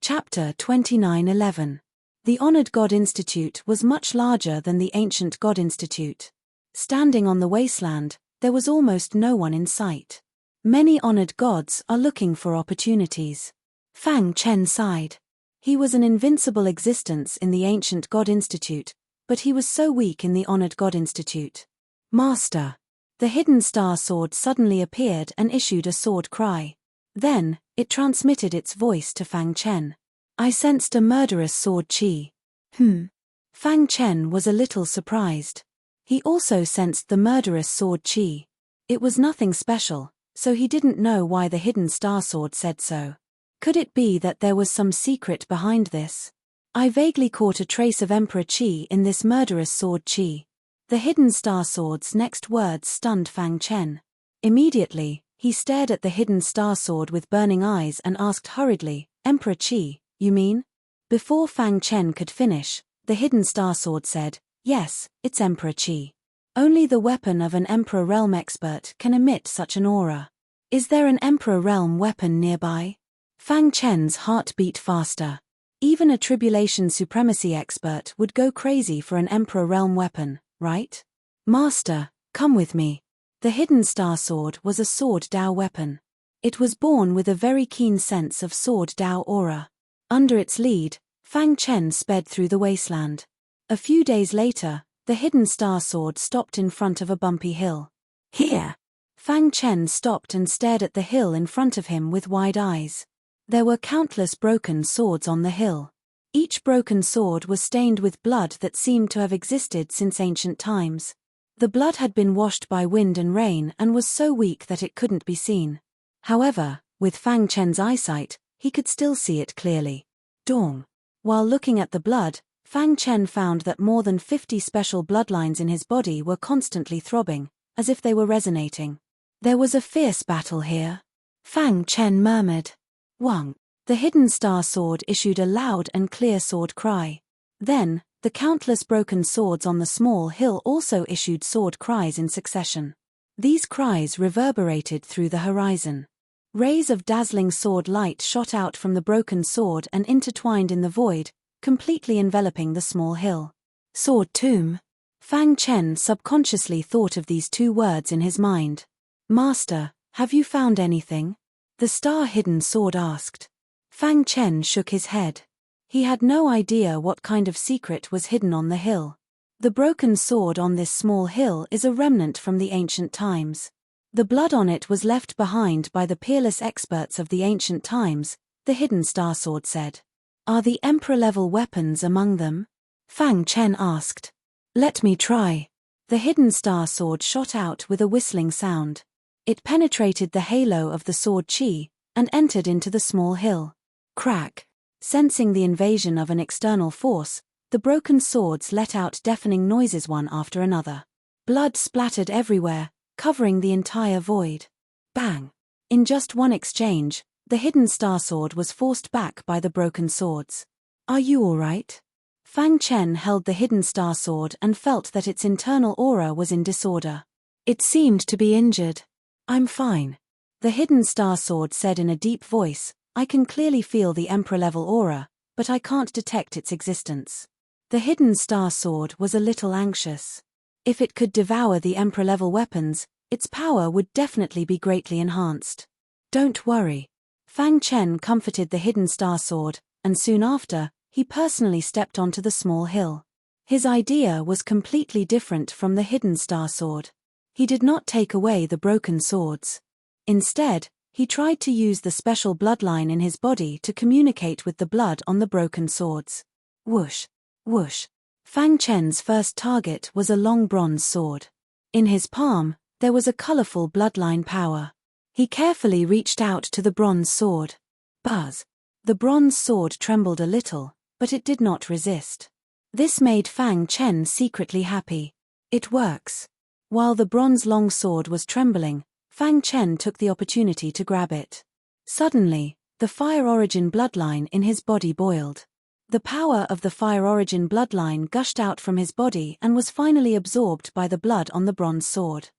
Chapter 29:11. The Honored God Institute was much larger than the Ancient God Institute. Standing on the wasteland, there was almost no one in sight. Many honored gods are looking for opportunities. Fang Chen sighed. He was an invincible existence in the Ancient God Institute, but he was so weak in the Honored God Institute. Master! The hidden star sword suddenly appeared and issued a sword cry. Then, it transmitted its voice to Fang Chen. I sensed a murderous sword chi. Fang Chen was a little surprised. He also sensed the murderous sword chi. It was nothing special, so he didn't know why the hidden star sword said so. Could it be that there was some secret behind this? I vaguely caught a trace of Emperor Qi in this murderous sword chi. The hidden star sword's next words stunned Fang Chen. Immediately, he stared at the hidden star sword with burning eyes and asked hurriedly, Emperor Qi, you mean? Before Fang Chen could finish, the hidden star sword said, yes, it's Emperor Qi. Only the weapon of an Emperor Realm expert can emit such an aura. Is there an Emperor Realm weapon nearby? Fang Chen's heart beat faster. Even a Tribulation Supremacy expert would go crazy for an Emperor Realm weapon, right? Master, come with me. The hidden star sword was a sword Dao weapon. It was born with a very keen sense of sword Dao aura. Under its lead, Fang Chen sped through the wasteland. A few days later, the hidden star sword stopped in front of a bumpy hill. Here! Fang Chen stopped and stared at the hill in front of him with wide eyes. There were countless broken swords on the hill. Each broken sword was stained with blood that seemed to have existed since ancient times. The blood had been washed by wind and rain and was so weak that it couldn't be seen. However, with Fang Chen's eyesight, he could still see it clearly. Dong. While looking at the blood, Fang Chen found that more than 50 special bloodlines in his body were constantly throbbing, as if they were resonating. There was a fierce battle here. Fang Chen murmured. Wang. The hidden star sword issued a loud and clear sword cry. Then, the countless broken swords on the small hill also issued sword cries in succession. These cries reverberated through the horizon. Rays of dazzling sword light shot out from the broken sword and intertwined in the void, completely enveloping the small hill. Sword tomb. Fang Chen subconsciously thought of these two words in his mind. Master, have you found anything? The star-hidden sword asked. Fang Chen shook his head. He had no idea what kind of secret was hidden on the hill. The broken sword on this small hill is a remnant from the ancient times. The blood on it was left behind by the peerless experts of the ancient times, the hidden star sword said. Are the Emperor-level weapons among them? Fang Chen asked. Let me try. The hidden star sword shot out with a whistling sound. It penetrated the halo of the sword chi, and entered into the small hill. Crack. Sensing the invasion of an external force, the broken swords let out deafening noises one after another. Blood splattered everywhere, covering the entire void. Bang! In just one exchange, the hidden star sword was forced back by the broken swords. Are you all right? Fang Chen held the hidden star sword and felt that its internal aura was in disorder. It seemed to be injured. I'm fine. The hidden star sword said in a deep voice, I can clearly feel the Emperor-level aura, but I can't detect its existence. The hidden star sword was a little anxious. If it could devour the Emperor-level weapons, its power would definitely be greatly enhanced. Don't worry. Fang Chen comforted the hidden star sword, and soon after, he personally stepped onto the small hill. His idea was completely different from the hidden star sword. He did not take away the broken swords. Instead, he tried to use the special bloodline in his body to communicate with the blood on the broken swords. Whoosh, whoosh. Fang Chen's first target was a long bronze sword. In his palm, there was a colorful bloodline power. He carefully reached out to the bronze sword. Buzz. The bronze sword trembled a little, but it did not resist. This made Fang Chen secretly happy. It works. While the bronze long sword was trembling, Fang Chen took the opportunity to grab it. Suddenly, the fire origin bloodline in his body boiled. The power of the fire origin bloodline gushed out from his body and was finally absorbed by the blood on the bronze sword.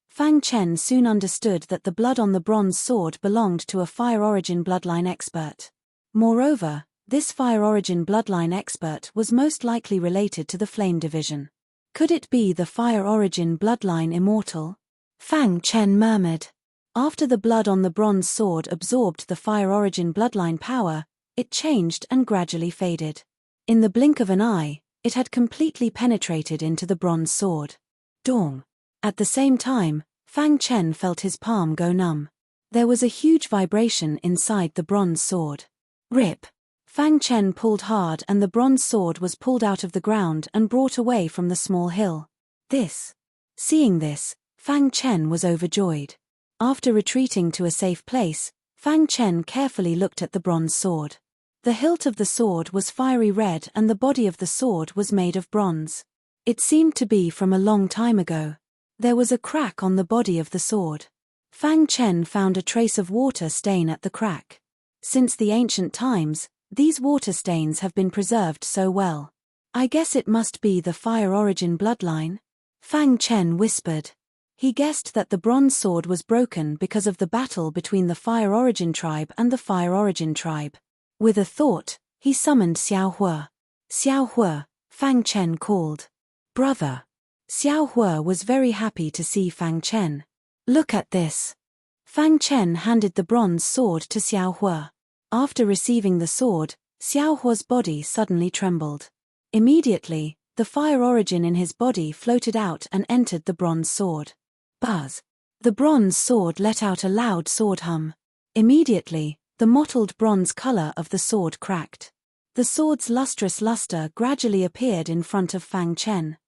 Fang Chen soon understood that the blood on the bronze sword belonged to a fire origin bloodline expert. Moreover, this fire origin bloodline expert was most likely related to the flame division. Could it be the fire origin bloodline immortal? Fang Chen murmured. After the blood on the bronze sword absorbed the fire origin bloodline power, it changed and gradually faded. In the blink of an eye, it had completely penetrated into the bronze sword. Dong. At the same time, Fang Chen felt his palm go numb. There was a huge vibration inside the bronze sword. Rip! Fang Chen pulled hard and the bronze sword was pulled out of the ground and brought away from the small hill. Seeing this, Fang Chen was overjoyed. After retreating to a safe place, Fang Chen carefully looked at the bronze sword. The hilt of the sword was fiery red and the body of the sword was made of bronze. It seemed to be from a long time ago. There was a crack on the body of the sword. Fang Chen found a trace of water stain at the crack. Since the ancient times, these water stains have been preserved so well. I guess it must be the fire origin bloodline? Fang Chen whispered. He guessed that the bronze sword was broken because of the battle between the fire origin tribe and the fire origin tribe. With a thought, he summoned Xiao Hua. Xiao Hua, Fang Chen called. Brother. Xiao Hua was very happy to see Fang Chen. Look at this. Fang Chen handed the bronze sword to Xiao Hua. After receiving the sword, Xiao Hua's body suddenly trembled. Immediately, the fire origin in his body floated out and entered the bronze sword. Buzz! The bronze sword let out a loud sword hum. Immediately, the mottled bronze color of the sword cracked. The sword's lustrous luster gradually appeared in front of Fang Chen.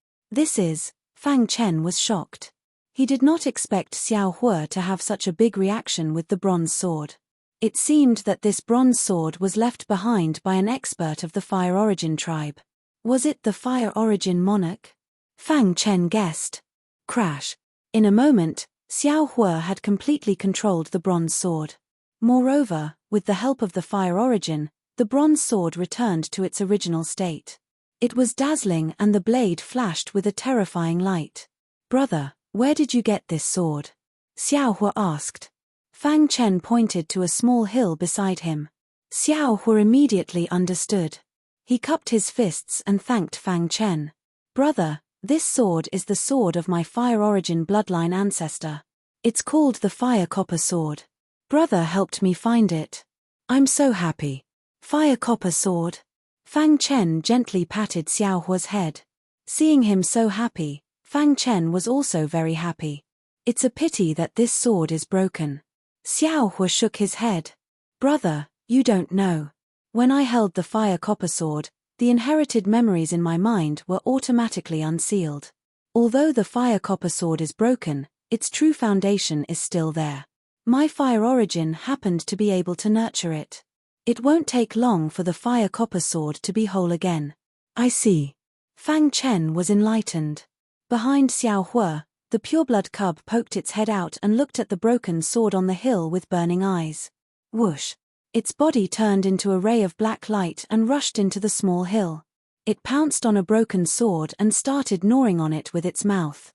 Fang Chen was shocked. He did not expect Xiao Hua to have such a big reaction with the bronze sword. It seemed that this bronze sword was left behind by an expert of the fire origin tribe. Was it the fire origin monarch? Fang Chen guessed. Crash. In a moment, Xiao Hua had completely controlled the bronze sword. Moreover, with the help of the fire origin, the bronze sword returned to its original state. It was dazzling and the blade flashed with a terrifying light. Brother, where did you get this sword? Xiao Hua asked. Fang Chen pointed to a small hill beside him. Xiao Hua immediately understood. He cupped his fists and thanked Fang Chen. Brother, this sword is the sword of my fire origin bloodline ancestor. It's called the fire copper sword. Brother helped me find it. I'm so happy. Fire copper sword. Fang Chen gently patted Xiao Hua's head. Seeing him so happy, Fang Chen was also very happy. It's a pity that this sword is broken. Xiao Hua shook his head. Brother, you don't know. When I held the fire copper sword, the inherited memories in my mind were automatically unsealed. Although the fire copper sword is broken, its true foundation is still there. My fire origin happened to be able to nurture it. It won't take long for the fire copper sword to be whole again. I see. Fang Chen was enlightened. Behind Xiao Hua, the pureblood cub poked its head out and looked at the broken sword on the hill with burning eyes. Whoosh! Its body turned into a ray of black light and rushed into the small hill. It pounced on a broken sword and started gnawing on it with its mouth.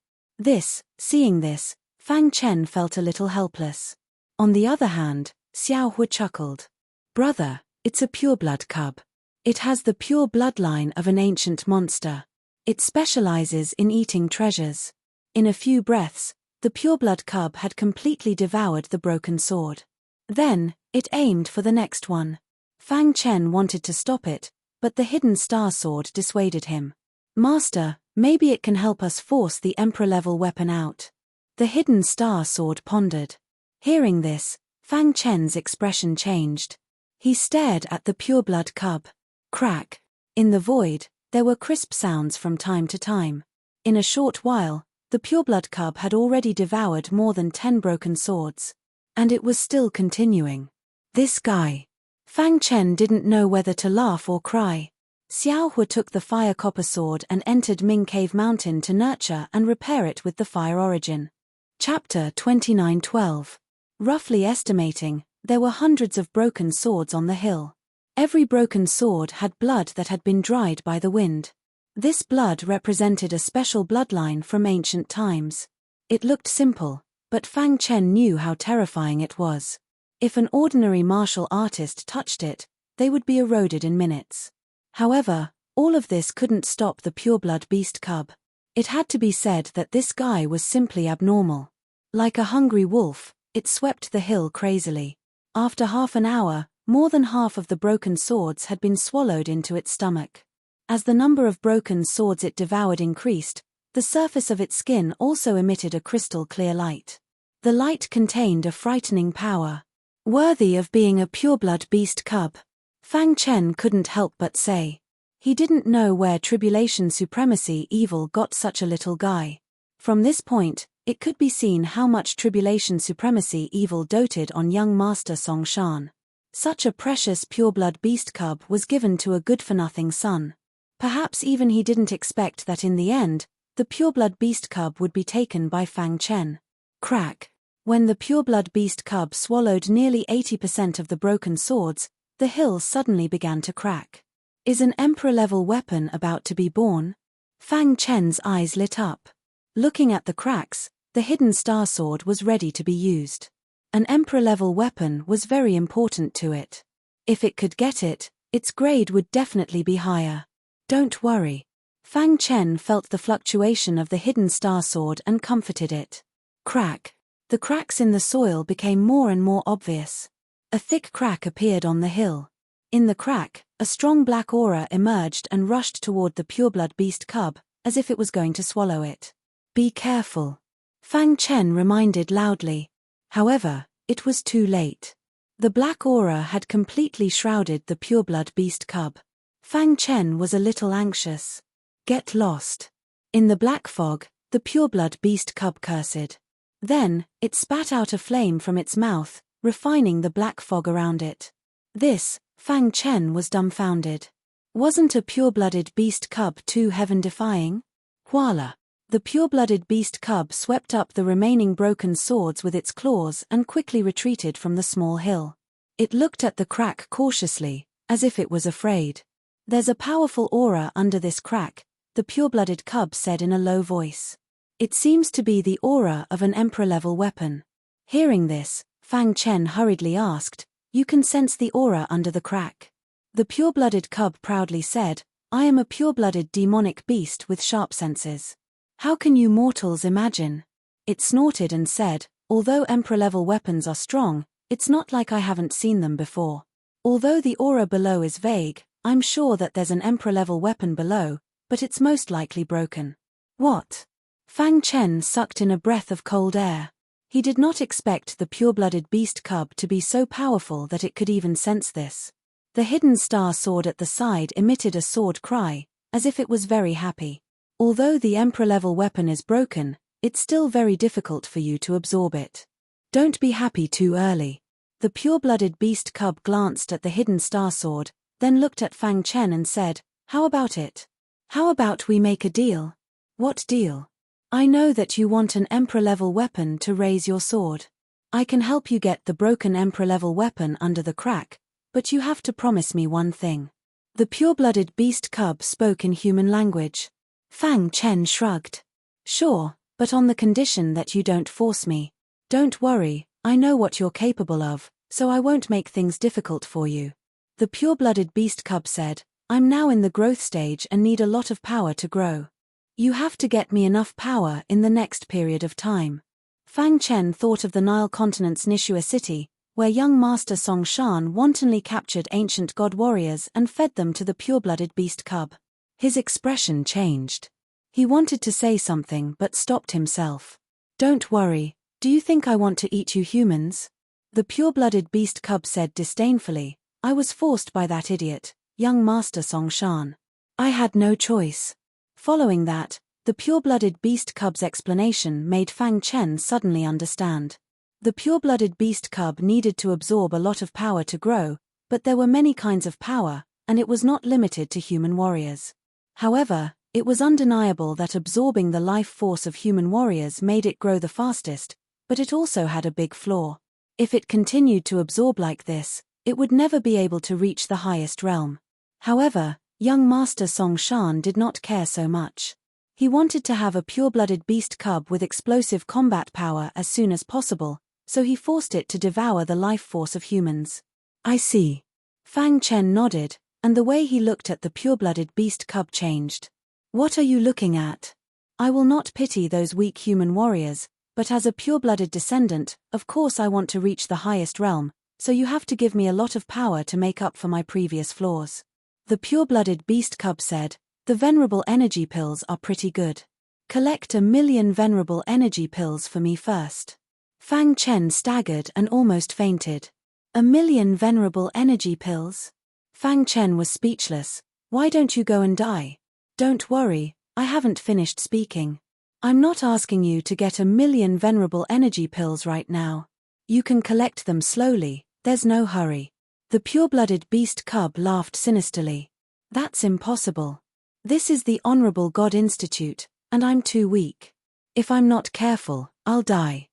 Seeing this, Fang Chen felt a little helpless. On the other hand, Xiao Hua chuckled. Brother, it's a pureblood cub. It has the pure bloodline of an ancient monster. It specializes in eating treasures. In a few breaths, the pureblood cub had completely devoured the broken sword. Then, it aimed for the next one. Fang Chen wanted to stop it, but the hidden star sword dissuaded him. Master, maybe it can help us force the emperor-level weapon out. The hidden star sword pondered. Hearing this, Fang Chen's expression changed. He stared at the pureblood cub. Crack. In the void, there were crisp sounds from time to time. In a short while, the pureblood cub had already devoured more than 10 broken swords. And it was still continuing. This guy. Fang Chen didn't know whether to laugh or cry. Xiao Hua took the fire copper sword and entered Ming Cave Mountain to nurture and repair it with the fire origin. Chapter 29:12. Roughly estimating, there were hundreds of broken swords on the hill. Every broken sword had blood that had been dried by the wind. This blood represented a special bloodline from ancient times. It looked simple, but Fang Chen knew how terrifying it was. If an ordinary martial artist touched it, they would be eroded in minutes. However, all of this couldn't stop the pureblood beast cub. It had to be said that this guy was simply abnormal. Like a hungry wolf, it swept the hill crazily. After half an hour, more than half of the broken swords had been swallowed into its stomach. As the number of broken swords it devoured increased, the surface of its skin also emitted a crystal-clear light. The light contained a frightening power. Worthy of being a pureblood beast cub. Fang Chen couldn't help but say. He didn't know where Tribulation Supremacy Evil got such a little guy. From this point, it could be seen how much Tribulation Supremacy Evil doted on young Master Song Shan. Such a precious pureblood beast cub was given to a good-for-nothing son. Perhaps even he didn't expect that in the end, the pureblood beast cub would be taken by Fang Chen. Crack. When the pureblood beast cub swallowed nearly 80% of the broken swords, the hill suddenly began to crack. Is an emperor-level weapon about to be born? Fang Chen's eyes lit up. Looking at the cracks, the hidden star sword was ready to be used. An emperor-level weapon was very important to it. If it could get it, its grade would definitely be higher. Don't worry. Fang Chen felt the fluctuation of the hidden star sword and comforted it. Crack. The cracks in the soil became more and more obvious. A thick crack appeared on the hill. In the crack, a strong black aura emerged and rushed toward the pureblood beast cub, as if it was going to swallow it. Be careful. Fang Chen reminded loudly. However, it was too late. The black aura had completely shrouded the pureblood beast cub. Fang Chen was a little anxious. Get lost. In the black fog, the pureblood beast cub cursed. Then, it spat out a flame from its mouth, refining the black fog around it. This, Fang Chen was dumbfounded. Wasn't a pure-blooded beast cub too heaven-defying? Voila! The pure-blooded beast cub swept up the remaining broken swords with its claws and quickly retreated from the small hill. It looked at the crack cautiously, as if it was afraid. There's a powerful aura under this crack, the pure-blooded cub said in a low voice. It seems to be the aura of an emperor-level weapon. Hearing this, Fang Chen hurriedly asked, You can sense the aura under the crack. The pure-blooded cub proudly said, I am a pure-blooded demonic beast with sharp senses. How can you mortals imagine? It snorted and said, Although emperor-level weapons are strong, it's not like I haven't seen them before. Although the aura below is vague, I'm sure that there's an emperor-level weapon below, but it's most likely broken. What? Fang Chen sucked in a breath of cold air. He did not expect the pure-blooded beast cub to be so powerful that it could even sense this. The hidden star sword at the side emitted a sword cry, as if it was very happy. Although the emperor-level weapon is broken, it's still very difficult for you to absorb it. Don't be happy too early. The pure-blooded beast cub glanced at the hidden star sword, then looked at Fang Chen and said, How about it? How about we make a deal? What deal? I know that you want an emperor-level weapon to raise your sword. I can help you get the broken emperor-level weapon under the crack, but you have to promise me one thing. The pure-blooded beast cub spoke in human language. Fang Chen shrugged. Sure, but on the condition that you don't force me. Don't worry, I know what you're capable of, so I won't make things difficult for you. The pure-blooded beast cub said, I'm now in the growth stage and need a lot of power to grow. You have to get me enough power in the next period of time. Fang Chen thought of the Nile continent's Nishua city, where young Master Song Shan wantonly captured ancient god warriors and fed them to the pure-blooded beast cub. His expression changed. He wanted to say something but stopped himself. Don't worry, do you think I want to eat you humans? The pure-blooded beast cub said disdainfully, I was forced by that idiot, young Master Song Shan. I had no choice. Following that, the pure-blooded beast cub's explanation made Fang Chen suddenly understand. The pure-blooded beast cub needed to absorb a lot of power to grow, but there were many kinds of power, and it was not limited to human warriors. However, it was undeniable that absorbing the life force of human warriors made it grow the fastest, but it also had a big flaw. If it continued to absorb like this, it would never be able to reach the highest realm. However, young Master Song Shan did not care so much. He wanted to have a pure-blooded beast cub with explosive combat power as soon as possible, so he forced it to devour the life force of humans. I see. Fang Chen nodded, and the way he looked at the pure-blooded beast cub changed. What are you looking at? I will not pity those weak human warriors, but as a pure-blooded descendant, of course I want to reach the highest realm, so you have to give me a lot of power to make up for my previous flaws. The pure-blooded beast cub said, the Venerable energy pills are pretty good. Collect 1,000,000 Venerable energy pills for me first. Fang Chen staggered and almost fainted. 1,000,000 Venerable energy pills? Fang Chen was speechless. Why don't you go and die? Don't worry, I haven't finished speaking. I'm not asking you to get 1,000,000 Venerable energy pills right now. You can collect them slowly, there's no hurry. The pure-blooded beast cub laughed sinisterly. That's impossible. This is the Honorable God Institute, and I'm too weak. If I'm not careful, I'll die.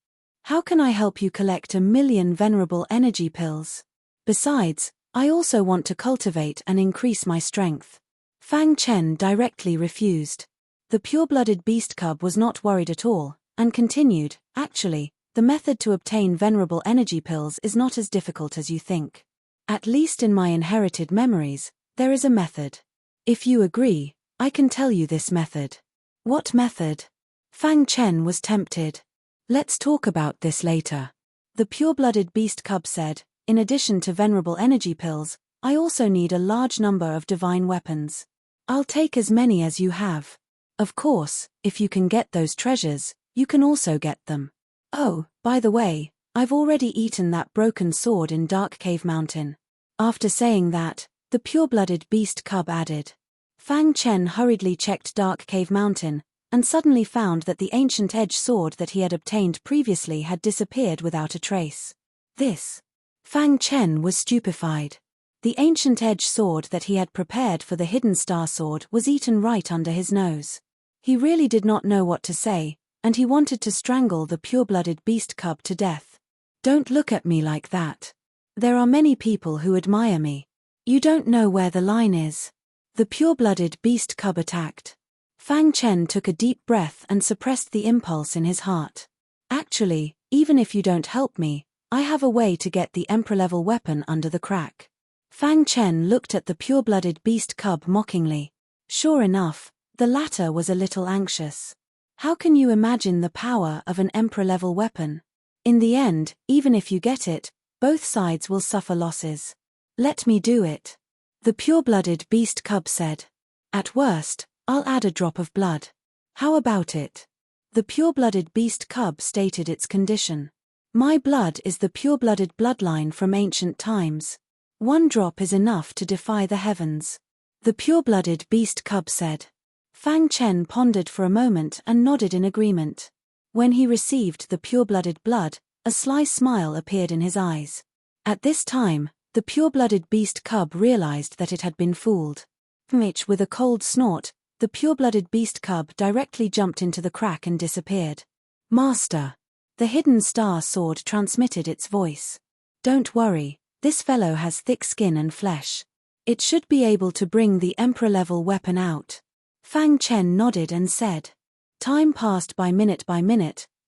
How can I help you collect 1,000,000 Venerable energy pills? Besides, I also want to cultivate and increase my strength. Fang Chen directly refused. The pure-blooded beast cub was not worried at all, and continued, actually, the method to obtain Venerable energy pills is not as difficult as you think. At least in my inherited memories, there is a method. If you agree, I can tell you this method. What method? Fang Chen was tempted. Let's talk about this later. The pure-blooded beast cub said, in addition to Venerable energy pills, I also need a large number of divine weapons. I'll take as many as you have. Of course, if you can get those treasures, you can also get them. Oh, by the way, I've already eaten that broken sword in Dark Cave Mountain. After saying that, the pure-blooded beast cub added. Fang Chen hurriedly checked Dark Cave Mountain, and suddenly found that the ancient edge sword that he had obtained previously had disappeared without a trace. This. Fang Chen was stupefied. The ancient edge sword that he had prepared for the hidden star sword was eaten right under his nose. He really did not know what to say, and he wanted to strangle the pure-blooded beast cub to death. Don't look at me like that. There are many people who admire me. You don't know where the line is. The pure-blooded beast cub attacked. Fang Chen took a deep breath and suppressed the impulse in his heart. Actually, even if you don't help me, I have a way to get the Emperor-level weapon under the crack. Fang Chen looked at the pure-blooded beast cub mockingly. Sure enough, the latter was a little anxious. How can you imagine the power of an Emperor-level weapon? In the end, even if you get it, both sides will suffer losses. Let me do it. The pure-blooded beast cub said. At worst, I'll add a drop of blood. How about it? The pure-blooded beast cub stated its condition. My blood is the pure-blooded bloodline from ancient times. 1 drop is enough to defy the heavens. The pure-blooded beast cub said. Fang Chen pondered for a moment and nodded in agreement. When he received the pure-blooded blood, a sly smile appeared in his eyes. At this time, the pure-blooded beast cub realized that it had been fooled. With a cold snort, the pure-blooded beast cub directly jumped into the crack and disappeared. Master! The hidden star sword transmitted its voice. Don't worry, this fellow has thick skin and flesh. It should be able to bring the Emperor-level weapon out. Fang Chen nodded and said. Time passed by minute,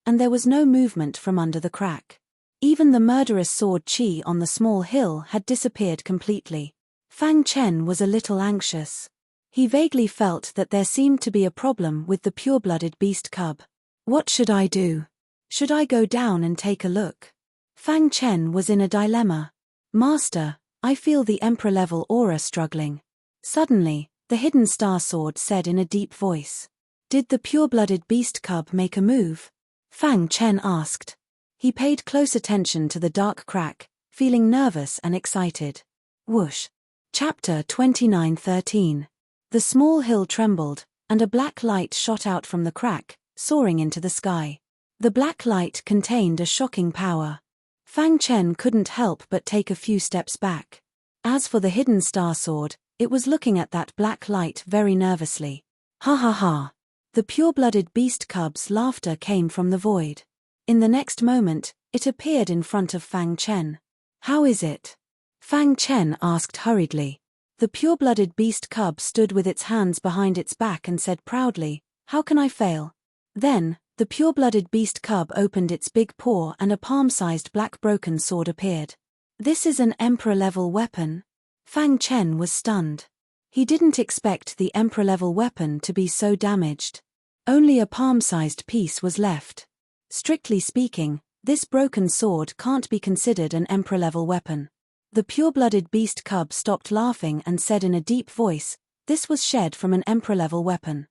and there was no movement from under the crack. Even the murderous sword Qi on the small hill had disappeared completely. Fang Chen was a little anxious. He vaguely felt that there seemed to be a problem with the pure-blooded beast cub. What should I do? Should I go down and take a look? Fang Chen was in a dilemma. Master, I feel the Emperor-level aura struggling. Suddenly, the hidden star sword said in a deep voice. Did the pure-blooded beast cub make a move? Fang Chen asked. He paid close attention to the dark crack, feeling nervous and excited. Whoosh. Chapter 29:13. The small hill trembled, and a black light shot out from the crack, soaring into the sky. The black light contained a shocking power. Fang Chen couldn't help but take a few steps back. As for the hidden star sword, it was looking at that black light very nervously. Ha ha ha. The pure-blooded beast cub's laughter came from the void. In the next moment, it appeared in front of Fang Chen. How is it? Fang Chen asked hurriedly. The pure-blooded beast cub stood with its hands behind its back and said proudly, How can I fail? Then, the pure-blooded beast cub opened its big paw and a palm-sized black broken sword appeared. This is an Emperor-level weapon? Fang Chen was stunned. He didn't expect the emperor-level weapon to be so damaged. Only a palm-sized piece was left. Strictly speaking, this broken sword can't be considered an emperor-level weapon. The pure-blooded beast cub stopped laughing and said in a deep voice, "This was shed from an emperor-level weapon."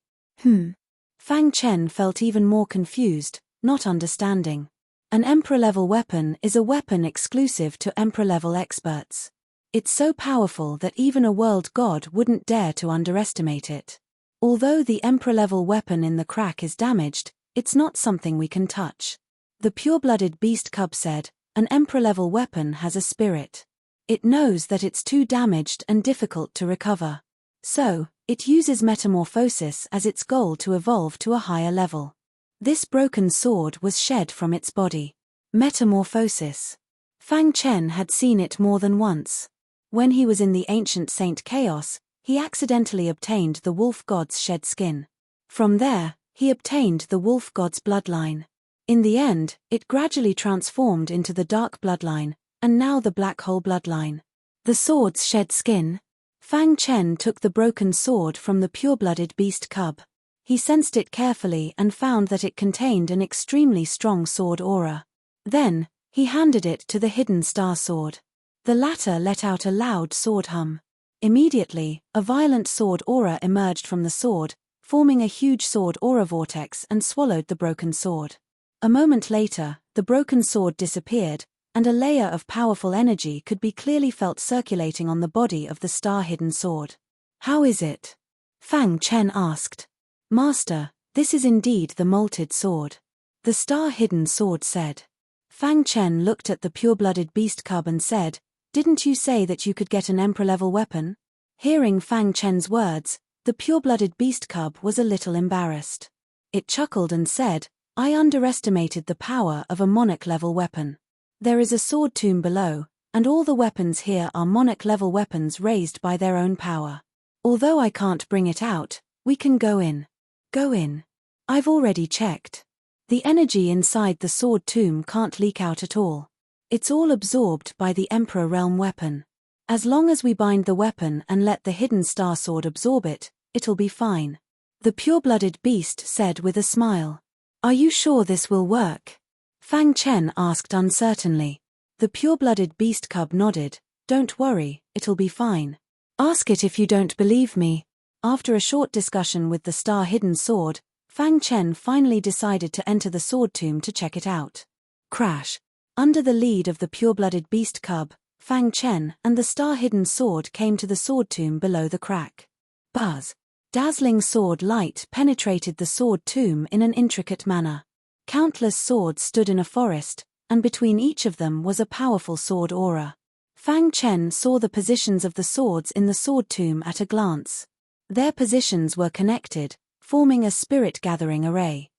Fang Chen felt even more confused, not understanding. An emperor-level weapon is a weapon exclusive to emperor-level experts. It's so powerful that even a world god wouldn't dare to underestimate it. Although the emperor-level weapon in the crack is damaged, it's not something we can touch. The pure-blooded beast cub said, "An emperor-level weapon has a spirit. It knows that it's too damaged and difficult to recover. So, it uses metamorphosis as its goal to evolve to a higher level." This broken sword was shed from its body. Metamorphosis. Fang Chen had seen it more than once. When he was in the ancient Saint Chaos, he accidentally obtained the wolf god's shed skin. From there, he obtained the wolf god's bloodline. In the end, it gradually transformed into the dark bloodline, and now the black hole bloodline. The sword's shed skin. Fang Chen took the broken sword from the pure-blooded beast cub. He sensed it carefully and found that it contained an extremely strong sword aura. Then, he handed it to the hidden star sword. The latter let out a loud sword hum. Immediately, a violent sword aura emerged from the sword, forming a huge sword aura vortex and swallowed the broken sword. A moment later, the broken sword disappeared, and a layer of powerful energy could be clearly felt circulating on the body of the star-hidden sword. "How is it?" Fang Chen asked. "Master, this is indeed the molted sword," the star-hidden sword said. Fang Chen looked at the pure-blooded beast cub and said, "Didn't you say that you could get an emperor-level weapon?" Hearing Fang Chen's words, the pure-blooded beast cub was a little embarrassed. It chuckled and said, "I underestimated the power of a monarch-level weapon. There is a sword tomb below, and all the weapons here are monarch-level weapons raised by their own power. Although I can't bring it out, we can go in." "Go in." "I've already checked. The energy inside the sword tomb can't leak out at all. It's all absorbed by the Emperor Realm weapon. As long as we bind the weapon and let the hidden star sword absorb it, it'll be fine," the pure-blooded beast said with a smile. "Are you sure this will work?" Fang Chen asked uncertainly. The pure-blooded beast cub nodded. "Don't worry, it'll be fine. Ask it if you don't believe me." After a short discussion with the star-hidden sword, Fang Chen finally decided to enter the sword tomb to check it out. Crash. Under the lead of the pure-blooded beast cub, Fang Chen and the star-hidden sword came to the sword tomb below the crack. Buzz. Dazzling sword light penetrated the sword tomb in an intricate manner. Countless swords stood in a forest, and between each of them was a powerful sword aura. Fang Chen saw the positions of the swords in the sword tomb at a glance. Their positions were connected, forming a spirit-gathering array.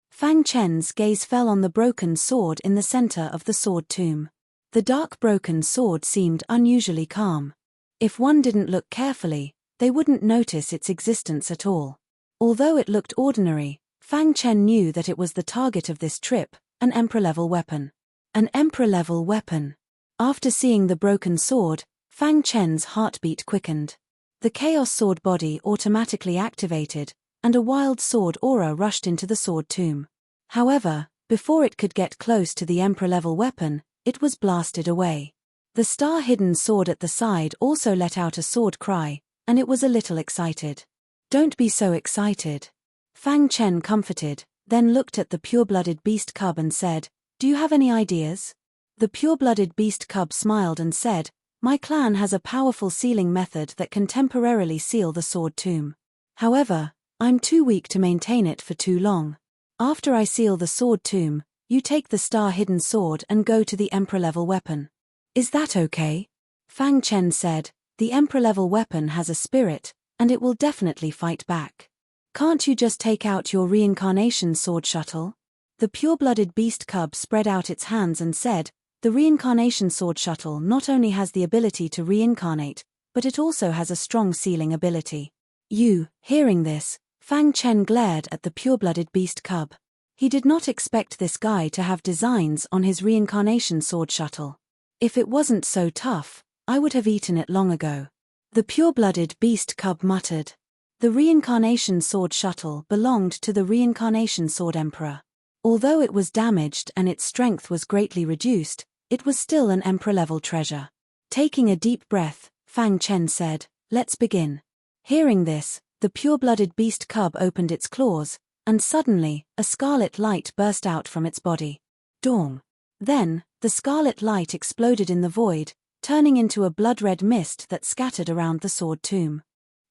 Fang Chen's gaze fell on the broken sword in the center of the sword tomb. The dark broken sword seemed unusually calm. If one didn't look carefully, they wouldn't notice its existence at all. Although it looked ordinary, Fang Chen knew that it was the target of this trip, an emperor-level weapon. An emperor-level weapon. After seeing the broken sword, Fang Chen's heartbeat quickened. The Chaos Sword body automatically activated, and a wild sword aura rushed into the sword tomb. However, before it could get close to the emperor-level weapon, it was blasted away. The star-hidden sword at the side also let out a sword cry, and it was a little excited. "Don't be so excited," Fang Chen comforted, then looked at the pure-blooded beast cub and said, "Do you have any ideas?" The pure-blooded beast cub smiled and said, "My clan has a powerful sealing method that can temporarily seal the sword tomb. However, I'm too weak to maintain it for too long. After I seal the sword tomb, you take the star-hidden sword and go to the emperor-level weapon. Is that okay?" Fang Chen said, "The emperor-level weapon has a spirit, and it will definitely fight back. Can't you just take out your reincarnation sword shuttle?" The pure-blooded beast cub spread out its hands and said, "The reincarnation sword shuttle not only has the ability to reincarnate, but it also has a strong sealing ability." Hearing this, Fang Chen glared at the pure-blooded beast cub. He did not expect this guy to have designs on his reincarnation sword shuttle. If it wasn't so tough, I would have eaten it long ago. The pure-blooded beast cub muttered. The reincarnation sword shuttle belonged to the reincarnation sword emperor. Although it was damaged and its strength was greatly reduced, it was still an emperor-level treasure. Taking a deep breath, Fang Chen said, "Let's begin." Hearing this, the pure-blooded beast cub opened its claws, and suddenly, a scarlet light burst out from its body. Dong. Then, the scarlet light exploded in the void, turning into a blood-red mist that scattered around the sword tomb.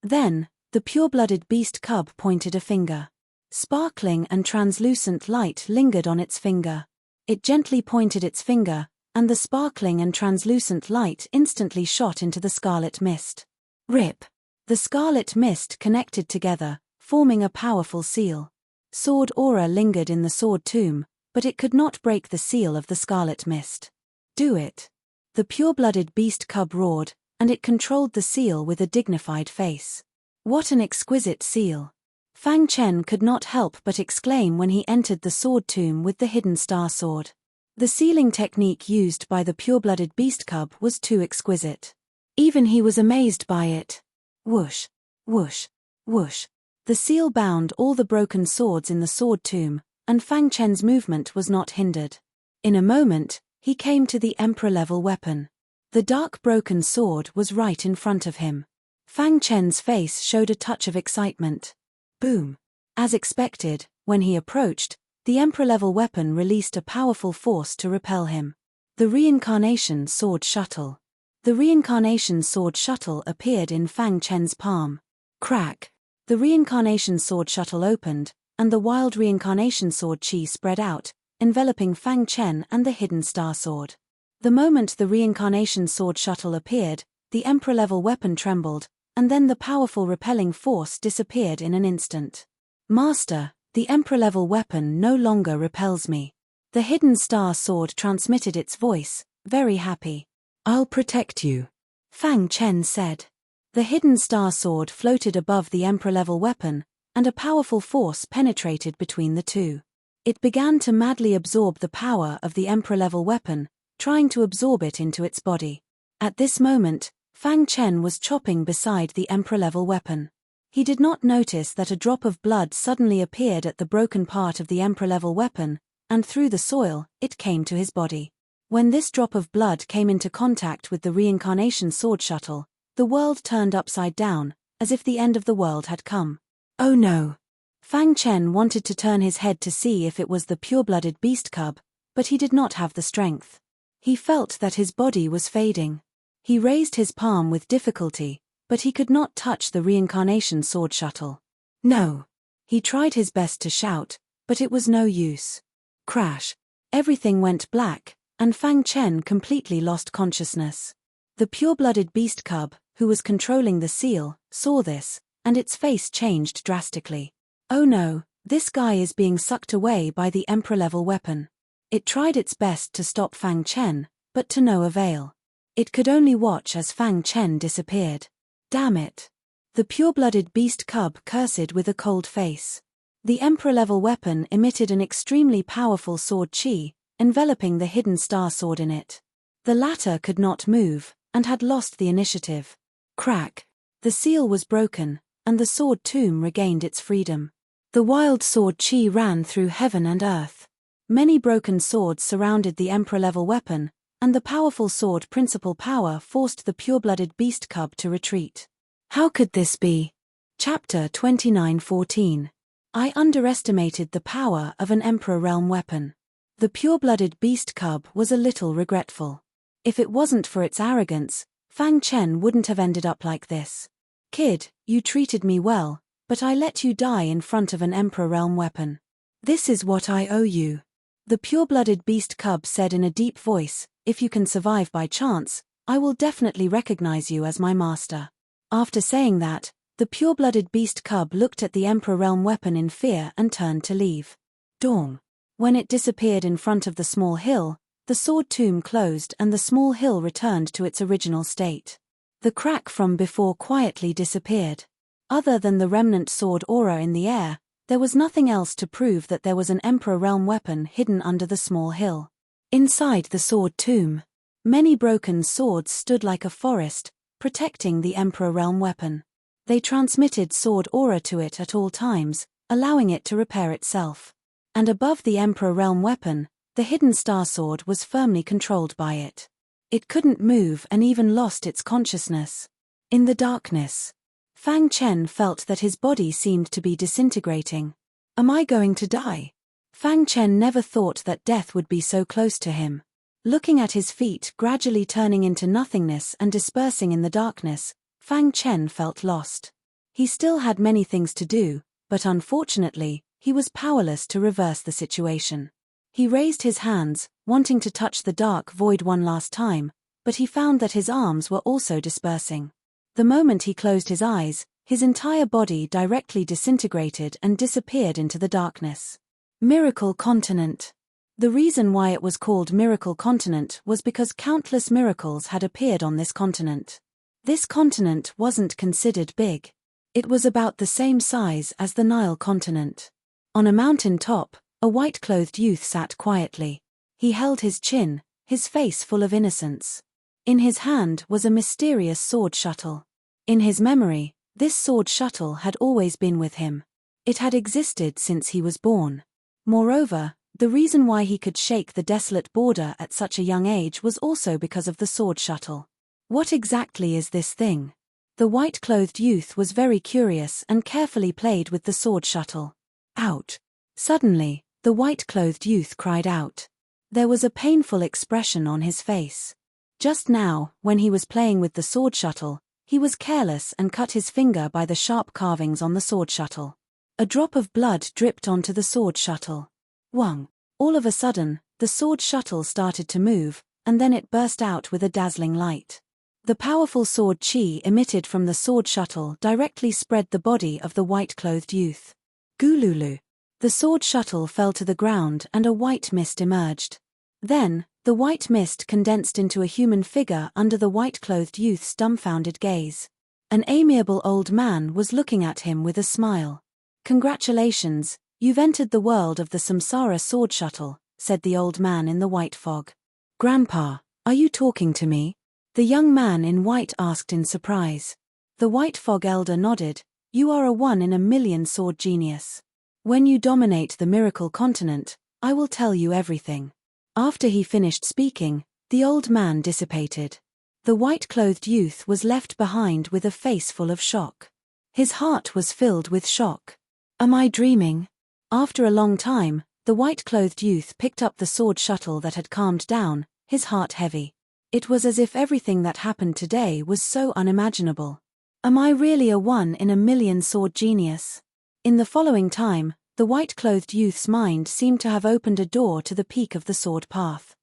Then, the pure-blooded beast cub pointed a finger. Sparkling and translucent light lingered on its finger. It gently pointed its finger, and the sparkling and translucent light instantly shot into the scarlet mist. Rip! The scarlet mist connected together, forming a powerful seal. Sword aura lingered in the sword tomb, but it could not break the seal of the scarlet mist. Do it! The pure-blooded beast cub roared, and it controlled the seal with a dignified face. What an exquisite seal! Fang Chen could not help but exclaim when he entered the sword tomb with the hidden star sword. The sealing technique used by the pure-blooded beast cub was too exquisite. Even he was amazed by it. Whoosh! Whoosh! Whoosh! The seal bound all the broken swords in the sword tomb, and Fang Chen's movement was not hindered. In a moment, he came to the emperor-level weapon. The dark broken sword was right in front of him. Fang Chen's face showed a touch of excitement. Boom! As expected, when he approached, the emperor-level weapon released a powerful force to repel him. The reincarnation sword shuttle. The reincarnation sword shuttle appeared in Fang Chen's palm. Crack! The reincarnation sword shuttle opened, and the wild reincarnation sword chi spread out, enveloping Fang Chen and the hidden star sword. The moment the reincarnation sword shuttle appeared, the emperor-level weapon trembled, and then the powerful repelling force disappeared in an instant. Master, the emperor-level weapon no longer repels me. The hidden star sword transmitted its voice, very happy. I'll protect you, Fang Chen said. The hidden star sword floated above the emperor-level weapon, and a powerful force penetrated between the two. It began to madly absorb the power of the emperor-level weapon, trying to absorb it into its body. At this moment, Fang Chen was chopping beside the emperor-level weapon. He did not notice that a drop of blood suddenly appeared at the broken part of the emperor-level weapon, and through the soil, it came to his body. When this drop of blood came into contact with the reincarnation sword shuttle, the world turned upside down, as if the end of the world had come. Oh no! Fang Chen wanted to turn his head to see if it was the pure-blooded beast cub, but he did not have the strength. He felt that his body was fading. He raised his palm with difficulty, but he could not touch the reincarnation sword shuttle. No! He tried his best to shout, but it was no use. Crash! Everything went black, and Fang Chen completely lost consciousness. The pure-blooded beast cub, who was controlling the seal, saw this, and its face changed drastically. Oh no, this guy is being sucked away by the emperor-level weapon. It tried its best to stop Fang Chen, but to no avail. It could only watch as Fang Chen disappeared. Damn it! The pure-blooded beast cub cursed with a cold face. The emperor-level weapon emitted an extremely powerful sword chi, enveloping the hidden star sword in it. The latter could not move, and had lost the initiative. Crack! The seal was broken, and the sword tomb regained its freedom. The wild sword chi ran through heaven and earth. Many broken swords surrounded the emperor-level weapon, and the powerful sword principal power forced the pure-blooded beast cub to retreat. How could this be? Chapter 29:14. I underestimated the power of an emperor realm weapon. The pure-blooded beast cub was a little regretful. If it wasn't for its arrogance, Fang Chen wouldn't have ended up like this. Kid, you treated me well, but I let you die in front of an emperor realm weapon. This is what I owe you. The pure-blooded beast cub said in a deep voice, if you can survive by chance, I will definitely recognize you as my master. After saying that, the pure-blooded beast cub looked at the emperor realm weapon in fear and turned to leave. Dong. When it disappeared in front of the small hill, the sword tomb closed and the small hill returned to its original state. The crack from before quietly disappeared. Other than the remnant sword aura in the air, there was nothing else to prove that there was an emperor realm weapon hidden under the small hill. Inside the sword tomb, Many broken swords stood like a forest, protecting the Emperor realm weapon. They transmitted sword aura to it at all times, allowing it to repair itself. And above the Emperor realm weapon, the hidden star sword was firmly controlled by it. It couldn't move and even lost its consciousness. In the darkness, Fang Chen felt that his body seemed to be disintegrating. Am I going to die? Fang Chen never thought that death would be so close to him. Looking at his feet gradually turning into nothingness and dispersing in the darkness, Fang Chen felt lost. He still had many things to do, but unfortunately, he was powerless to reverse the situation. He raised his hands, wanting to touch the dark void one last time, but he found that his arms were also dispersing. The moment he closed his eyes, his entire body directly disintegrated and disappeared into the darkness. Miracle Continent. The reason why it was called Miracle Continent was because countless miracles had appeared on this continent. This continent wasn't considered big. It was about the same size as the Nile continent. On a mountain top, a white-clothed youth sat quietly. He held his chin, his face full of innocence. In his hand was a mysterious sword shuttle. In his memory, this sword shuttle had always been with him. It had existed since he was born. Moreover, the reason why he could shake the desolate border at such a young age was also because of the sword shuttle. What exactly is this thing? The white-clothed youth was very curious and carefully played with the sword shuttle. Out! Suddenly, the white-clothed youth cried out. There was a painful expression on his face. Just now, when he was playing with the sword shuttle, he was careless and cut his finger by the sharp carvings on the sword shuttle. A drop of blood dripped onto the sword shuttle. Wang! All of a sudden, the sword shuttle started to move, and then it burst out with a dazzling light. The powerful sword chi emitted from the sword shuttle directly spread the body of the white-clothed youth. Gululu! The sword shuttle fell to the ground and a white mist emerged. Then, the white mist condensed into a human figure under the white-clothed youth's dumbfounded gaze. An amiable old man was looking at him with a smile. Congratulations, you've entered the world of the Samsara sword shuttle, said the old man in the white fog. Grandpa, are you talking to me? The young man in white asked in surprise. The white fog elder nodded. You are a 1-in-a-million sword genius. When you dominate the miracle continent, I will tell you everything. After he finished speaking, the old man dissipated. The white-clothed youth was left behind with a face full of shock. His heart was filled with shock. Am I dreaming? After a long time, the white-clothed youth picked up the sword shuttle that had calmed down, his heart heavy. It was as if everything that happened today was so unimaginable. Am I really a 1-in-a-million sword genius? In the following time, the white-clothed youth's mind seemed to have opened a door to the peak of the sword path.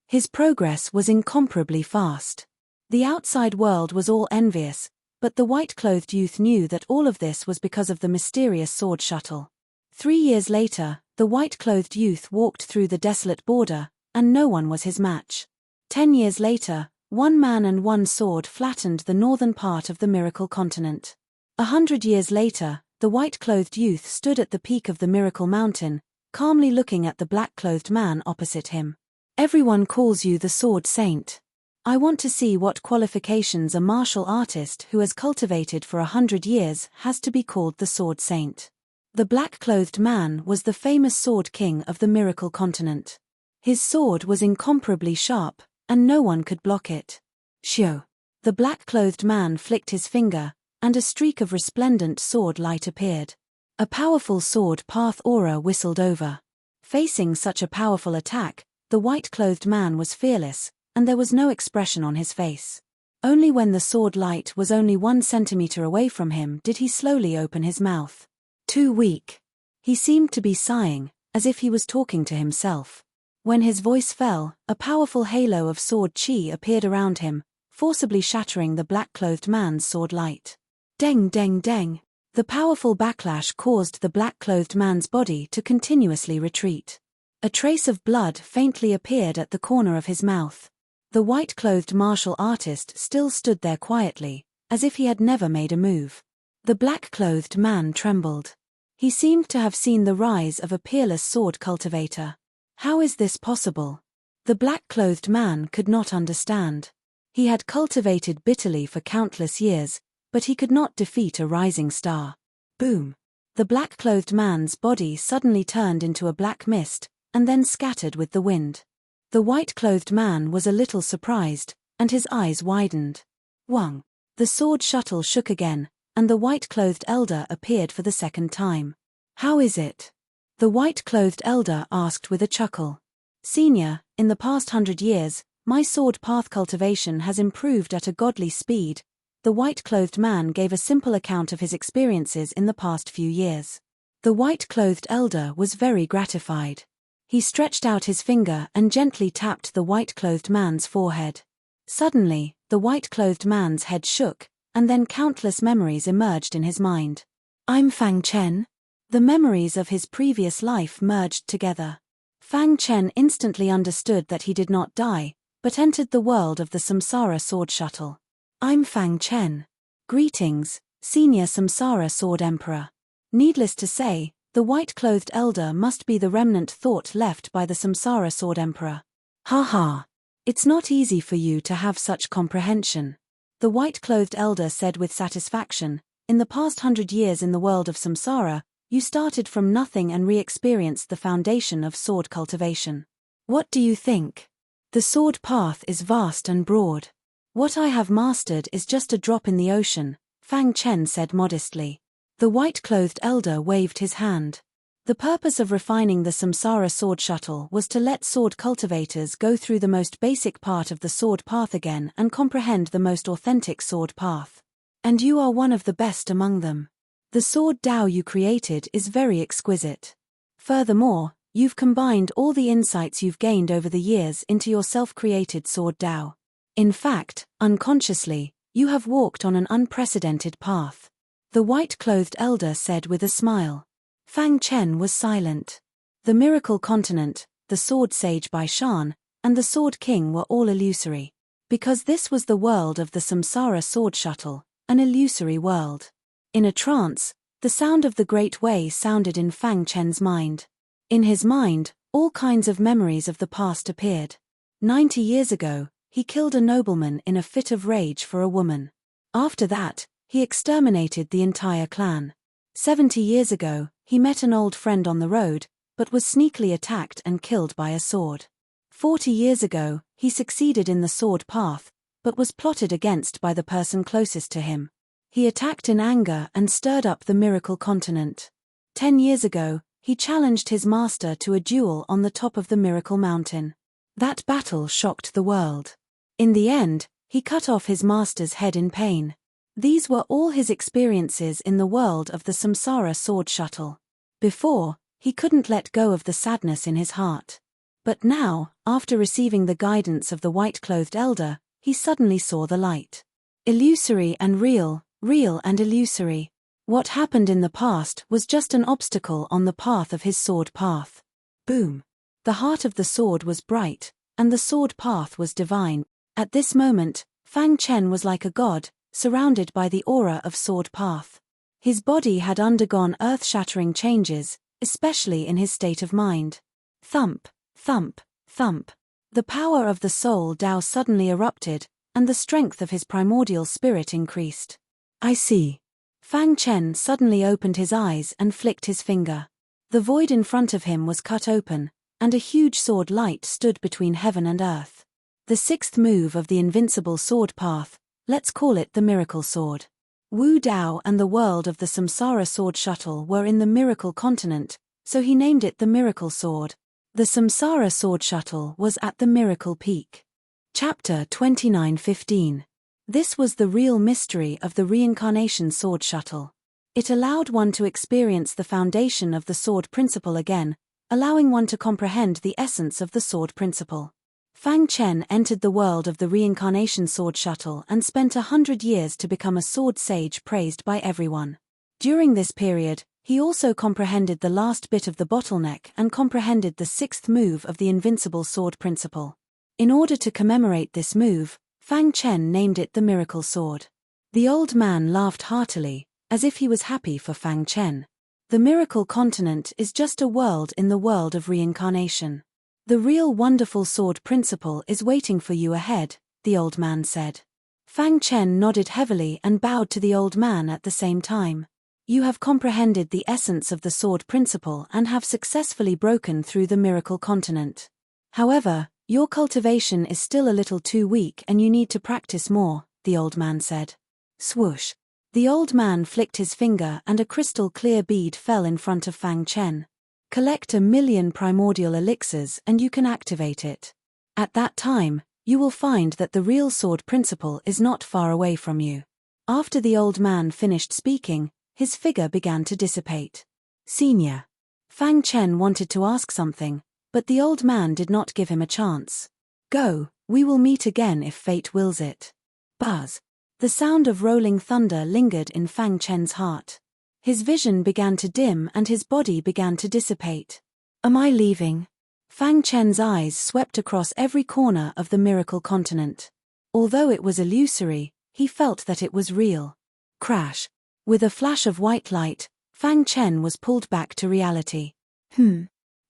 His progress was incomparably fast. The outside world was all envious, but the white-clothed youth knew that all of this was because of the mysterious sword shuttle. 3 years later, the white-clothed youth walked through the desolate border, and no one was his match. 10 years later, 1 man and 1 sword flattened the northern part of the miracle continent. 100 years later, the white-clothed youth stood at the peak of the miracle mountain, calmly looking at the black-clothed man opposite him. Everyone calls you the sword saint. I want to see what qualifications a martial artist who has cultivated for 100 years has to be called the sword saint. The black-clothed man was the famous sword king of the miracle continent. His sword was incomparably sharp, and no one could block it. Shio! The black-clothed man flicked his finger, and a streak of resplendent sword light appeared. A powerful sword path aura whistled over. Facing such a powerful attack, the white-clothed man was fearless, and there was no expression on his face. Only when the sword light was only 1 centimeter away from him did he slowly open his mouth. Too weak. He seemed to be sighing, as if he was talking to himself. When his voice fell, a powerful halo of sword chi appeared around him, forcibly shattering the black-clothed man's sword light. Deng deng deng. The powerful backlash caused the black-clothed man's body to continuously retreat. A trace of blood faintly appeared at the corner of his mouth. The white-clothed martial artist still stood there quietly, as if he had never made a move. The black-clothed man trembled. He seemed to have seen the rise of a peerless sword cultivator. How is this possible? The black-clothed man could not understand. He had cultivated bitterly for countless years, but he could not defeat a rising star. Boom! The black-clothed man's body suddenly turned into a black mist, and then scattered with the wind. The white-clothed man was a little surprised, and his eyes widened. Wang! The sword shuttle shook again, and the white-clothed elder appeared for the second time. How is it? The white-clothed elder asked with a chuckle. Senior, in the past 100 years, my sword path cultivation has improved at a godly speed. The white-clothed man gave a simple account of his experiences in the past few years. The white-clothed elder was very gratified. He stretched out his finger and gently tapped the white-clothed man's forehead. Suddenly, the white-clothed man's head shook, and then countless memories emerged in his mind. I'm Fang Chen? The memories of his previous life merged together. Fang Chen instantly understood that he did not die, but entered the world of the Samsara sword shuttle. I'm Fang Chen. Greetings, Senior Samsara Sword Emperor. Needless to say, the white-clothed elder must be the remnant thought left by the Samsara Sword Emperor. Ha ha! It's not easy for you to have such comprehension. The white-clothed elder said with satisfaction, in the past 100 years in the world of Samsara, you started from nothing and re-experienced the foundation of sword cultivation. What do you think? The sword path is vast and broad. What I have mastered is just a drop in the ocean, Fang Chen said modestly. The white-clothed elder waved his hand. The purpose of refining the Samsara sword shuttle was to let sword cultivators go through the most basic part of the sword path again and comprehend the most authentic sword path. And you are one of the best among them. The sword Tao you created is very exquisite. Furthermore, you've combined all the insights you've gained over the years into your self-created sword Tao. In fact, unconsciously, you have walked on an unprecedented path. The white-clothed elder said with a smile. Fang Chen was silent. The miracle continent, the sword sage Bai Shan, and the sword king were all illusory. Because this was the world of the Samsara sword shuttle, an illusory world. In a trance, the sound of the great way sounded in Fang Chen's mind. In his mind, all kinds of memories of the past appeared. 90 years ago, he killed a nobleman in a fit of rage for a woman. After that, he exterminated the entire clan. 70 years ago, he met an old friend on the road, but was sneakily attacked and killed by a sword. 40 years ago, he succeeded in the sword path, but was plotted against by the person closest to him. He attacked in anger and stirred up the miracle continent. 10 years ago, he challenged his master to a duel on the top of the miracle mountain. That battle shocked the world. In the end, he cut off his master's head in pain. These were all his experiences in the world of the Samsara sword shuttle. Before, he couldn't let go of the sadness in his heart. But now, after receiving the guidance of the white-clothed elder, he suddenly saw the light. Illusory and real, real and illusory. What happened in the past was just an obstacle on the path of his sword path. Boom! The heart of the sword was bright, and the sword path was divine. At this moment, Fang Chen was like a god, surrounded by the aura of sword path. His body had undergone earth-shattering changes, especially in his state of mind. Thump, thump, thump. The power of the soul Tao suddenly erupted, and the strength of his primordial spirit increased. I see. Fang Chen suddenly opened his eyes and flicked his finger. The void in front of him was cut open, and a huge sword light stood between heaven and earth. The sixth move of the invincible sword path, let's call it the miracle sword. Wu Dao and the world of the Samsara sword shuttle were in the miracle continent, so he named it the miracle sword. The Samsara sword shuttle was at the miracle peak. Chapter 29:15. This was the real mystery of the reincarnation sword shuttle. It allowed one to experience the foundation of the sword principle again, allowing one to comprehend the essence of the sword principle. Fang Chen entered the world of the reincarnation sword shuttle and spent 100 years to become a sword sage praised by everyone. During this period, he also comprehended the last bit of the bottleneck and comprehended the sixth move of the invincible sword principle. In order to commemorate this move, Fang Chen named it the miracle sword. The old man laughed heartily, as if he was happy for Fang Chen. The miracle continent is just a world in the world of reincarnation. The real wonderful sword principle is waiting for you ahead, the old man said. Fang Chen nodded heavily and bowed to the old man at the same time. You have comprehended the essence of the sword principle and have successfully broken through the miracle continent. However, your cultivation is still a little too weak and you need to practice more, the old man said. Swoosh. The old man flicked his finger and a crystal clear bead fell in front of Fang Chen. Collect 1,000,000 primordial elixirs and you can activate it. At that time, you will find that the real sword principle is not far away from you. After the old man finished speaking, his figure began to dissipate. Senior. Fang Chen wanted to ask something, but the old man did not give him a chance. Go, we will meet again if fate wills it. Buzz. The sound of rolling thunder lingered in Fang Chen's heart. His vision began to dim and his body began to dissipate. Am I leaving? Fang Chen's eyes swept across every corner of the miracle continent. Although it was illusory, he felt that it was real. Crash. With a flash of white light, Fang Chen was pulled back to reality.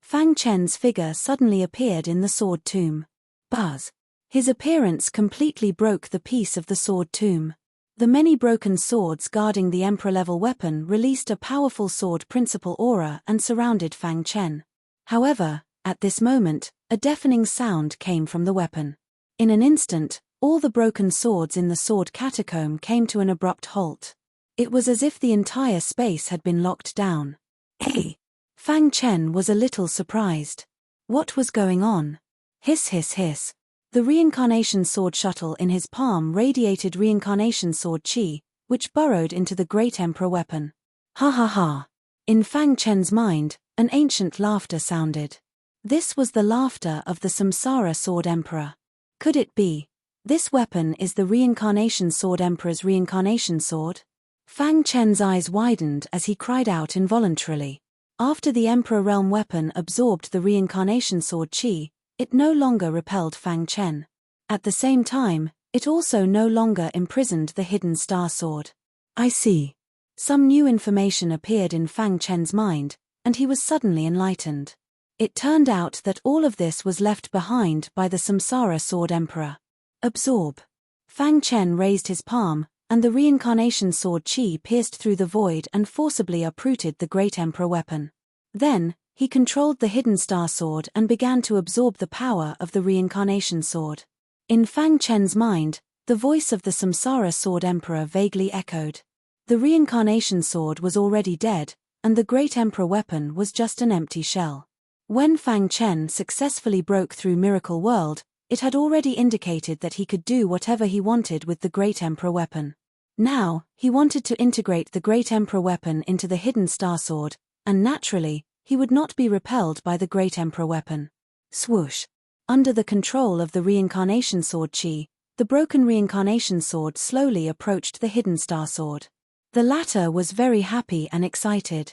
Fang Chen's figure suddenly appeared in the sword tomb. Buzz. His appearance completely broke the peace of the sword tomb. The many broken swords guarding the emperor-level weapon released a powerful sword principle aura and surrounded Fang Chen. However, at this moment, a deafening sound came from the weapon. In an instant, all the broken swords in the sword catacomb came to an abrupt halt. It was as if the entire space had been locked down. Hey! Fang Chen was a little surprised. What was going on? Hiss hiss hiss. The reincarnation sword shuttle in his palm radiated reincarnation sword chi, which burrowed into the great emperor weapon. Ha ha ha. In Fang Chen's mind, an ancient laughter sounded. This was the laughter of the Samsara sword emperor. Could it be? This weapon is the reincarnation sword emperor's reincarnation sword? Fang Chen's eyes widened as he cried out involuntarily. After the emperor realm weapon absorbed the reincarnation sword chi, it no longer repelled Fang Chen. At the same time, it also no longer imprisoned the hidden star sword. I see. Some new information appeared in Fang Chen's mind, and he was suddenly enlightened. It turned out that all of this was left behind by the Samsara sword emperor. Absorb. Fang Chen raised his palm, and the reincarnation sword chi pierced through the void and forcibly uprooted the great emperor weapon. Then, he controlled the hidden star sword and began to absorb the power of the reincarnation sword. In Fang Chen's mind, the voice of the Samsara sword emperor vaguely echoed. The reincarnation sword was already dead, and the great emperor weapon was just an empty shell. When Fang Chen successfully broke through Miracle World, it had already indicated that he could do whatever he wanted with the great emperor weapon. Now, he wanted to integrate the great emperor weapon into the hidden star sword, and naturally, he would not be repelled by the great emperor weapon. Swoosh. Under the control of the reincarnation sword chi, the broken reincarnation sword slowly approached the hidden star sword. The latter was very happy and excited.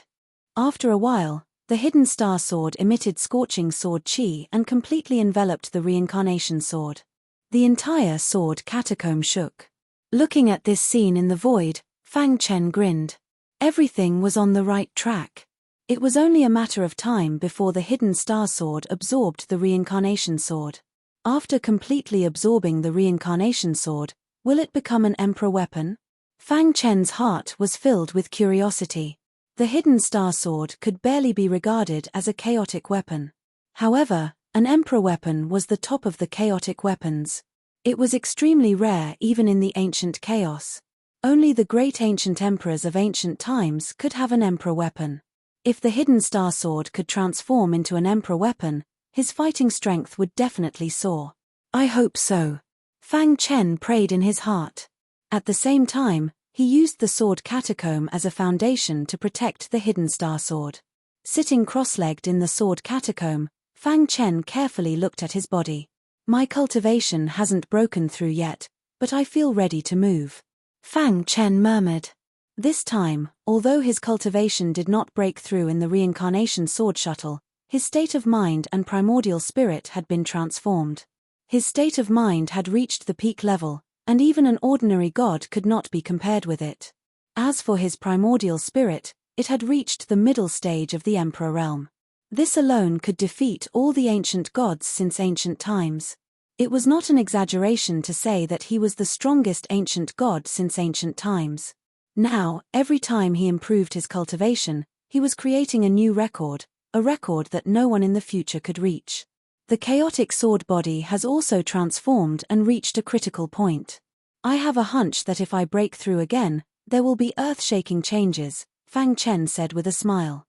After a while, the hidden star sword emitted scorching sword chi and completely enveloped the reincarnation sword. The entire sword catacomb shook. Looking at this scene in the void, Fang Chen grinned. Everything was on the right track. It was only a matter of time before the hidden star sword absorbed the reincarnation sword. After completely absorbing the reincarnation sword, will it become an emperor weapon? Fang Chen's heart was filled with curiosity. The hidden star sword could barely be regarded as a chaotic weapon. However, an emperor weapon was the top of the chaotic weapons. It was extremely rare even in the ancient chaos. Only the great ancient emperors of ancient times could have an emperor weapon. If the hidden star sword could transform into an emperor weapon, his fighting strength would definitely soar. I hope so. Fang Chen prayed in his heart. At the same time, he used the sword catacomb as a foundation to protect the hidden star sword. Sitting cross-legged in the sword catacomb, Fang Chen carefully looked at his body. My cultivation hasn't broken through yet, but I feel ready to move. Fang Chen murmured. This time, although his cultivation did not break through in the reincarnation sword shuttle, his state of mind and primordial spirit had been transformed. His state of mind had reached the peak level, and even an ordinary god could not be compared with it. As for his primordial spirit, it had reached the middle stage of the emperor realm. This alone could defeat all the ancient gods since ancient times. It was not an exaggeration to say that he was the strongest ancient god since ancient times. Now, every time he improved his cultivation, he was creating a new record, a record that no one in the future could reach. The chaotic sword body has also transformed and reached a critical point. I have a hunch that if I break through again, there will be earth-shaking changes, Fang Chen said with a smile.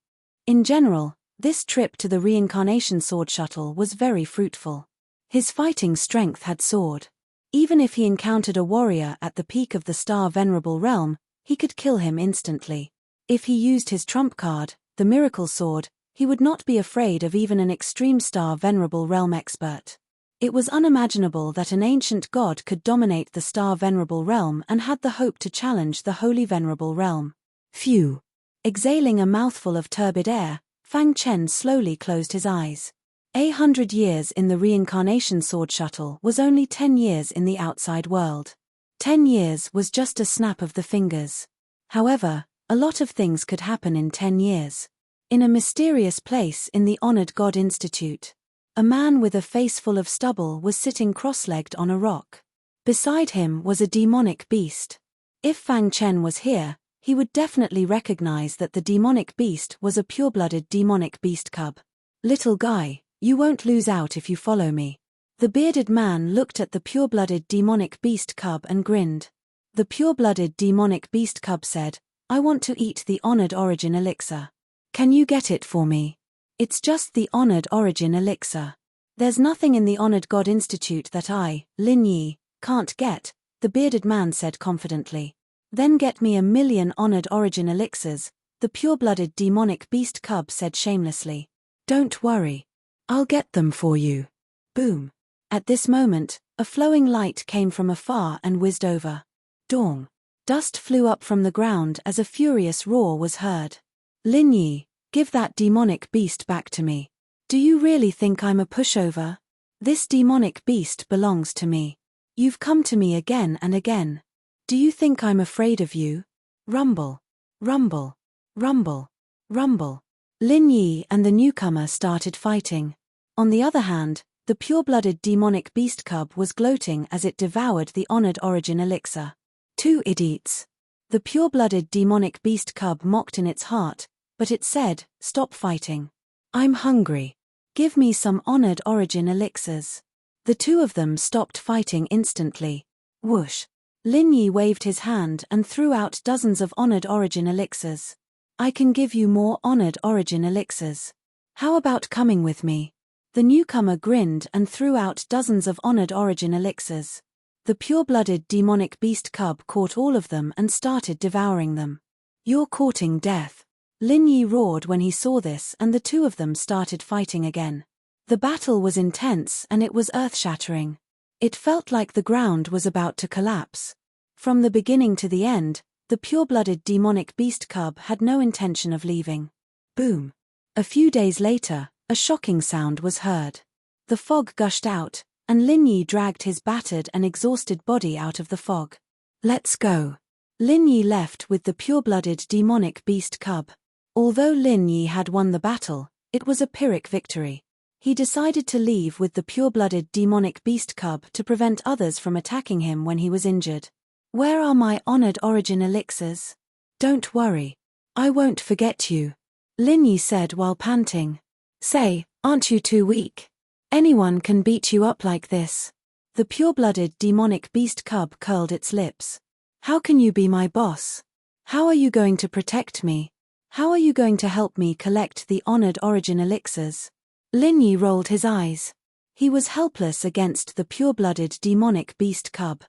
In general, this trip to the reincarnation sword shuttle was very fruitful. His fighting strength had soared. Even if he encountered a warrior at the peak of the star Venerable realm, he could kill him instantly. If he used his trump card, the miracle sword, he would not be afraid of even an extreme star Venerable realm expert. It was unimaginable that an ancient god could dominate the star Venerable realm and had the hope to challenge the holy Venerable realm. Phew! Exhaling a mouthful of turbid air, Fang Chen slowly closed his eyes. 100 years in the reincarnation sword shuttle was only 10 years in the outside world. 10 years was just a snap of the fingers. However, a lot of things could happen in 10 years. In a mysterious place in the Honored God Institute, a man with a face full of stubble was sitting cross-legged on a rock. Beside him was a demonic beast. If Fang Chen was here, he would definitely recognize that the demonic beast was a pure-blooded demonic beast cub. "Little guy, you won't lose out if you follow me." The bearded man looked at the pure-blooded demonic beast cub and grinned. The pure-blooded demonic beast cub said, "I want to eat the Honored Origin Elixir. Can you get it for me?" "It's just the Honored Origin Elixir. There's nothing in the Honored God Institute that I, Lin Yi, can't get," the bearded man said confidently. "Then get me 1,000,000 Honored Origin Elixirs," the pure-blooded demonic beast cub said shamelessly. "Don't worry. I'll get them for you." Boom. At this moment, a flowing light came from afar and whizzed over. Dong. Dust flew up from the ground as a furious roar was heard. "Lin Yi, give that demonic beast back to me. Do you really think I'm a pushover? This demonic beast belongs to me. You've come to me again and again. Do you think I'm afraid of you?" Rumble. Rumble. Rumble. Rumble. Lin Yi and the newcomer started fighting. On the other hand, the pure-blooded demonic beast cub was gloating as it devoured the Honored Origin Elixir. "Two idiots." The pure-blooded demonic beast cub mocked in its heart, but it said, "Stop fighting. I'm hungry. Give me some Honored Origin Elixirs." The two of them stopped fighting instantly. Whoosh. Lin Yi waved his hand and threw out dozens of Honored Origin Elixirs. "I can give you more Honored Origin Elixirs. How about coming with me?" The newcomer grinned and threw out dozens of Honored Origin Elixirs. The pure-blooded demonic beast cub caught all of them and started devouring them. "You're courting death." Lin Yi roared when he saw this, and the two of them started fighting again. The battle was intense and it was earth-shattering. It felt like the ground was about to collapse. From the beginning to the end, the pure-blooded demonic beast cub had no intention of leaving. Boom. A few days later, a shocking sound was heard. The fog gushed out, and Lin Yi dragged his battered and exhausted body out of the fog. "Let's go." Lin Yi left with the pure-blooded demonic beast cub. Although Lin Yi had won the battle, it was a Pyrrhic victory. He decided to leave with the pure-blooded demonic beast cub to prevent others from attacking him when he was injured. "Where are my Honored Origin Elixirs?" "Don't worry. I won't forget you," Lin Yi said while panting. "Say, aren't you too weak? Anyone can beat you up like this." The pure-blooded demonic beast cub curled its lips. "How can you be my boss? How are you going to protect me? How are you going to help me collect the Honored Origin Elixirs?" Lin Yi rolled his eyes. He was helpless against the pure-blooded demonic beast cub.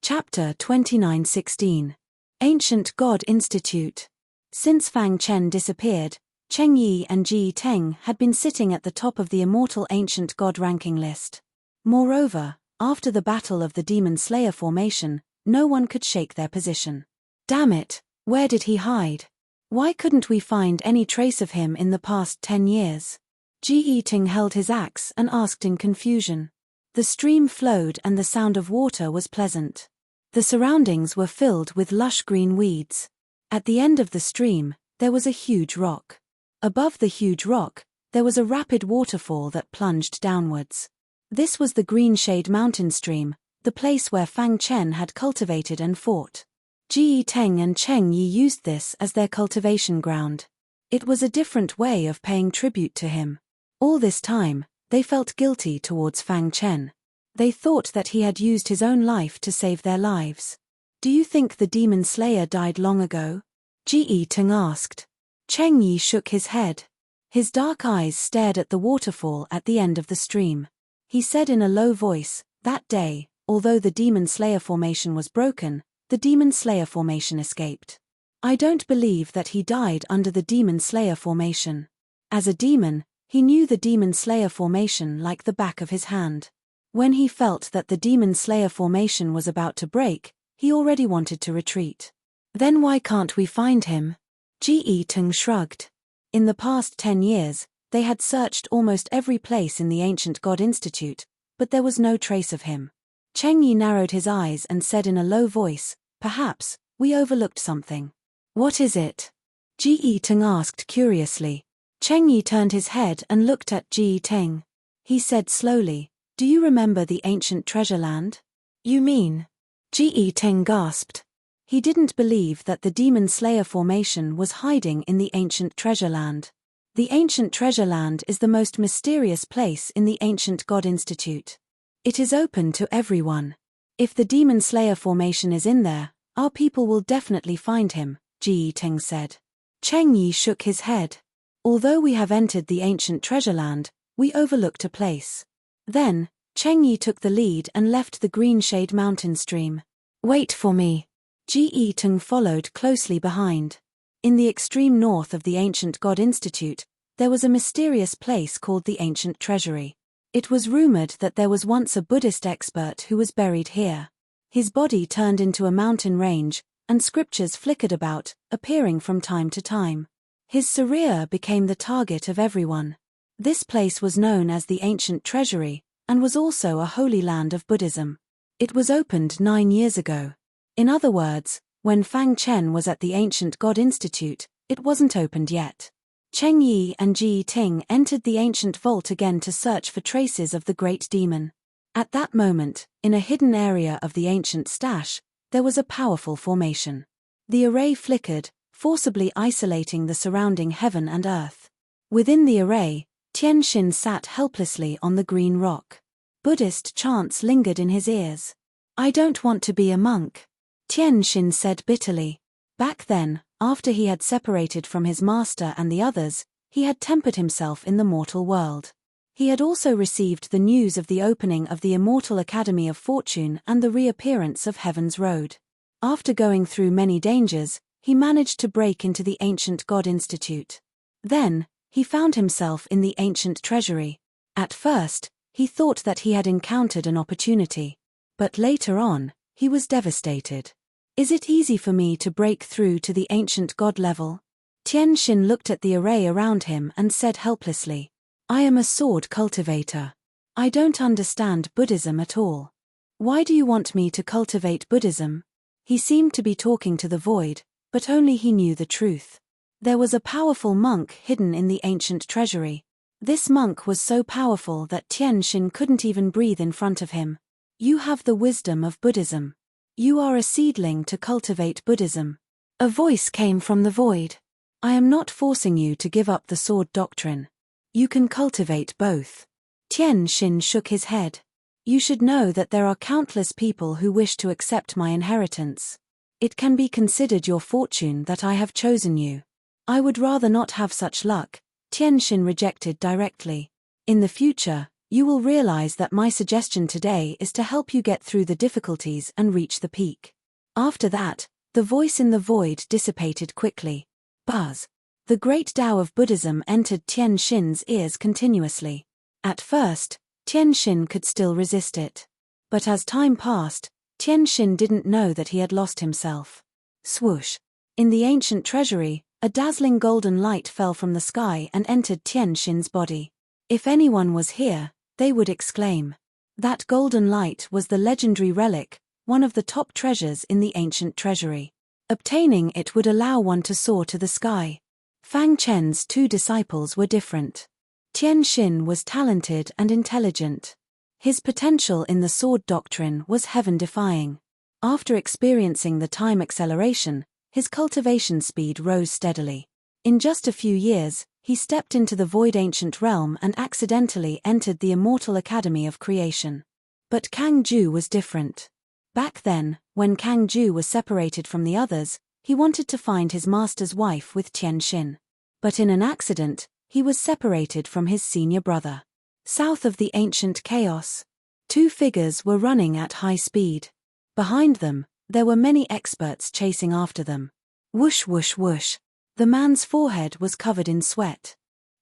Chapter 29:16. Ancient God Institute. Since Fang Chen disappeared, Cheng Yi and Ji Teng had been sitting at the top of the immortal ancient god ranking list. Moreover, after the battle of the Demon Slayer formation, no one could shake their position. "Damn it, where did he hide? Why couldn't we find any trace of him in the past 10 years? Ji Teng held his axe and asked in confusion. The stream flowed and the sound of water was pleasant. The surroundings were filled with lush green weeds. At the end of the stream, there was a huge rock. Above the huge rock, there was a rapid waterfall that plunged downwards. This was the Green Shade Mountain Stream, the place where Fang Chen had cultivated and fought. Ji Teng and Cheng Yi used this as their cultivation ground. It was a different way of paying tribute to him. All this time, they felt guilty towards Fang Chen. They thought that he had used his own life to save their lives. Do you think the demon slayer died long ago? Ji Teng asked. Cheng Yi shook his head. His dark eyes stared at the waterfall at the end of the stream. He said in a low voice, that day, although the demon slayer formation was broken, the demon slayer formation escaped. I don't believe that he died under the demon slayer formation. As a demon, he knew the demon slayer formation like the back of his hand. When he felt that the demon slayer formation was about to break, he already wanted to retreat. Then why can't we find him? Ji Teng shrugged. In the past 10 years, they had searched almost every place in the ancient God Institute, but there was no trace of him. Cheng Yi narrowed his eyes and said in a low voice, perhaps, we overlooked something. What is it? Ji Teng asked curiously. Cheng Yi turned his head and looked at Ji Teng. He said slowly, do you remember the ancient treasure land? You mean? Ji Teng gasped. He didn't believe that the demon slayer formation was hiding in the ancient treasure land. The ancient treasure land is the most mysterious place in the ancient God Institute. It is open to everyone. If the demon slayer formation is in there, our people will definitely find him, Ji Teng said. Cheng Yi shook his head. Although we have entered the ancient treasure land, we overlooked a place. Then, Cheng Yi took the lead and left the Green Shade Mountain Stream. Wait for me. Ji Teng followed closely behind. In the extreme north of the ancient God Institute, there was a mysterious place called the Ancient Treasury. It was rumored that there was once a Buddhist expert who was buried here. His body turned into a mountain range, and scriptures flickered about, appearing from time to time. His career became the target of everyone. This place was known as the Ancient Treasury, and was also a holy land of Buddhism. It was opened 9 years ago. In other words, when Fang Chen was at the Ancient God Institute, it wasn't opened yet. Cheng Yi and Ji Ting entered the ancient vault again to search for traces of the great demon. At that moment, in a hidden area of the ancient stash, there was a powerful formation. The array flickered, forcibly isolating the surrounding heaven and earth. Within the array, Tian Xin sat helplessly on the green rock. Buddhist chants lingered in his ears. I don't want to be a monk, Tian Xin said bitterly. Back then, after he had separated from his master and the others, he had tempered himself in the mortal world. He had also received the news of the opening of the Immortal Academy of Fortune and the reappearance of Heaven's Road. After going through many dangers, he managed to break into the Ancient God Institute. Then, he found himself in the Ancient Treasury. At first, he thought that he had encountered an opportunity. But later on, he was devastated. Is it easy for me to break through to the ancient God level? Tian Xin looked at the array around him and said helplessly, I am a sword cultivator. I don't understand Buddhism at all. Why do you want me to cultivate Buddhism? He seemed to be talking to the void, but only he knew the truth. There was a powerful monk hidden in the ancient treasury. This monk was so powerful that Tian Xin couldn't even breathe in front of him. You have the wisdom of Buddhism. You are a seedling to cultivate Buddhism. A voice came from the void. I am not forcing you to give up the sword doctrine. You can cultivate both. Tian Xin shook his head. You should know that there are countless people who wish to accept my inheritance. It can be considered your fortune that I have chosen you. I would rather not have such luck, Tian Xin rejected directly. In the future, you will realize that my suggestion today is to help you get through the difficulties and reach the peak. After that, the voice in the void dissipated quickly. Buzz. The great Tao of Buddhism entered Tian Xin's ears continuously. At first, Tian Xin could still resist it. But as time passed, Tian Xin didn't know that he had lost himself. Swoosh. In the ancient treasury, a dazzling golden light fell from the sky and entered Tian Xin's body. If anyone was here, they would exclaim. That golden light was the legendary relic, one of the top treasures in the ancient treasury. Obtaining it would allow one to soar to the sky. Fang Chen's 2 disciples were different. Tian Xin was talented and intelligent. His potential in the sword doctrine was heaven-defying. After experiencing the time acceleration, his cultivation speed rose steadily. In just a few years, he stepped into the void ancient realm and accidentally entered the immortal academy of creation. But Kang Ju was different. Back then, when Kang Ju was separated from the others, he wanted to find his master's wife with Tian Xin. But in an accident, he was separated from his senior brother. South of the ancient chaos, two figures were running at high speed. Behind them, there were many experts chasing after them. Whoosh whoosh whoosh. The man's forehead was covered in sweat.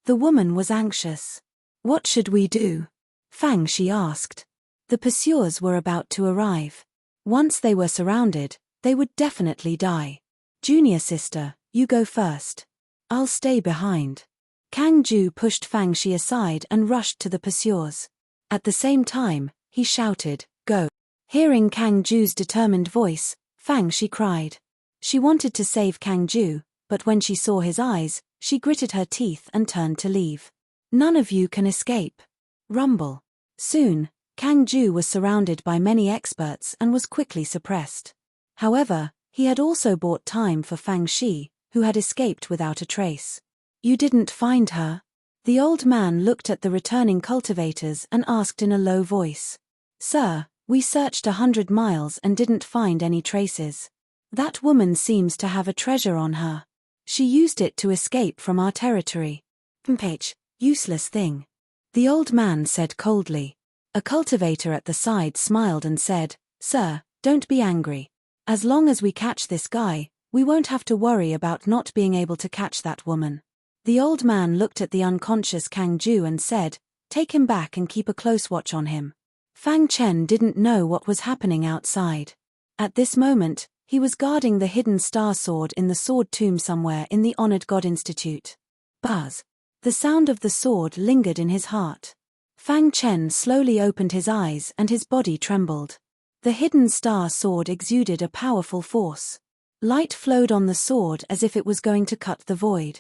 The woman was anxious. What should we do? Fang Shi asked. The pursuers were about to arrive. Once they were surrounded, they would definitely die. Junior sister, you go first. I'll stay behind. Kang Ju pushed Fang Shi aside and rushed to the pursuers. At the same time, he shouted, "Go!" Hearing Kang Ju's determined voice, Fang Shi cried. She wanted to save Kang Ju, but when she saw his eyes, she gritted her teeth and turned to leave. None of you can escape. Rumble. Soon, Kang Ju was surrounded by many experts and was quickly suppressed. However, he had also bought time for Fang Shi, who had escaped without a trace. You didn't find her? The old man looked at the returning cultivators and asked in a low voice. Sir, we searched 100 miles and didn't find any traces. That woman seems to have a treasure on her. She used it to escape from our territory. Mph, useless thing. The old man said coldly. A cultivator at the side smiled and said, Sir, don't be angry. As long as we catch this guy, we won't have to worry about not being able to catch that woman. The old man looked at the unconscious Kang Ju and said, Take him back and keep a close watch on him. Fang Chen didn't know what was happening outside. At this moment, he was guarding the hidden star sword in the sword tomb somewhere in the Honored God Institute. Buzz. The sound of the sword lingered in his heart. Fang Chen slowly opened his eyes and his body trembled. The hidden star sword exuded a powerful force. Light flowed on the sword as if it was going to cut the void.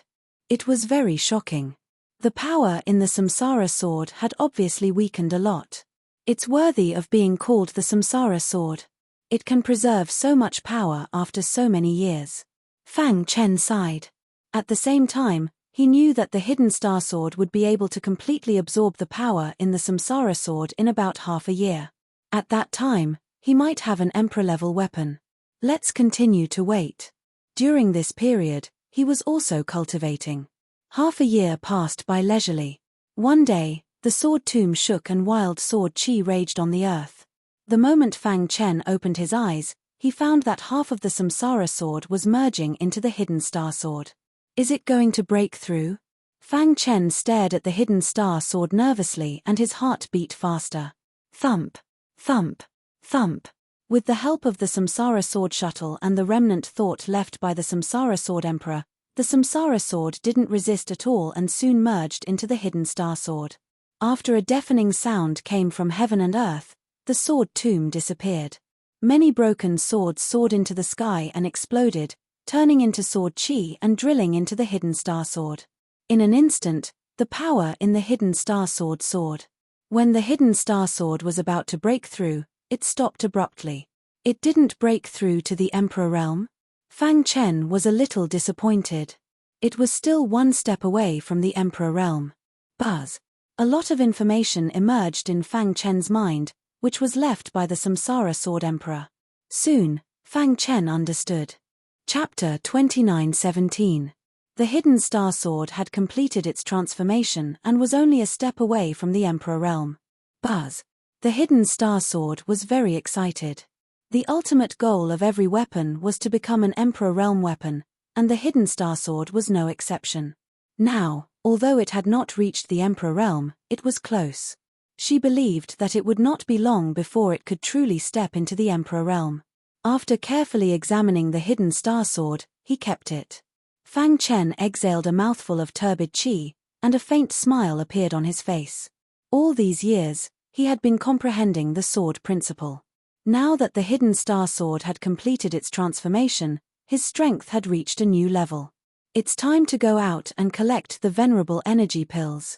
It was very shocking. The power in the Samsara sword had obviously weakened a lot. It's worthy of being called the Samsara sword. It can preserve so much power after so many years. Fang Chen sighed. At the same time, he knew that the hidden star sword would be able to completely absorb the power in the Samsara sword in about half a year. At that time, he might have an emperor-level weapon. Let's continue to wait. During this period, he was also cultivating. Half a year passed by leisurely. One day, the sword tomb shook and wild sword chi raged on the earth. The moment Fang Chen opened his eyes, he found that half of the Samsara sword was merging into the hidden star sword. Is it going to break through? Fang Chen stared at the hidden star sword nervously and his heart beat faster. Thump, thump, thump. With the help of the Samsara sword shuttle and the remnant thought left by the Samsara sword emperor, the Samsara sword didn't resist at all and soon merged into the hidden star sword. After a deafening sound came from heaven and earth, the sword tomb disappeared. Many broken swords soared into the sky and exploded, turning into sword chi and drilling into the hidden star sword. In an instant, the power in the hidden star sword soared. When the hidden star sword was about to break through, it stopped abruptly. It didn't break through to the Emperor realm? Fang Chen was a little disappointed. It was still one step away from the Emperor realm. Buzz. A lot of information emerged in Fang Chen's mind, which was left by the Samsara sword emperor. Soon, Fang Chen understood. Chapter 29:17. The hidden star sword had completed its transformation and was only a step away from the Emperor realm. Buzz. The hidden star sword was very excited. The ultimate goal of every weapon was to become an Emperor realm weapon, and the hidden star sword was no exception. Now, although it had not reached the Emperor realm, it was close. She believed that it would not be long before it could truly step into the Emperor realm. After carefully examining the hidden star sword, he kept it. Fang Chen exhaled a mouthful of turbid qi, and a faint smile appeared on his face. All these years, he had been comprehending the sword principle. Now that the hidden star sword had completed its transformation, his strength had reached a new level. It's time to go out and collect the Venerable energy pills.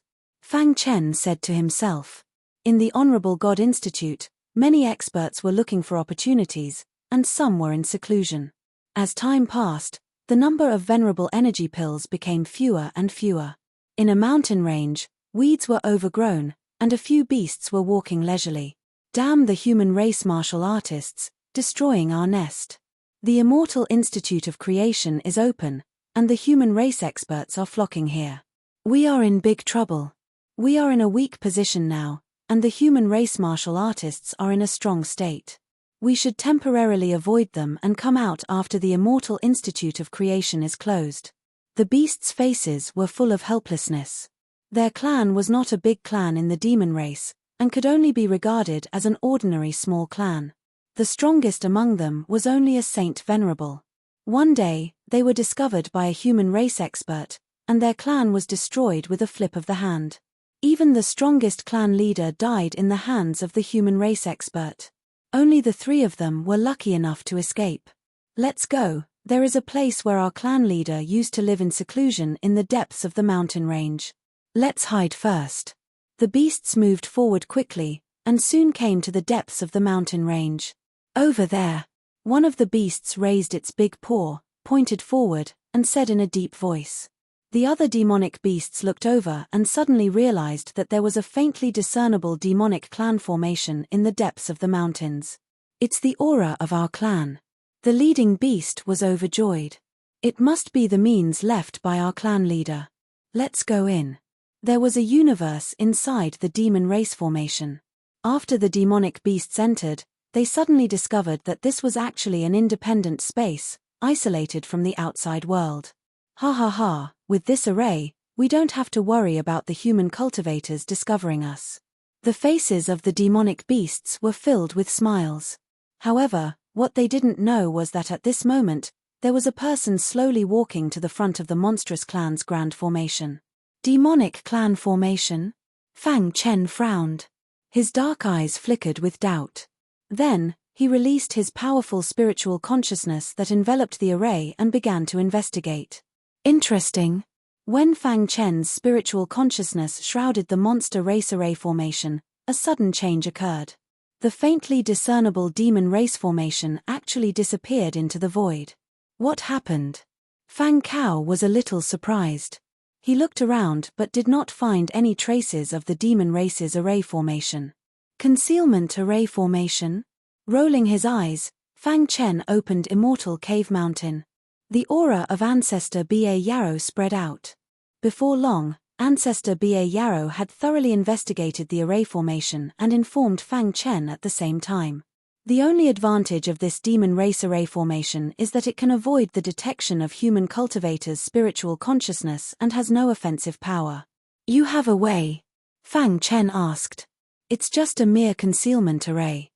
Fang Chen said to himself. In the Honorable God Institute, many experts were looking for opportunities, and some were in seclusion. As time passed, the number of venerable energy pills became fewer and fewer. In a mountain range, weeds were overgrown, and a few beasts were walking leisurely. Damn the human race martial artists, destroying our nest. The Immortal Institute of Creation is open, and the human race experts are flocking here. We are in big trouble. We are in a weak position now, and the human race martial artists are in a strong state. We should temporarily avoid them and come out after the Immortal Institute of Creation is closed. The beasts' faces were full of helplessness. Their clan was not a big clan in the demon race, and could only be regarded as an ordinary small clan. The strongest among them was only a Saint Venerable. One day, they were discovered by a human race expert, and their clan was destroyed with a flip of the hand. Even the strongest clan leader died in the hands of the human race expert. Only the three of them were lucky enough to escape. Let's go, there is a place where our clan leader used to live in seclusion in the depths of the mountain range. Let's hide first. The beasts moved forward quickly, and soon came to the depths of the mountain range. Over there. One of the beasts raised its big paw, pointed forward, and said in a deep voice. The other demonic beasts looked over and suddenly realized that there was a faintly discernible demonic clan formation in the depths of the mountains. It's the aura of our clan. The leading beast was overjoyed. It must be the means left by our clan leader. Let's go in. There was a universe inside the demon race formation. After the demonic beasts entered, they suddenly discovered that this was actually an independent space, isolated from the outside world. Ha ha ha, with this array, we don't have to worry about the human cultivators discovering us. The faces of the demonic beasts were filled with smiles. However, what they didn't know was that at this moment, there was a person slowly walking to the front of the monstrous clan's grand formation. Demonic clan formation? Fang Chen frowned. His dark eyes flickered with doubt. Then, he released his powerful spiritual consciousness that enveloped the array and began to investigate. Interesting. When Fang Chen's spiritual consciousness shrouded the monster race array formation, a sudden change occurred. The faintly discernible demon race formation actually disappeared into the void. What happened? Fang Cao was a little surprised. He looked around but did not find any traces of the demon race's array formation. Concealment array formation? Rolling his eyes, Fang Chen opened Immortal Cave Mountain. The aura of Ancestor Ba Yarrow spread out. Before long, Ancestor Ba Yarrow had thoroughly investigated the array formation and informed Fang Chen at the same time. The only advantage of this demon race array formation is that it can avoid the detection of human cultivators' spiritual consciousness and has no offensive power. You have a way? Fang Chen asked. It's just a mere concealment array.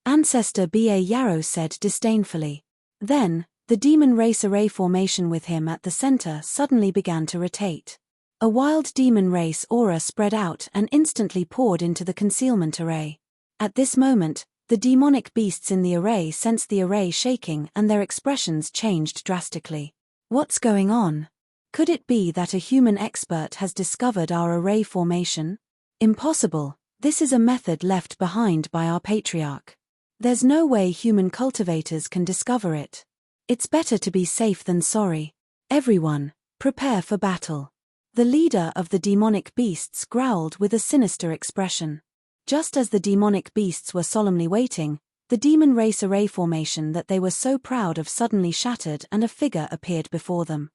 Ancestor Ba Yarrow said disdainfully. Then, the demon race array formation with him at the center suddenly began to rotate. A wild demon race aura spread out and instantly poured into the concealment array. At this moment, the demonic beasts in the array sensed the array shaking and their expressions changed drastically. What's going on? Could it be that a human expert has discovered our array formation? Impossible, this is a method left behind by our patriarch. There's no way human cultivators can discover it. It's better to be safe than sorry. Everyone, prepare for battle. The leader of the demonic beasts growled with a sinister expression. Just as the demonic beasts were solemnly waiting, the demon race array formation that they were so proud of suddenly shattered and a figure appeared before them.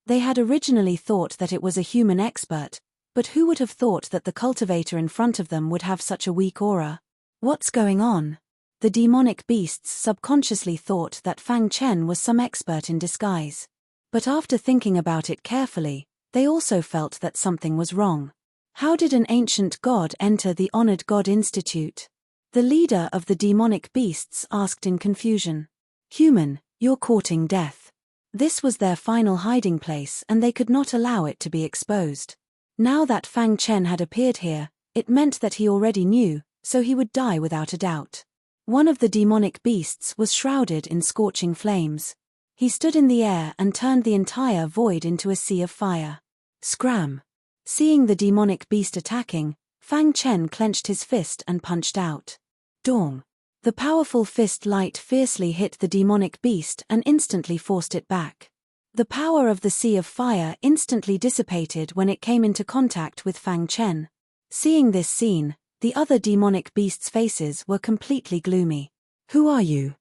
They had originally thought that it was a human expert, but who would have thought that the cultivator in front of them would have such a weak aura? What's going on? The demonic beasts subconsciously thought that Fang Chen was some expert in disguise. But after thinking about it carefully, they also felt that something was wrong. How did an ancient god enter the Honored God Institute? The leader of the demonic beasts asked in confusion. Human, you're courting death. This was their final hiding place and they could not allow it to be exposed. Now that Fang Chen had appeared here, it meant that he already knew, so he would die without a doubt. One of the demonic beasts was shrouded in scorching flames. He stood in the air and turned the entire void into a sea of fire. Scram! Seeing the demonic beast attacking, Fang Chen clenched his fist and punched out. Dong! The powerful fist light fiercely hit the demonic beast and instantly forced it back. The power of the Sea of Fire instantly dissipated when it came into contact with Fang Chen. Seeing this scene, the other demonic beasts' faces were completely gloomy. Who are you?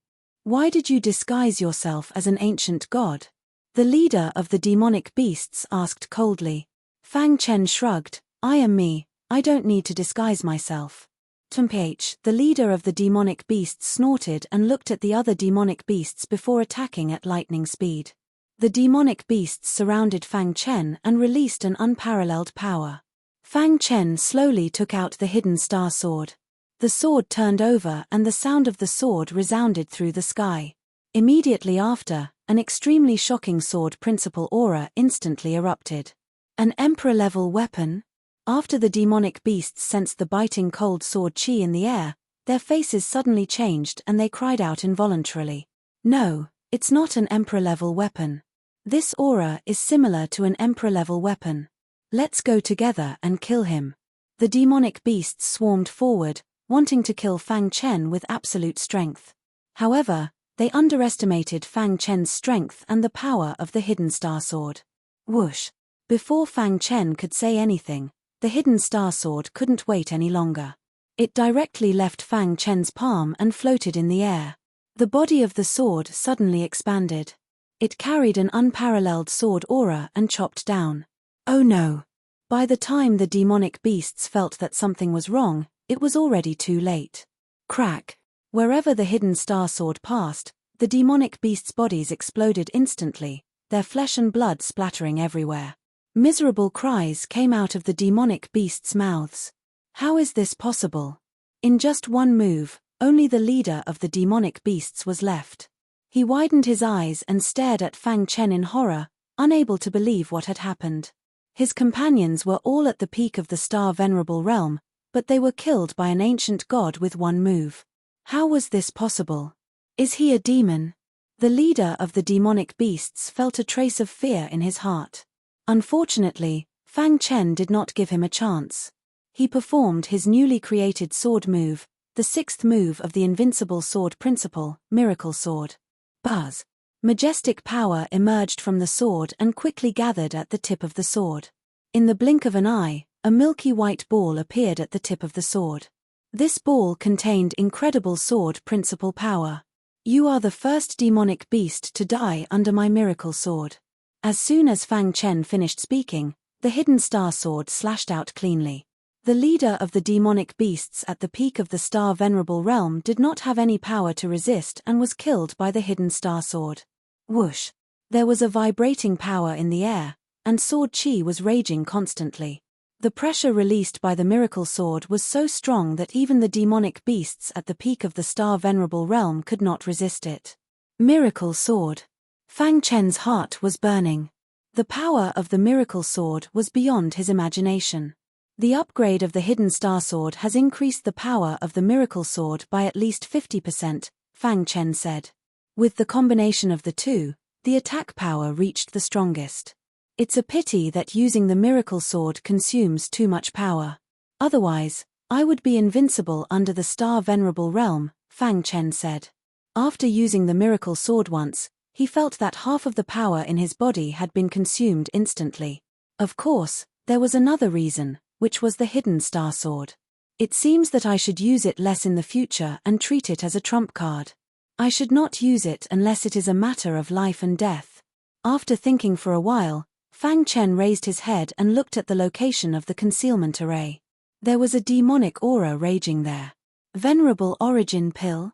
Why did you disguise yourself as an ancient god? The leader of the demonic beasts asked coldly. Fang Chen shrugged. I am me, I don't need to disguise myself. Tumph, the leader of the demonic beasts snorted and looked at the other demonic beasts before attacking at lightning speed. The demonic beasts surrounded Fang Chen and released an unparalleled power. Fang Chen slowly took out the hidden star sword. The sword turned over and the sound of the sword resounded through the sky. Immediately after, an extremely shocking sword principle aura instantly erupted. An emperor-level weapon? After the demonic beasts sensed the biting cold sword chi in the air, their faces suddenly changed and they cried out involuntarily. No, it's not an emperor-level weapon. This aura is similar to an emperor-level weapon. Let's go together and kill him. The demonic beasts swarmed forward, wanting to kill Fang Chen with absolute strength. However, they underestimated Fang Chen's strength and the power of the hidden star sword. Whoosh! Before Fang Chen could say anything, the hidden star sword couldn't wait any longer. It directly left Fang Chen's palm and floated in the air. The body of the sword suddenly expanded. It carried an unparalleled sword aura and chopped down. Oh no! By the time the demonic beasts felt that something was wrong, it was already too late. Crack! Wherever the hidden star sword passed, the demonic beasts' bodies exploded instantly, their flesh and blood splattering everywhere. Miserable cries came out of the demonic beasts' mouths. How is this possible? In just one move, only the leader of the demonic beasts was left. He widened his eyes and stared at Fang Chen in horror, unable to believe what had happened. His companions were all at the peak of the Star Venerable realm, but they were killed by an ancient god with one move. How was this possible? Is he a demon? The leader of the demonic beasts felt a trace of fear in his heart. Unfortunately, Fang Chen did not give him a chance. He performed his newly created sword move, the sixth move of the invincible sword principle, Miracle Sword. Buzz! Majestic power emerged from the sword and quickly gathered at the tip of the sword. In the blink of an eye, a milky white ball appeared at the tip of the sword. This ball contained incredible sword principle power. You are the first demonic beast to die under my miracle sword. As soon as Fang Chen finished speaking, the hidden star sword slashed out cleanly. The leader of the demonic beasts at the peak of the Star Venerable realm did not have any power to resist and was killed by the hidden star sword. Whoosh! There was a vibrating power in the air, and sword chi was raging constantly. The pressure released by the miracle sword was so strong that even the demonic beasts at the peak of the Star Venerable realm could not resist it. Miracle sword! Fang Chen's heart was burning. The power of the miracle sword was beyond his imagination. The upgrade of the hidden star sword has increased the power of the miracle sword by at least 50%, Fang Chen said. With the combination of the two, the attack power reached the strongest. It's a pity that using the miracle sword consumes too much power. Otherwise, I would be invincible under the Star Venerable realm, Fang Chen said. After using the miracle sword once, he felt that half of the power in his body had been consumed instantly. Of course, there was another reason, which was the hidden star sword. It seems that I should use it less in the future and treat it as a trump card. I should not use it unless it is a matter of life and death. After thinking for a while, Fang Chen raised his head and looked at the location of the concealment array. There was a demonic aura raging there. Venerable Origin Pill?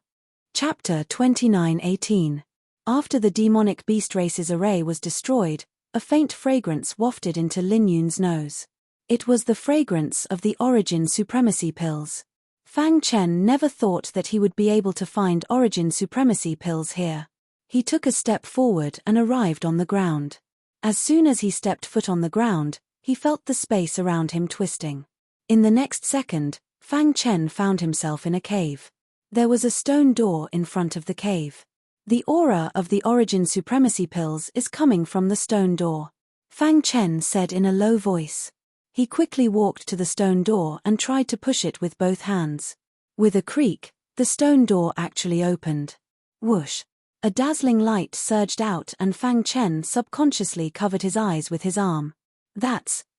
Chapter 29:18. After the demonic beast race's array was destroyed, a faint fragrance wafted into Lin Yun's nose. It was the fragrance of the Origin Supremacy pills. Fang Chen never thought that he would be able to find Origin Supremacy pills here. He took a step forward and arrived on the ground. As soon as he stepped foot on the ground, he felt the space around him twisting. In the next second, Fang Chen found himself in a cave. There was a stone door in front of the cave. The aura of the Origin Supremacy pills is coming from the stone door. Fang Chen said in a low voice. He quickly walked to the stone door and tried to push it with both hands. With a creak, the stone door actually opened. Whoosh! A dazzling light surged out and Fang Chen subconsciously covered his eyes with his arm.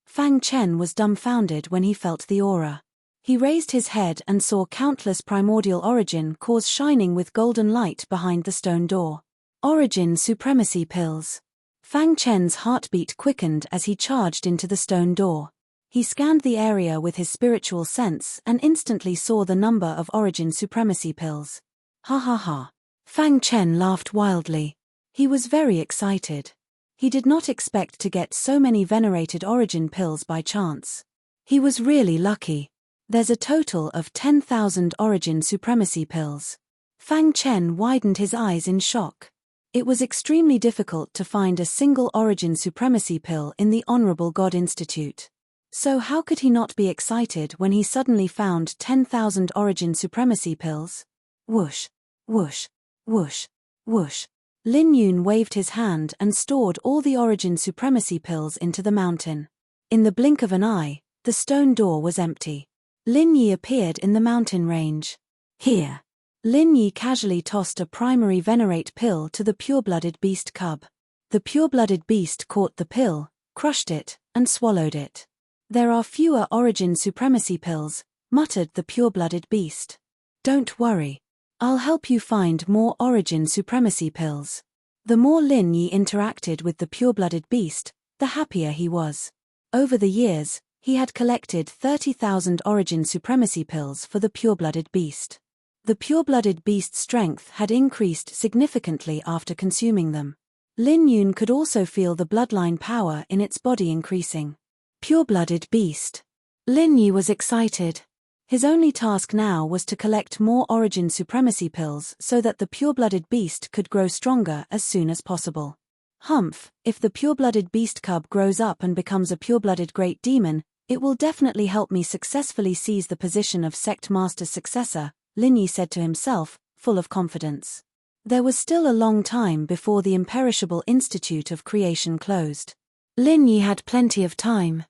Fang Chen was dumbfounded when he felt the aura. He raised his head and saw countless primordial origin cores shining with golden light behind the stone door. Origin supremacy pills. Fang Chen's heartbeat quickened as he charged into the stone door. He scanned the area with his spiritual sense and instantly saw the number of origin supremacy pills. Ha ha ha. Fang Chen laughed wildly. He was very excited. He did not expect to get so many venerated origin pills by chance. He was really lucky. There's a total of 10,000 origin supremacy pills. Fang Chen widened his eyes in shock. It was extremely difficult to find a single origin supremacy pill in the Honorable God Institute. So how could he not be excited when he suddenly found 10,000 origin supremacy pills? Whoosh, whoosh, whoosh, whoosh. Lin Yun waved his hand and stored all the origin supremacy pills into the mountain. In the blink of an eye, the stone door was empty. Lin Yi appeared in the mountain range. Here. Lin Yi casually tossed a primary venerate pill to the pure-blooded beast cub. The pure-blooded beast caught the pill, crushed it, and swallowed it. There are fewer origin supremacy pills, muttered the pure-blooded beast. Don't worry. I'll help you find more origin supremacy pills. The more Lin Yi interacted with the pure-blooded beast, the happier he was. Over the years, he had collected 30,000 origin supremacy pills for the pure-blooded beast. The pure-blooded beast's strength had increased significantly after consuming them. Lin Yun could also feel the bloodline power in its body increasing. Pure-blooded beast. Lin Yi was excited. His only task now was to collect more origin supremacy pills so that the pure-blooded beast could grow stronger as soon as possible. Humph, if the pure-blooded beast cub grows up and becomes a pure-blooded great demon, it will definitely help me successfully seize the position of sect master's successor, Lin Yi said to himself, full of confidence. There was still a long time before the imperishable Institute of Creation closed. Lin Yi had plenty of time.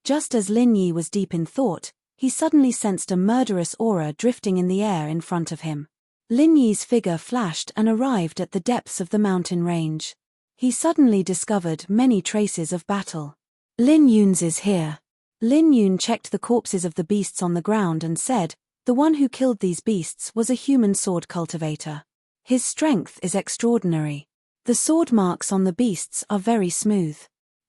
Just as Lin Yi was deep in thought, he suddenly sensed a murderous aura drifting in the air in front of him. Lin Yi's figure flashed and arrived at the depths of the mountain range. He suddenly discovered many traces of battle. Lin Yun's is here. Lin Yun checked the corpses of the beasts on the ground and said, the one who killed these beasts was a human sword cultivator. His strength is extraordinary. The sword marks on the beasts are very smooth.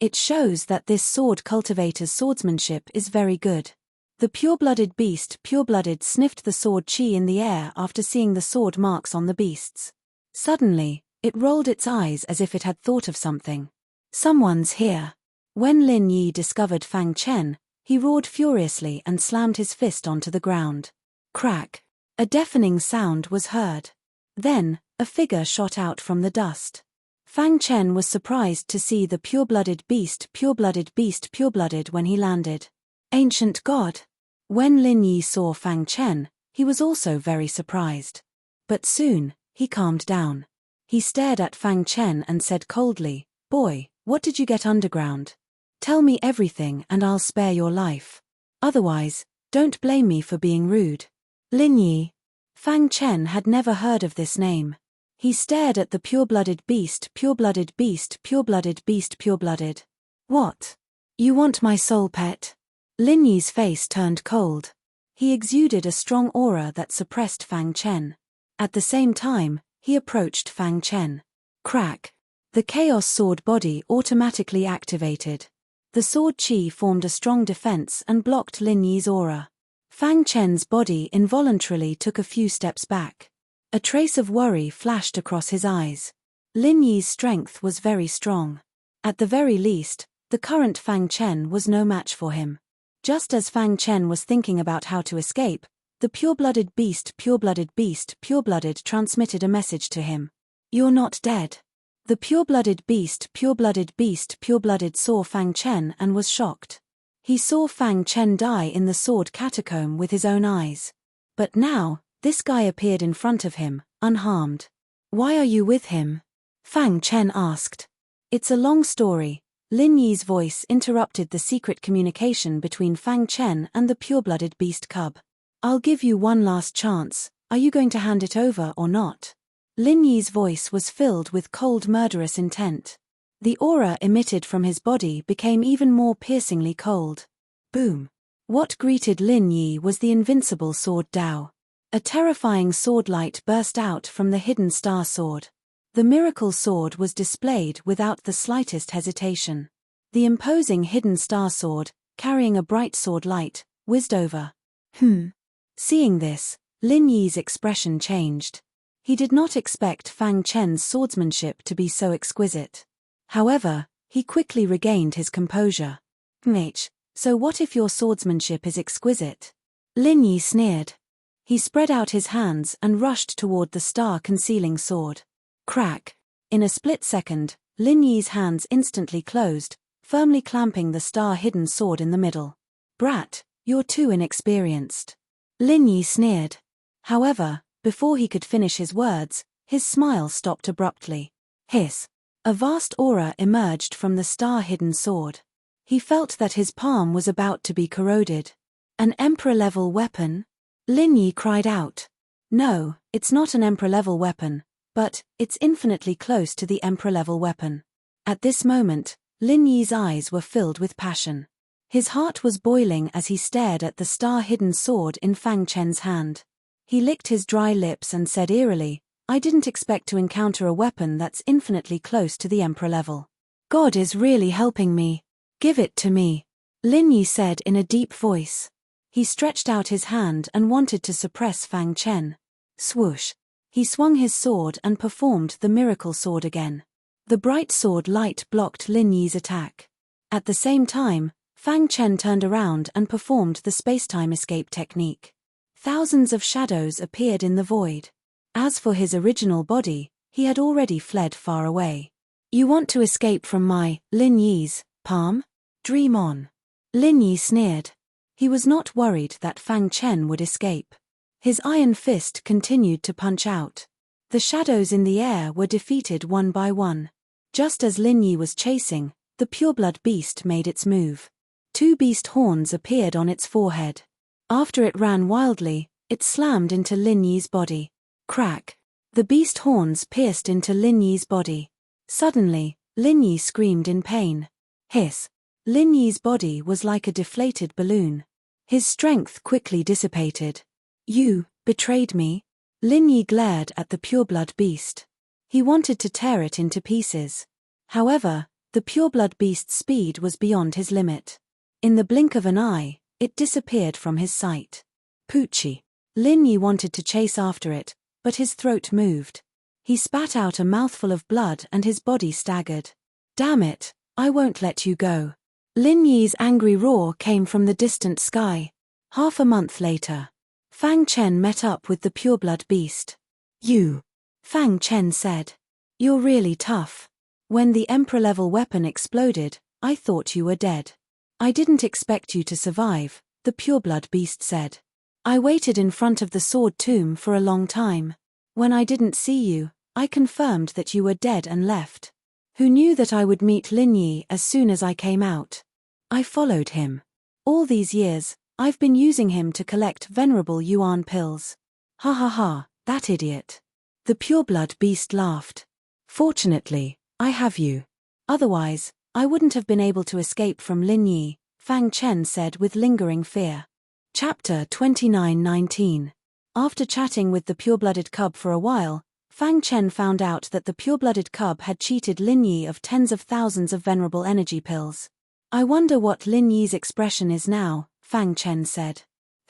It shows that this sword cultivator's swordsmanship is very good. The pure-blooded beast pure-blooded sniffed the sword chi in the air after seeing the sword marks on the beasts. Suddenly, it rolled its eyes as if it had thought of something. Someone's here. When Lin Yi discovered Fang Chen, he roared furiously and slammed his fist onto the ground. Crack! A deafening sound was heard. Then, a figure shot out from the dust. Fang Chen was surprised to see the pure-blooded beast pure-blooded when he landed. Ancient God! When Lin Yi saw Fang Chen, he was also very surprised. But soon, he calmed down. He stared at Fang Chen and said coldly, "Boy, what did you get underground? Tell me everything and I'll spare your life. Otherwise, don't blame me for being rude." Lin Yi. Fang Chen had never heard of this name. He stared at the pure-blooded beast pure-blooded. What? You want my soul pet? Lin Yi's face turned cold. He exuded a strong aura that suppressed Fang Chen. At the same time, he approached Fang Chen. Crack! The Chaos Sword body automatically activated. The sword chi formed a strong defense and blocked Lin Yi's aura. Fang Chen's body involuntarily took a few steps back. A trace of worry flashed across his eyes. Lin Yi's strength was very strong. At the very least, the current Fang Chen was no match for him. Just as Fang Chen was thinking about how to escape, the pure-blooded beast pure-blooded transmitted a message to him. You're not dead. The pure-blooded beast pure-blooded saw Fang Chen and was shocked. He saw Fang Chen die in the sword catacomb with his own eyes. But now, this guy appeared in front of him, unharmed. Why are you with him? Fang Chen asked. It's a long story, Lin Yi's voice interrupted the secret communication between Fang Chen and the pure-blooded beast cub. I'll give you one last chance, are you going to hand it over or not? Lin Yi's voice was filled with cold murderous intent. The aura emitted from his body became even more piercingly cold. Boom. What greeted Lin Yi was the invincible sword Dao. A terrifying sword light burst out from the hidden star sword. The miracle sword was displayed without the slightest hesitation. The imposing hidden star sword, carrying a bright sword light, whizzed over. Seeing this, Lin Yi's expression changed. He did not expect Fang Chen's swordsmanship to be so exquisite. However, he quickly regained his composure. So what if your swordsmanship is exquisite? Lin Yi sneered. He spread out his hands and rushed toward the star-concealing sword. Crack! In a split second, Lin Yi's hands instantly closed, firmly clamping the star-hidden sword in the middle. Brat, you're too inexperienced. Lin Yi sneered. However, before he could finish his words, his smile stopped abruptly. Hiss! A vast aura emerged from the star-hidden sword. He felt that his palm was about to be corroded. An Emperor-level weapon? Lin Yi cried out. No, it's not an Emperor-level weapon, but it's infinitely close to the Emperor-level weapon. At this moment, Lin Yi's eyes were filled with passion. His heart was boiling as he stared at the star-hidden sword in Fang Chen's hand. He licked his dry lips and said eerily, I didn't expect to encounter a weapon that's infinitely close to the Emperor level. God is really helping me. Give it to me. Lin Yi said in a deep voice. He stretched out his hand and wanted to suppress Fang Chen. Swoosh. He swung his sword and performed the miracle sword again. The bright sword light blocked Lin Yi's attack. At the same time, Fang Chen turned around and performed the spacetime escape technique. Thousands of shadows appeared in the void. As for his original body, he had already fled far away. You want to escape from my, Lin Yi's, palm? Dream on. Lin Yi sneered. He was not worried that Fang Chen would escape. His iron fist continued to punch out. The shadows in the air were defeated one by one. Just as Lin Yi was chasing, the pureblood beast made its move. 2 beast horns appeared on its forehead. After it ran wildly, it slammed into Lin Yi's body. Crack! The beast horns pierced into Lin Yi's body. Suddenly, Lin Yi screamed in pain. Hiss! Lin Yi's body was like a deflated balloon. His strength quickly dissipated. You betrayed me? Lin Yi glared at the pureblood beast. He wanted to tear it into pieces. However, the pureblood beast's speed was beyond his limit. In the blink of an eye, it disappeared from his sight. Poochie. Lin Yi wanted to chase after it, but his throat moved. He spat out a mouthful of blood and his body staggered. Damn it, I won't let you go. Lin Yi's angry roar came from the distant sky. Half a month later, Fang Chen met up with the pureblood beast. You. Fang Chen said. You're really tough. When the Emperor-level weapon exploded, I thought you were dead. I didn't expect you to survive, the pureblood beast said. I waited in front of the sword tomb for a long time. When I didn't see you, I confirmed that you were dead and left. Who knew that I would meet Lin Yi as soon as I came out? I followed him. All these years, I've been using him to collect Venerable Yuan pills. Ha ha ha, that idiot. The pureblood beast laughed. Fortunately, I have you. Otherwise, I wouldn't have been able to escape from Lin Yi, Fang Chen said with lingering fear. Chapter 29:19. After chatting with the pure-blooded cub for a while, Fang Chen found out that the pure-blooded cub had cheated Lin Yi of tens of thousands of Venerable energy pills. I wonder what Lin Yi's expression is now, Fang Chen said.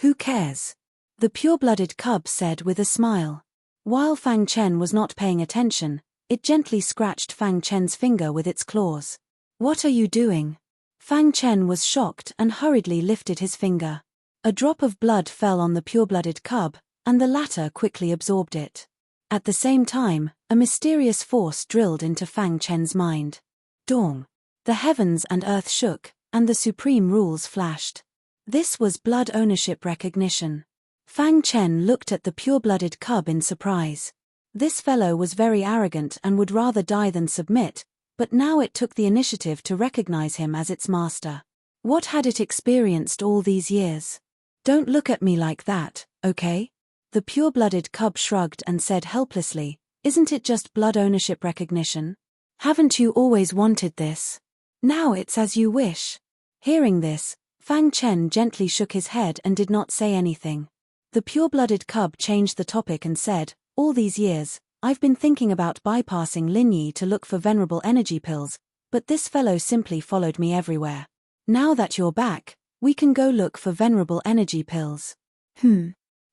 Who cares? The pure-blooded cub said with a smile. While Fang Chen was not paying attention, it gently scratched Fang Chen's finger with its claws. What are you doing? Fang Chen was shocked and hurriedly lifted his finger. A drop of blood fell on the pure-blooded cub, and the latter quickly absorbed it. At the same time, a mysterious force drilled into Fang Chen's mind. Dong! The heavens and earth shook, and the supreme rules flashed. This was blood ownership recognition. Fang Chen looked at the pure-blooded cub in surprise. This fellow was very arrogant and would rather die than submit, but now it took the initiative to recognize him as its master. What had it experienced all these years? Don't look at me like that, okay? The pure-blooded cub shrugged and said helplessly, isn't it just blood ownership recognition? Haven't you always wanted this? Now it's as you wish. Hearing this, Fang Chen gently shook his head and did not say anything. The pure-blooded cub changed the topic and said, all these years, I've been thinking about bypassing Lin Yi to look for venerable energy pills, but this fellow simply followed me everywhere. Now that you're back, we can go look for venerable energy pills.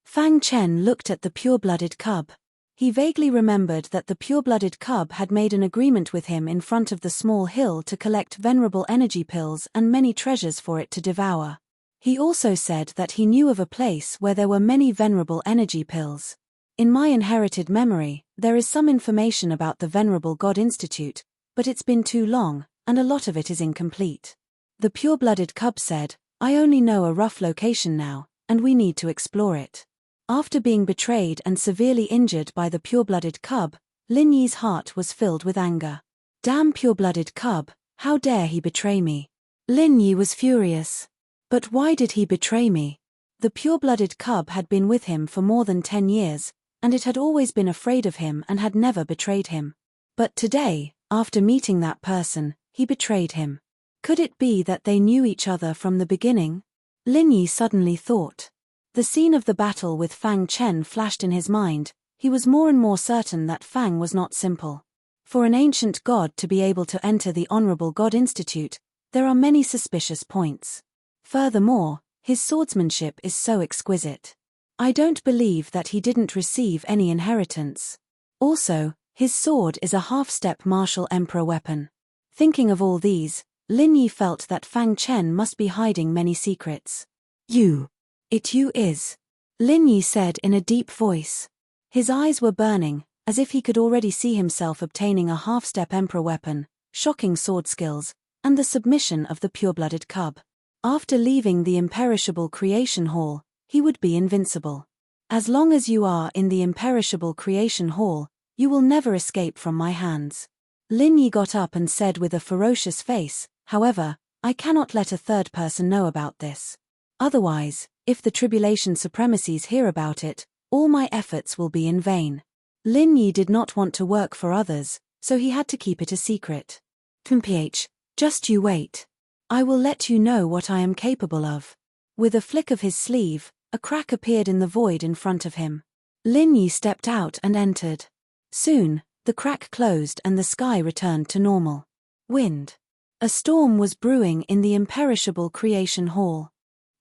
Fang Chen looked at the pure-blooded cub. He vaguely remembered that the pure-blooded cub had made an agreement with him in front of the small hill to collect venerable energy pills and many treasures for it to devour. He also said that he knew of a place where there were many venerable energy pills. In my inherited memory, there is some information about the Venerable God Institute, but it's been too long, and a lot of it is incomplete. The pure-blooded cub said, I only know a rough location now, and we need to explore it. After being betrayed and severely injured by the pure-blooded cub, Lin Yi's heart was filled with anger. Damn pure-blooded cub, how dare he betray me? Lin Yi was furious. But why did he betray me? The pure-blooded cub had been with him for more than 10 years, and it had always been afraid of him and had never betrayed him. But today, after meeting that person, he betrayed him. Could it be that they knew each other from the beginning? Lin Yi suddenly thought. The scene of the battle with Fang Chen flashed in his mind. He was more and more certain that Fang was not simple. For an ancient god to be able to enter the Honorable God Institute, there are many suspicious points. Furthermore, his swordsmanship is so exquisite. I don't believe that he didn't receive any inheritance. Also, his sword is a half-step martial emperor weapon. Thinking of all these, Lin Yi felt that Fang Chen must be hiding many secrets. You is. Lin Yi said in a deep voice. His eyes were burning, as if he could already see himself obtaining a half-step emperor weapon, shocking sword skills, and the submission of the pure-blooded cub. After leaving the imperishable creation hall, he would be invincible. As long as you are in the imperishable creation hall, you will never escape from my hands. Lin Yi got up and said with a ferocious face, however, I cannot let a third person know about this. Otherwise, if the tribulation supremacies hear about it, all my efforts will be in vain. Lin Yi did not want to work for others, so he had to keep it a secret. Just you wait. I will let you know what I am capable of. With a flick of his sleeve, a crack appeared in the void in front of him. Lin Yi stepped out and entered. Soon, the crack closed and the sky returned to normal. Wind. A storm was brewing in the imperishable creation hall.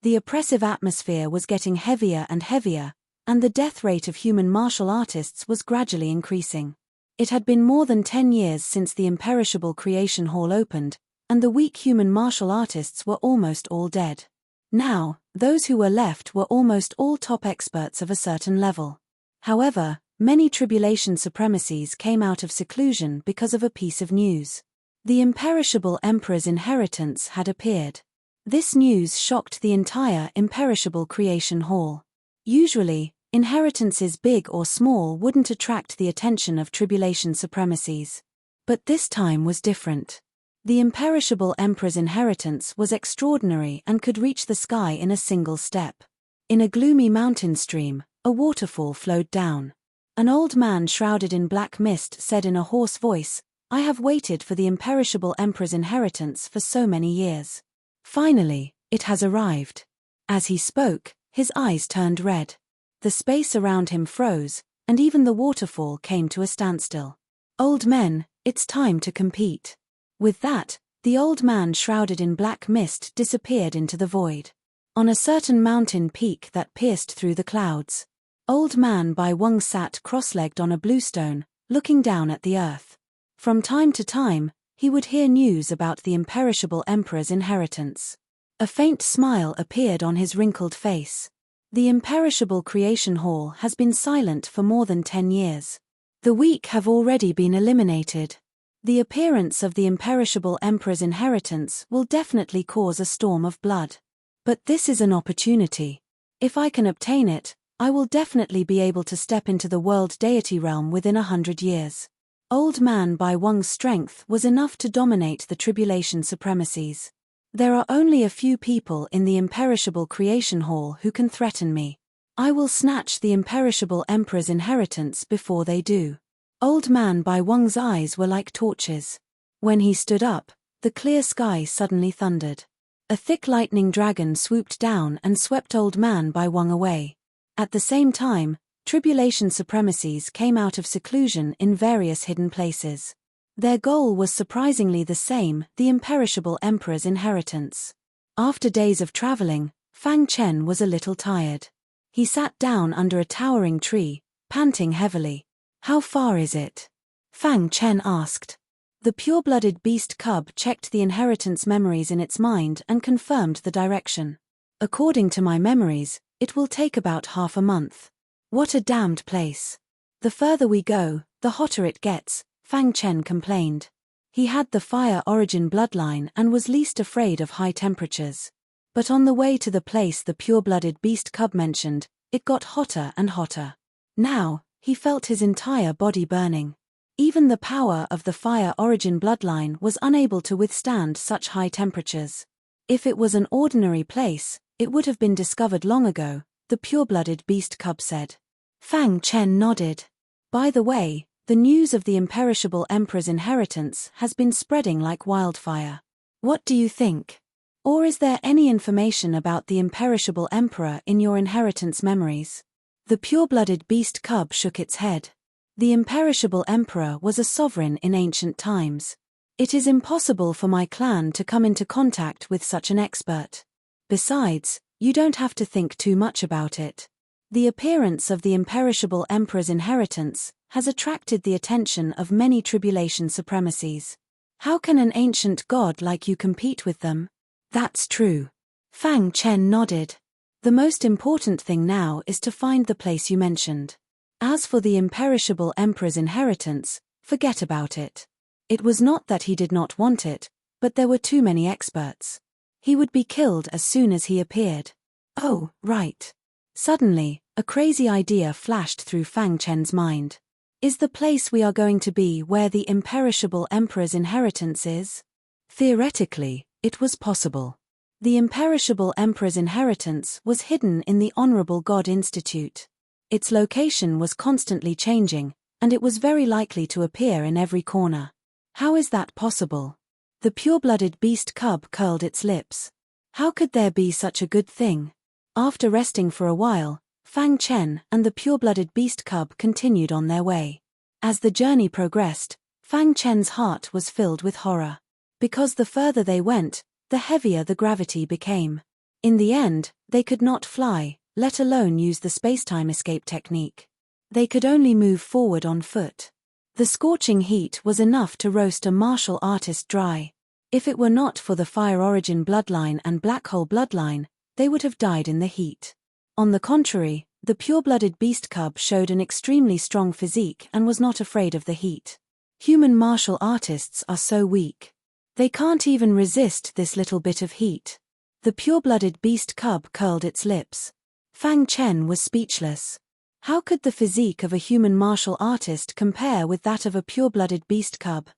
The oppressive atmosphere was getting heavier and heavier, and the death rate of human martial artists was gradually increasing. It had been more than 10 years since the imperishable creation hall opened, and the weak human martial artists were almost all dead. Now, those who were left were almost all top experts of a certain level. However, many tribulation supremacies came out of seclusion because of a piece of news. The imperishable emperor's inheritance had appeared. This news shocked the entire imperishable creation hall. Usually, inheritances big or small wouldn't attract the attention of tribulation supremacies. But this time was different. The imperishable emperor's inheritance was extraordinary and could reach the sky in a single step. In a gloomy mountain stream, a waterfall flowed down. An old man shrouded in black mist said in a hoarse voice, I have waited for the imperishable emperor's inheritance for so many years. Finally, it has arrived. As he spoke, his eyes turned red. The space around him froze, and even the waterfall came to a standstill. Old men, it's time to compete. With that, the old man shrouded in black mist disappeared into the void. On a certain mountain peak that pierced through the clouds, Old Man Bai Weng sat cross-legged on a bluestone, looking down at the earth. From time to time, he would hear news about the imperishable emperor's inheritance. A faint smile appeared on his wrinkled face. The imperishable creation hall has been silent for more than 10 years. The weak have already been eliminated. The appearance of the imperishable emperor's inheritance will definitely cause a storm of blood. But this is an opportunity. If I can obtain it, I will definitely be able to step into the world deity realm within 100 years. Old Man Bai Wang's strength was enough to dominate the tribulation supremacies. There are only a few people in the imperishable creation hall who can threaten me. I will snatch the imperishable emperor's inheritance before they do. Old Man Bai Wang's eyes were like torches. When he stood up, the clear sky suddenly thundered. A thick lightning dragon swooped down and swept Old Man Bai Wang away. At the same time, tribulation supremacies came out of seclusion in various hidden places. Their goal was surprisingly the same, the imperishable emperor's inheritance. After days of traveling, Fang Chen was a little tired. He sat down under a towering tree, panting heavily. "How far is it?" Fang Chen asked. The pure-blooded beast cub checked the inheritance memories in its mind and confirmed the direction. "According to my memories, it will take about half a month." "What a damned place. The further we go, the hotter it gets," Fang Chen complained. He had the fire origin bloodline and was least afraid of high temperatures. But on the way to the place the pure-blooded beast cub mentioned, it got hotter and hotter. Now, he felt his entire body burning. Even the power of the fire origin bloodline was unable to withstand such high temperatures. If it was an ordinary place, it would have been discovered long ago, the pure-blooded beast cub said. Fang Chen nodded. "By the way, the news of the imperishable emperor's inheritance has been spreading like wildfire. What do you think? Or is there any information about the imperishable emperor in your inheritance memories?" The pure-blooded beast cub shook its head. The imperishable emperor was a sovereign in ancient times. It is impossible for my clan to come into contact with such an expert. Besides, you don't have to think too much about it. The appearance of the imperishable emperor's inheritance has attracted the attention of many tribulation supremacies. How can an ancient god like you compete with them? That's true. Fang Chen nodded. The most important thing now is to find the place you mentioned. As for the imperishable emperor's inheritance, forget about it. It was not that he did not want it, but there were too many experts. He would be killed as soon as he appeared. Oh, right. Suddenly, a crazy idea flashed through Fang Chen's mind. Is the place we are going to be where the imperishable emperor's inheritance is? Theoretically, it was possible. The imperishable emperor's inheritance was hidden in the Honorable God Institute. Its location was constantly changing, and it was very likely to appear in every corner. How is that possible? The pure-blooded beast cub curled its lips. How could there be such a good thing? After resting for a while, Fang Chen and the pure-blooded beast cub continued on their way. As the journey progressed, Fang Chen's heart was filled with horror. Because the further they went, the heavier the gravity became. In the end, they could not fly, let alone use the spacetime escape technique. They could only move forward on foot. The scorching heat was enough to roast a martial artist dry. If it were not for the fire origin bloodline and black hole bloodline, they would have died in the heat. On the contrary, the pure-blooded beast cub showed an extremely strong physique and was not afraid of the heat. Human martial artists are so weak. They can't even resist this little bit of heat. The pure-blooded beast cub curled its lips. Fang Chen was speechless. How could the physique of a human martial artist compare with that of a pure-blooded beast cub?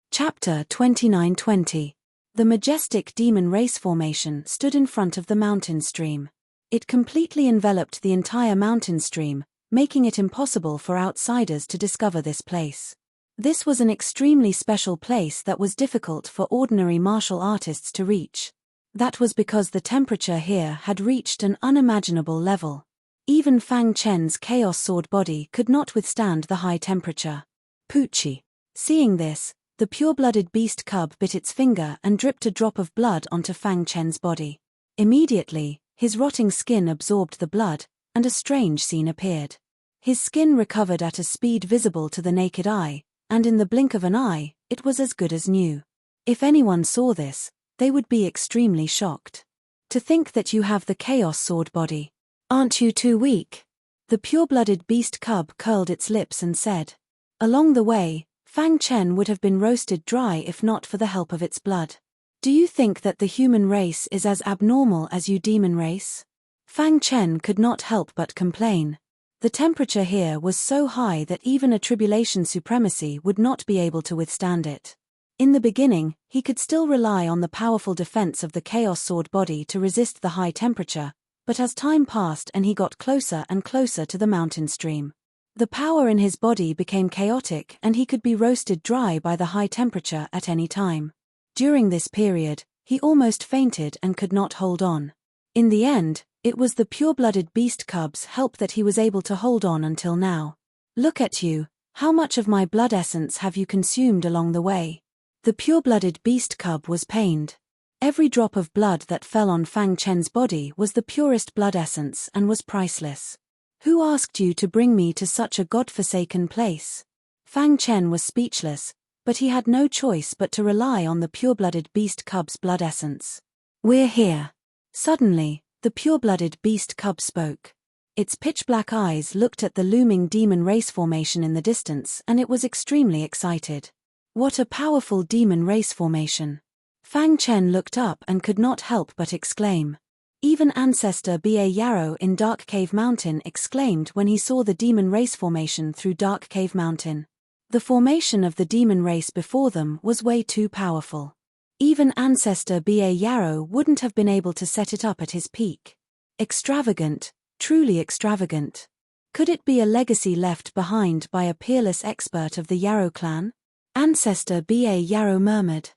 Chapter 2920. The majestic demon race formation stood in front of the mountain stream. It completely enveloped the entire mountain stream, making it impossible for outsiders to discover this place. This was an extremely special place that was difficult for ordinary martial artists to reach. That was because the temperature here had reached an unimaginable level. Even Fang Chen's Chaos Sword body could not withstand the high temperature. Poochie. Seeing this, the pure-blooded beast cub bit its finger and dripped a drop of blood onto Fang Chen's body. Immediately, his rotting skin absorbed the blood, and a strange scene appeared. His skin recovered at a speed visible to the naked eye, and in the blink of an eye, it was as good as new. If anyone saw this, they would be extremely shocked. To think that you have the Chaos Sword body. Aren't you too weak? The pure-blooded beast cub curled its lips and said. Along the way, Fang Chen would have been roasted dry if not for the help of its blood. Do you think that the human race is as abnormal as you demon race? Fang Chen could not help but complain. The temperature here was so high that even a tribulation supremacy would not be able to withstand it. In the beginning, he could still rely on the powerful defense of the Chaos Sword body to resist the high temperature, but as time passed and he got closer and closer to the mountain stream, the power in his body became chaotic and he could be roasted dry by the high temperature at any time. During this period, he almost fainted and could not hold on. In the end, it was the pure-blooded beast cub's help that he was able to hold on until now. Look at you, how much of my blood essence have you consumed along the way? The pure-blooded beast cub was pained. Every drop of blood that fell on Fang Chen's body was the purest blood essence and was priceless. Who asked you to bring me to such a god-forsaken place? Fang Chen was speechless, but he had no choice but to rely on the pure-blooded beast cub's blood essence. We're here. Suddenly, the pure-blooded beast cub spoke. Its pitch-black eyes looked at the looming demon race formation in the distance and it was extremely excited. What a powerful demon race formation! Fang Chen looked up and could not help but exclaim. Even Ancestor Ba Yarrow in Dark Cave Mountain exclaimed when he saw the demon race formation through Dark Cave Mountain. The formation of the demon race before them was way too powerful. Even Ancestor Ba Yarrow wouldn't have been able to set it up at his peak. Extravagant, truly extravagant. Could it be a legacy left behind by a peerless expert of the Yarrow clan? Ancestor Ba Yarrow murmured.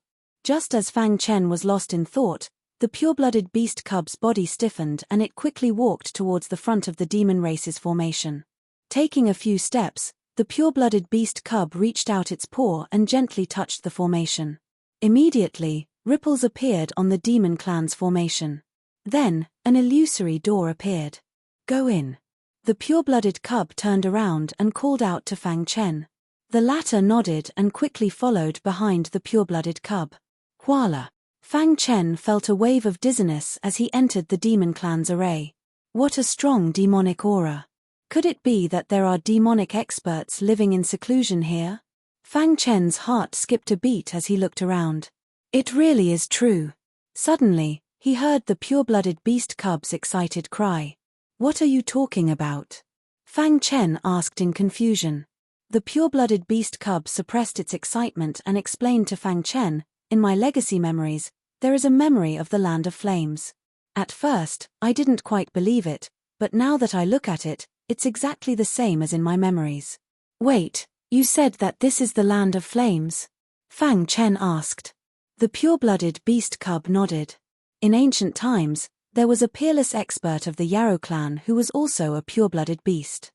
Just as Fang Chen was lost in thought, the pure-blooded beast cub's body stiffened and it quickly walked towards the front of the demon race's formation. Taking a few steps, the pure-blooded beast cub reached out its paw and gently touched the formation. Immediately, ripples appeared on the demon clan's formation. Then, an illusory door appeared. Go in. The pure-blooded cub turned around and called out to Fang Chen. The latter nodded and quickly followed behind the pure-blooded cub. Voila! Fang Chen felt a wave of dizziness as he entered the demon clan's array. What a strong demonic aura! Could it be that there are demonic experts living in seclusion here? Fang Chen's heart skipped a beat as he looked around. It really is true. Suddenly, he heard the pure-blooded beast cub's excited cry. What are you talking about? Fang Chen asked in confusion. The pure-blooded beast cub suppressed its excitement and explained to Fang Chen, in my legacy memories, there is a memory of the Land of Flames. At first, I didn't quite believe it, but now that I look at it, it's exactly the same as in my memories. Wait, you said that this is the Land of Flames? Fang Chen asked. The pure-blooded beast cub nodded. In ancient times, there was a peerless expert of the Yarrow clan who was also a pure-blooded beast.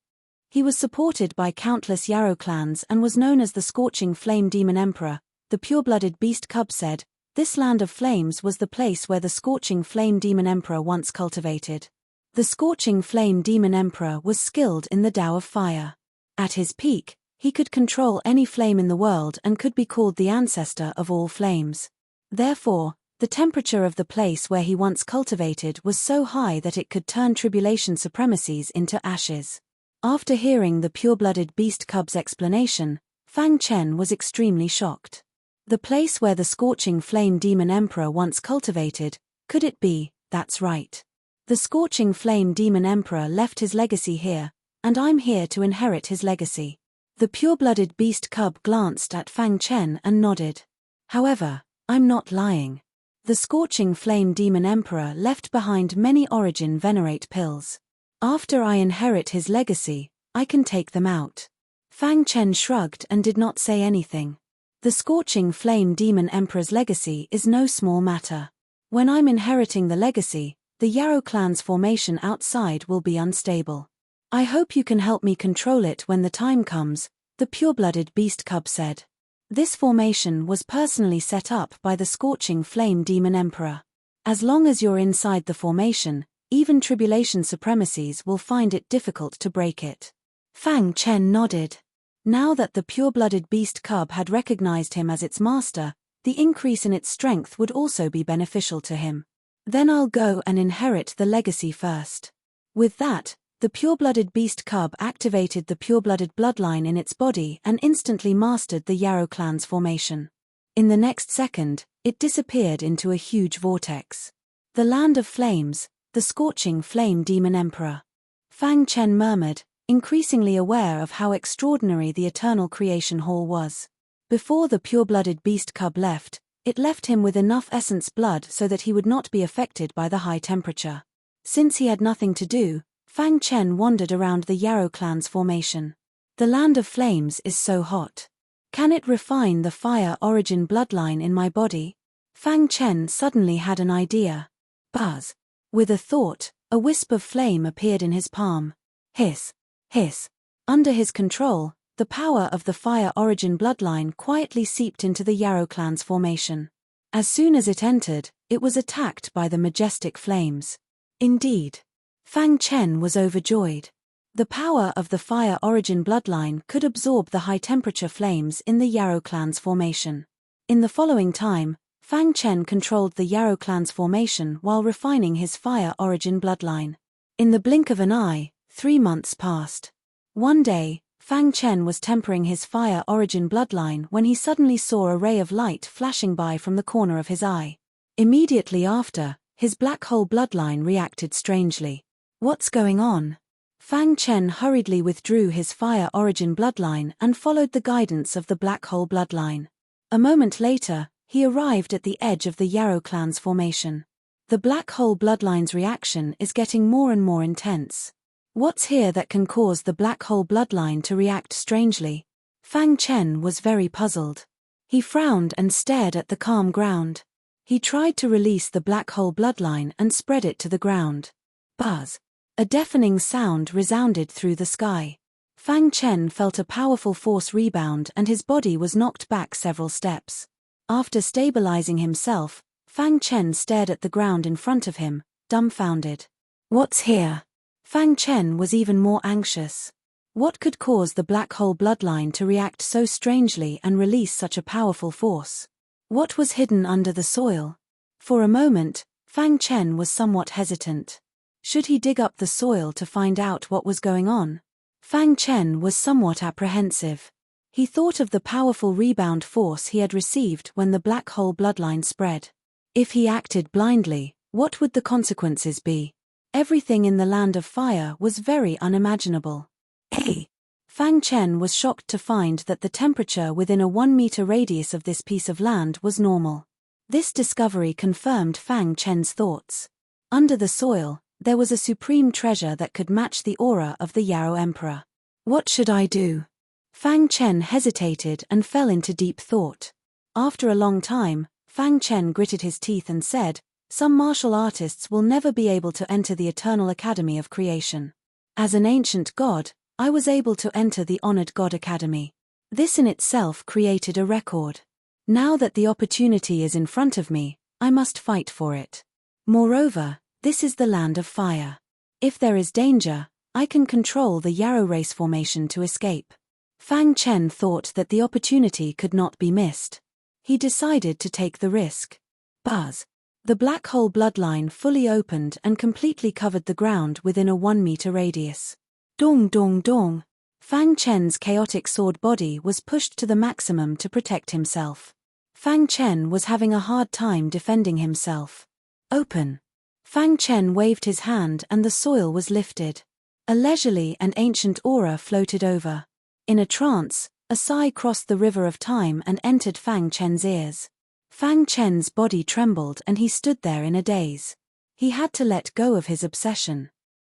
He was supported by countless Yarrow clans and was known as the Scorching Flame Demon Emperor. The pure-blooded beast cub said, this Land of Flames was the place where the Scorching Flame Demon Emperor once cultivated. The Scorching Flame Demon Emperor was skilled in the Tao of Fire. At his peak, he could control any flame in the world and could be called the ancestor of all flames. Therefore, the temperature of the place where he once cultivated was so high that it could turn tribulation supremacies into ashes. After hearing the pure-blooded beast cub's explanation, Fang Chen was extremely shocked. The place where the Scorching Flame Demon Emperor once cultivated, could it be? That's right. The Scorching Flame Demon Emperor left his legacy here, and I'm here to inherit his legacy. The pure-blooded beast cub glanced at Fang Chen and nodded. However, I'm not lying. The Scorching Flame Demon Emperor left behind many origin venerate pills. After I inherit his legacy, I can take them out. Fang Chen shrugged and did not say anything. The Scorching Flame Demon Emperor's legacy is no small matter. When I'm inheriting the legacy, the Yarrow clan's formation outside will be unstable. I hope you can help me control it when the time comes, the pure-blooded beast cub said. This formation was personally set up by the Scorching Flame Demon Emperor. As long as you're inside the formation, even tribulation supremacies will find it difficult to break it. Fang Chen nodded. Now that the pure-blooded beast cub had recognized him as its master, the increase in its strength would also be beneficial to him. Then I'll go and inherit the legacy first. With that, the pure-blooded beast cub activated the pure-blooded bloodline in its body and instantly mastered the Yarrow clan's formation. In the next second, it disappeared into a huge vortex. The Land of Flames, the Scorching Flame Demon Emperor. Fang Chen murmured, increasingly aware of how extraordinary the eternal creation hall was. Before the pure-blooded beast cub left, it left him with enough essence blood so that he would not be affected by the high temperature. Since he had nothing to do, Fang Chen wandered around the Yarrow clan's formation. The land of flames is so hot. Can it refine the fire origin bloodline in my body? Fang Chen suddenly had an idea. Buzz. With a thought, a wisp of flame appeared in his palm. Hiss. Hiss. Under his control, the power of the fire origin bloodline quietly seeped into the Yarrow clan's formation. As soon as it entered, it was attacked by the majestic flames. Indeed. Fang Chen was overjoyed. The power of the fire origin bloodline could absorb the high-temperature flames in the Yarrow clan's formation. In the following time, Fang Chen controlled the Yarrow clan's formation while refining his fire origin bloodline. In the blink of an eye, 3 months passed. One day, Fang Chen was tempering his fire origin bloodline when he suddenly saw a ray of light flashing by from the corner of his eye. Immediately after, his black hole bloodline reacted strangely. What's going on? Fang Chen hurriedly withdrew his fire origin bloodline and followed the guidance of the black hole bloodline. A moment later, he arrived at the edge of the Yarrow clan's formation. The black hole bloodline's reaction is getting more and more intense. What's here that can cause the black hole bloodline to react strangely? Fang Chen was very puzzled. He frowned and stared at the calm ground. He tried to release the black hole bloodline and spread it to the ground. Buzz. A deafening sound resounded through the sky. Fang Chen felt a powerful force rebound and his body was knocked back several steps. After stabilizing himself, Fang Chen stared at the ground in front of him, dumbfounded. What's here? Fang Chen was even more anxious. What could cause the black hole bloodline to react so strangely and release such a powerful force? What was hidden under the soil? For a moment, Fang Chen was somewhat hesitant. Should he dig up the soil to find out what was going on? Fang Chen was somewhat apprehensive. He thought of the powerful rebound force he had received when the black hole bloodline spread. If he acted blindly, what would the consequences be? Everything in the land of fire was very unimaginable. Hey! Fang Chen was shocked to find that the temperature within a 1-meter radius of this piece of land was normal. This discovery confirmed Fang Chen's thoughts. Under the soil, there was a supreme treasure that could match the aura of the Yarrow Emperor. What should I do? Fang Chen hesitated and fell into deep thought. After a long time, Fang Chen gritted his teeth and said, "Some martial artists will never be able to enter the Eternal Academy of Creation. As an ancient god, I was able to enter the Honored God Academy. This in itself created a record. Now that the opportunity is in front of me, I must fight for it. Moreover, this is the land of fire. If there is danger, I can control the Yarrow race formation to escape." Fang Chen thought that the opportunity could not be missed. He decided to take the risk. Buzz. The black hole bloodline fully opened and completely covered the ground within a 1-meter radius. Dong dong dong. Fang Chen's chaotic sword body was pushed to the maximum to protect himself. Fang Chen was having a hard time defending himself. Open. Fang Chen waved his hand and the soil was lifted. A leisurely and ancient aura floated over. In a trance, a sigh crossed the river of time and entered Fang Chen's ears. Fang Chen's body trembled and he stood there in a daze. He had to let go of his obsession.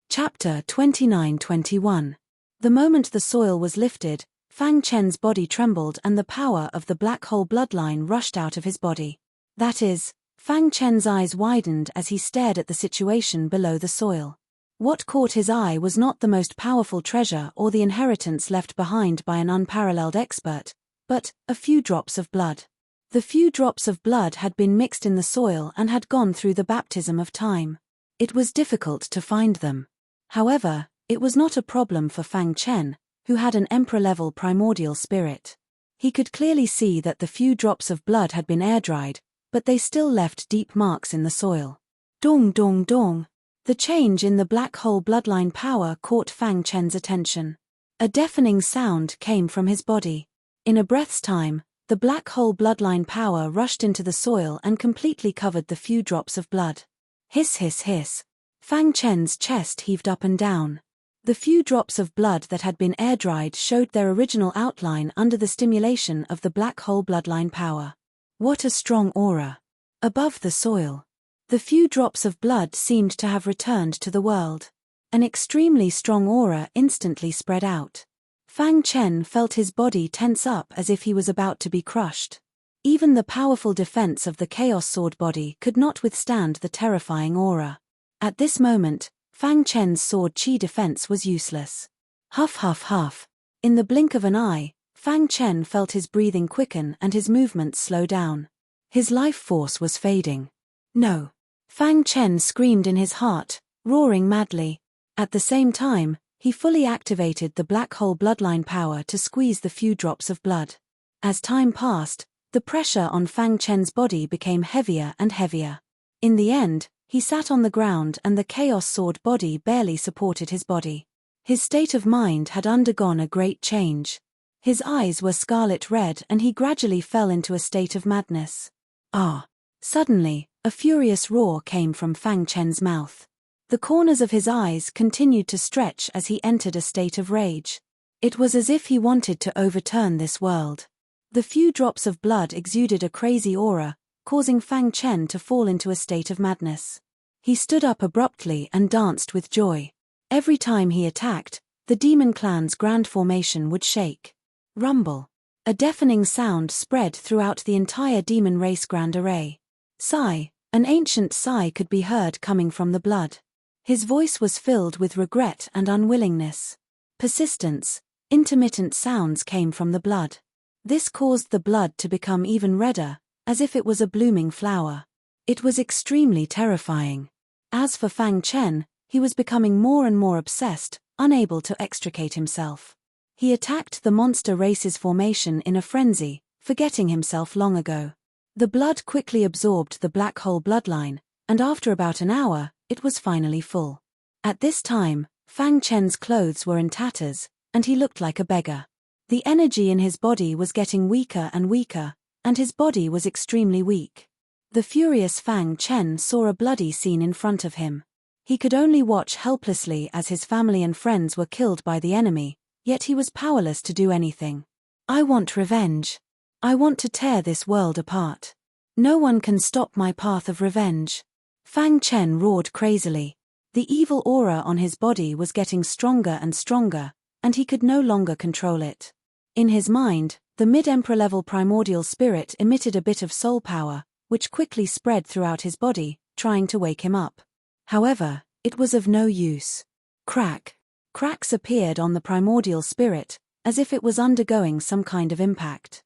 Chapter 29-21. The moment the soil was lifted, Fang Chen's body trembled and the power of the black hole bloodline rushed out of his body. That is, Fang Chen's eyes widened as he stared at the situation below the soil. What caught his eye was not the most powerful treasure or the inheritance left behind by an unparalleled expert, but a few drops of blood. The few drops of blood had been mixed in the soil and had gone through the baptism of time. It was difficult to find them. However, it was not a problem for Fang Chen, who had an emperor-level primordial spirit. He could clearly see that the few drops of blood had been air-dried, but they still left deep marks in the soil. Dong dong dong. The change in the black hole bloodline power caught Fang Chen's attention. A deafening sound came from his body. In a breath's time, the black hole bloodline power rushed into the soil and completely covered the few drops of blood. Hiss hiss hiss. Fang Chen's chest heaved up and down. The few drops of blood that had been air-dried showed their original outline under the stimulation of the black hole bloodline power. What a strong aura! Above the soil. The few drops of blood seemed to have returned to the world. An extremely strong aura instantly spread out. Fang Chen felt his body tense up as if he was about to be crushed. Even the powerful defense of the Chaos Sword body could not withstand the terrifying aura. At this moment, Fang Chen's sword chi defense was useless. Huff huff huff. In the blink of an eye, Fang Chen felt his breathing quicken and his movements slow down. His life force was fading. No! Fang Chen screamed in his heart, roaring madly. At the same time, he fully activated the black hole bloodline power to squeeze the few drops of blood. As time passed, the pressure on Fang Chen's body became heavier and heavier. In the end, he sat on the ground and the Chaos Sword body barely supported his body. His state of mind had undergone a great change. His eyes were scarlet red and he gradually fell into a state of madness. Ah! Suddenly, a furious roar came from Fang Chen's mouth. The corners of his eyes continued to stretch as he entered a state of rage. It was as if he wanted to overturn this world. The few drops of blood exuded a crazy aura, causing Fang Chen to fall into a state of madness. He stood up abruptly and danced with joy. Every time he attacked, the demon clan's grand formation would shake. Rumble. A deafening sound spread throughout the entire demon race grand array. Sigh. An ancient sigh could be heard coming from the blood. His voice was filled with regret and unwillingness. Persistence. Intermittent sounds came from the blood. This caused the blood to become even redder, as if it was a blooming flower. It was extremely terrifying. As for Fang Chen, he was becoming more and more obsessed, unable to extricate himself. He attacked the monster race's formation in a frenzy, forgetting himself long ago. The blood quickly absorbed the black hole bloodline, and after about an hour, it was finally full. At this time, Fang Chen's clothes were in tatters, and he looked like a beggar. The energy in his body was getting weaker and weaker, and his body was extremely weak. The furious Fang Chen saw a bloody scene in front of him. He could only watch helplessly as his family and friends were killed by the enemy, yet he was powerless to do anything. I want revenge. I want to tear this world apart. No one can stop my path of revenge. Fang Chen roared crazily. The evil aura on his body was getting stronger and stronger, and he could no longer control it. In his mind, the mid-emperor level primordial spirit emitted a bit of soul power, which quickly spread throughout his body, trying to wake him up. However, it was of no use. Crack. Cracks appeared on the primordial spirit, as if it was undergoing some kind of impact.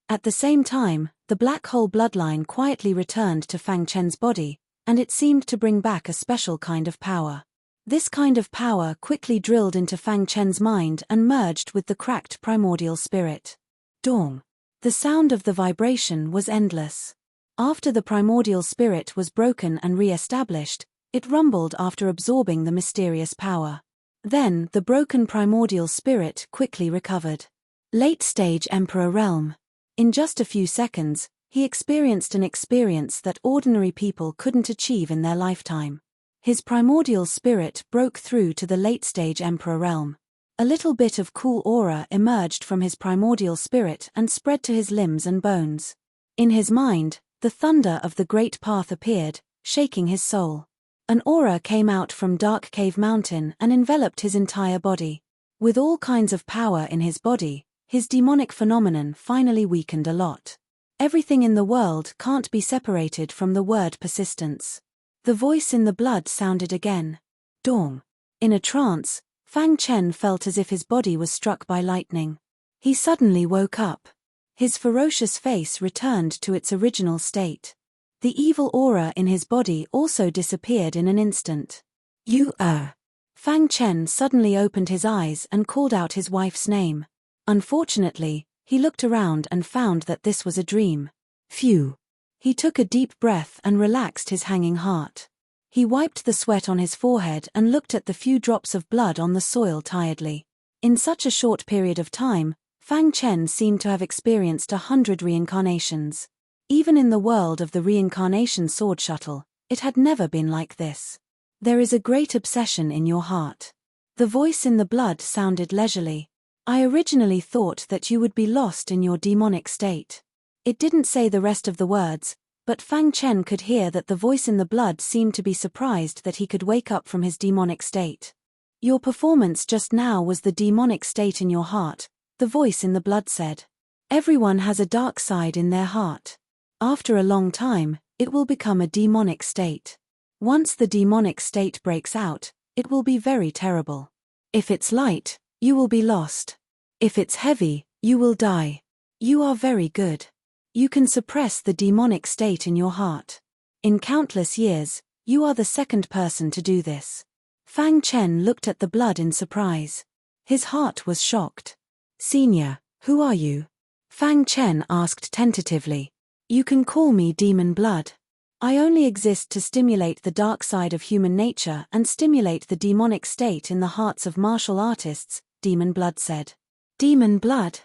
At the same time, the black hole bloodline quietly returned to Fang Chen's body, and it seemed to bring back a special kind of power. This kind of power quickly drilled into Fang Chen's mind and merged with the cracked primordial spirit. Dong. The sound of the vibration was endless. After the primordial spirit was broken and re-established, it rumbled after absorbing the mysterious power. Then, the broken primordial spirit quickly recovered. Late-stage Emperor Realm. In just a few seconds, he experienced an experience that ordinary people couldn't achieve in their lifetime. His primordial spirit broke through to the late-stage Emperor Realm. A little bit of cool aura emerged from his primordial spirit and spread to his limbs and bones. In his mind, the thunder of the Great Path appeared, shaking his soul. An aura came out from Dark Cave Mountain and enveloped his entire body. With all kinds of power in his body, his demonic phenomenon finally weakened a lot. Everything in the world can't be separated from the word persistence. The voice in the blood sounded again. Dong. In a trance, Fang Chen felt as if his body was struck by lightning. He suddenly woke up. His ferocious face returned to its original state. The evil aura in his body also disappeared in an instant. You are. Fang Chen suddenly opened his eyes and called out his wife's name. Unfortunately, he looked around and found that this was a dream. Phew. He took a deep breath and relaxed his hanging heart. He wiped the sweat on his forehead and looked at the few drops of blood on the soil tiredly. In such a short period of time, Fang Chen seemed to have experienced 100 reincarnations. Even in the world of the reincarnation sword shuttle, it had never been like this. There is a great obsession in your heart. The voice in the blood sounded leisurely. I originally thought that you would be lost in your demonic state. It didn't say the rest of the words, but Fang Chen could hear that the voice in the blood seemed to be surprised that he could wake up from his demonic state. Your performance just now was the demonic state in your heart, the voice in the blood said. Everyone has a dark side in their heart. After a long time, it will become a demonic state. Once the demonic state breaks out, it will be very terrible. If it's light, you will be lost. If it's heavy, you will die. You are very good. You can suppress the demonic state in your heart. In countless years, you are the second person to do this. Fang Chen looked at the blood in surprise. His heart was shocked. Senior, who are you? Fang Chen asked tentatively. You can call me Demon Blood. I only exist to stimulate the dark side of human nature and stimulate the demonic state in the hearts of martial artists, Demon Blood said. Demon Blood?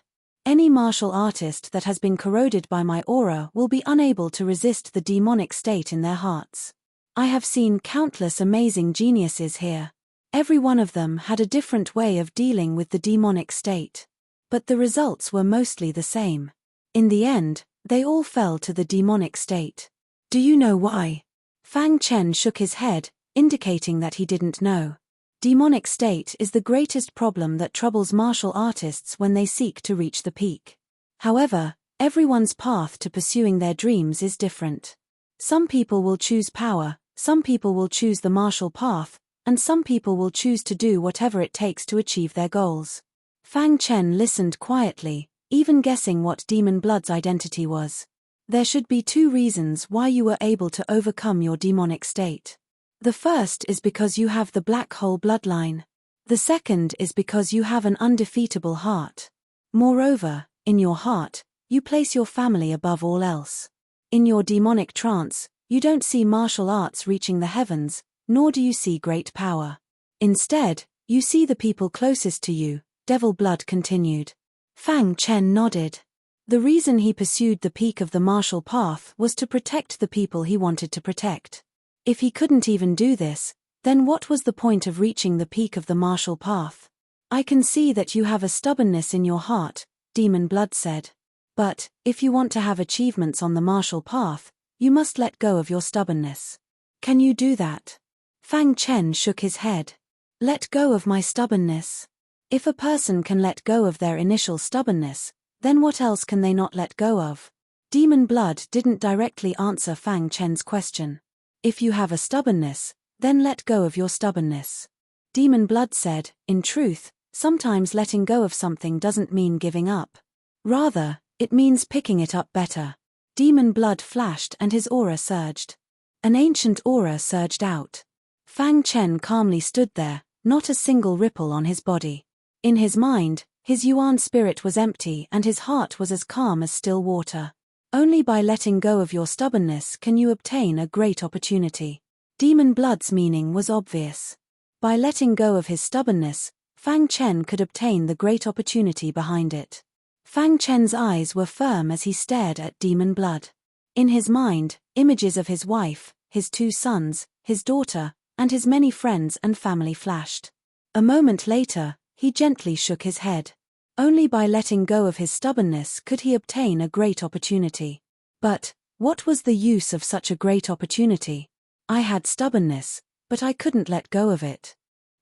Any martial artist that has been corroded by my aura will be unable to resist the demonic state in their hearts. I have seen countless amazing geniuses here. Every one of them had a different way of dealing with the demonic state. But the results were mostly the same. In the end, they all fell to the demonic state. Do you know why? Fang Chen shook his head, indicating that he didn't know. Demonic state is the greatest problem that troubles martial artists when they seek to reach the peak. However, everyone's path to pursuing their dreams is different. Some people will choose power, some people will choose the martial path, and some people will choose to do whatever it takes to achieve their goals. Fang Chen listened quietly, even guessing what Demon Blood's identity was. There should be two reasons why you were able to overcome your demonic state. The first is because you have the black hole bloodline. The second is because you have an undefeatable heart. Moreover, in your heart, you place your family above all else. In your demonic trance, you don't see martial arts reaching the heavens, nor do you see great power. Instead, you see the people closest to you, Devil Blood continued. Fang Chen nodded. The reason he pursued the peak of the martial path was to protect the people he wanted to protect. If he couldn't even do this, then what was the point of reaching the peak of the martial path? I can see that you have a stubbornness in your heart, Demon Blood said. But, if you want to have achievements on the martial path, you must let go of your stubbornness. Can you do that? Fang Chen shook his head. Let go of my stubbornness. If a person can let go of their initial stubbornness, then what else can they not let go of? Demon Blood didn't directly answer Fang Chen's question. If you have a stubbornness, then let go of your stubbornness. Demon Blood said, in truth, sometimes letting go of something doesn't mean giving up. Rather, it means picking it up better. Demon Blood flashed and his aura surged. An ancient aura surged out. Fang Chen calmly stood there, not a single ripple on his body. In his mind, his Yuan spirit was empty and his heart was as calm as still water. Only by letting go of your stubbornness can you obtain a great opportunity. Demon Blood's meaning was obvious. By letting go of his stubbornness, Fang Chen could obtain the great opportunity behind it. Fang Chen's eyes were firm as he stared at Demon Blood. In his mind, images of his wife, his 2 sons, his daughter, and his many friends and family flashed. A moment later, he gently shook his head. Only by letting go of his stubbornness could he obtain a great opportunity. But, what was the use of such a great opportunity? I had stubbornness, but I couldn't let go of it.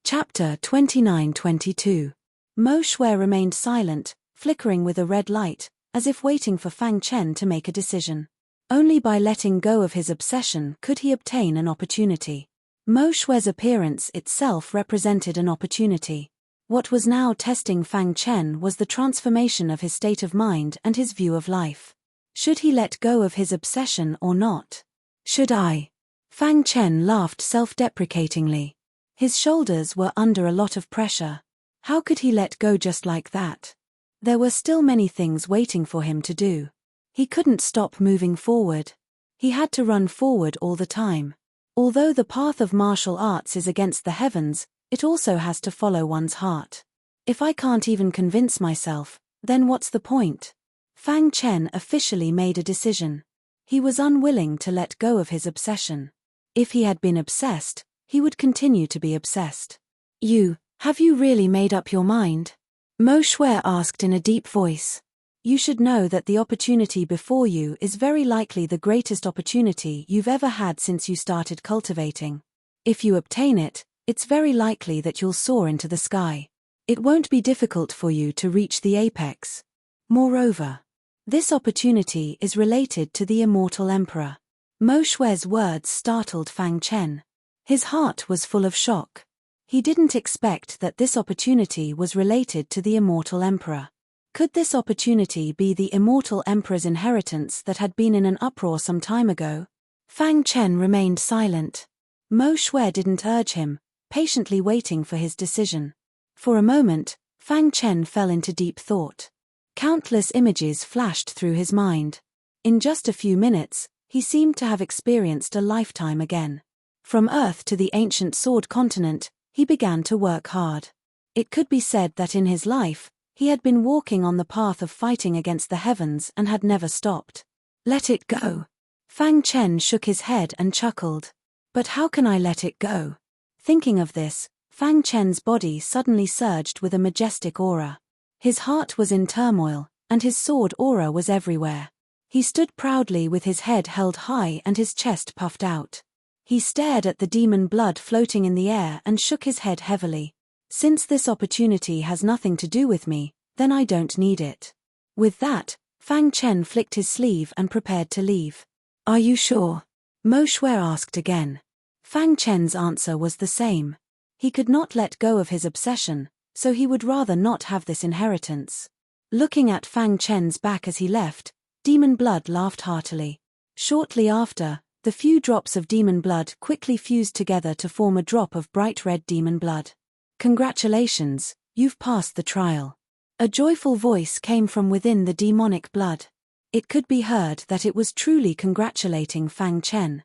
Chapter 29-22. Mo Shui remained silent, flickering with a red light, as if waiting for Fang Chen to make a decision. Only by letting go of his obsession could he obtain an opportunity. Mo Shui's appearance itself represented an opportunity. What was now testing Fang Chen was the transformation of his state of mind and his view of life. Should he let go of his obsession or not? Should I? Fang Chen laughed self-deprecatingly. His shoulders were under a lot of pressure. How could he let go just like that? There were still many things waiting for him to do. He couldn't stop moving forward. He had to run forward all the time. Although the path of martial arts is against the heavens, it also has to follow one's heart. If I can't even convince myself, then what's the point? Fang Chen officially made a decision. He was unwilling to let go of his obsession. If he had been obsessed, he would continue to be obsessed. You, Have you really made up your mind? Mo Shui asked in a deep voice. You should know that the opportunity before you is very likely the greatest opportunity you've ever had since you started cultivating. If you obtain it, it's very likely that you'll soar into the sky. It won't be difficult for you to reach the apex. Moreover, this opportunity is related to the immortal emperor. Mo Shui's words startled Fang Chen. His heart was full of shock. He didn't expect that this opportunity was related to the immortal emperor. Could this opportunity be the immortal emperor's inheritance that had been in an uproar some time ago? Fang Chen remained silent. Mo Shui didn't urge him, patiently waiting for his decision. For a moment, Fang Chen fell into deep thought. Countless images flashed through his mind. In just a few minutes, he seemed to have experienced a lifetime again. From Earth to the ancient Sword Continent, he began to work hard. It could be said that in his life, he had been walking on the path of fighting against the heavens and had never stopped. Let it go. Fang Chen shook his head and chuckled. But how can I let it go? Thinking of this, Fang Chen's body suddenly surged with a majestic aura. His heart was in turmoil, and his sword aura was everywhere. He stood proudly with his head held high and his chest puffed out. He stared at the demon blood floating in the air and shook his head heavily. Since this opportunity has nothing to do with me, then I don't need it. With that, Fang Chen flicked his sleeve and prepared to leave. Are you sure? Mo Shui asked again. Fang Chen's answer was the same. He could not let go of his obsession, so he would rather not have this inheritance. Looking at Fang Chen's back as he left, demon blood laughed heartily. Shortly after, the few drops of demon blood quickly fused together to form a drop of bright red demon blood. Congratulations, you've passed the trial. A joyful voice came from within the demonic blood. It could be heard that it was truly congratulating Fang Chen.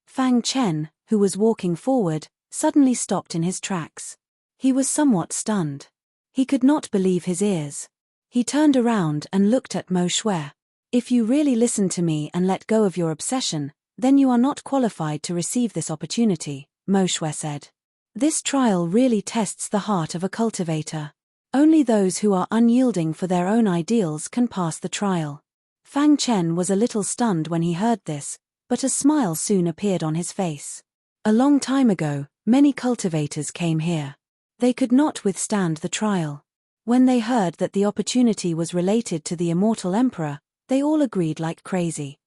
Fang Chen, who was walking forward, suddenly stopped in his tracks. He was somewhat stunned. He could not believe his ears. He turned around and looked at Mo Shui. If you really listen to me and let go of your obsession, then you are not qualified to receive this opportunity, Mo Shui said. This trial really tests the heart of a cultivator. Only those who are unyielding for their own ideals can pass the trial. Fang Chen was a little stunned when he heard this, but a smile soon appeared on his face. A long time ago, many cultivators came here. They could not withstand the trial. When they heard that the opportunity was related to the immortal emperor, they all agreed like crazy.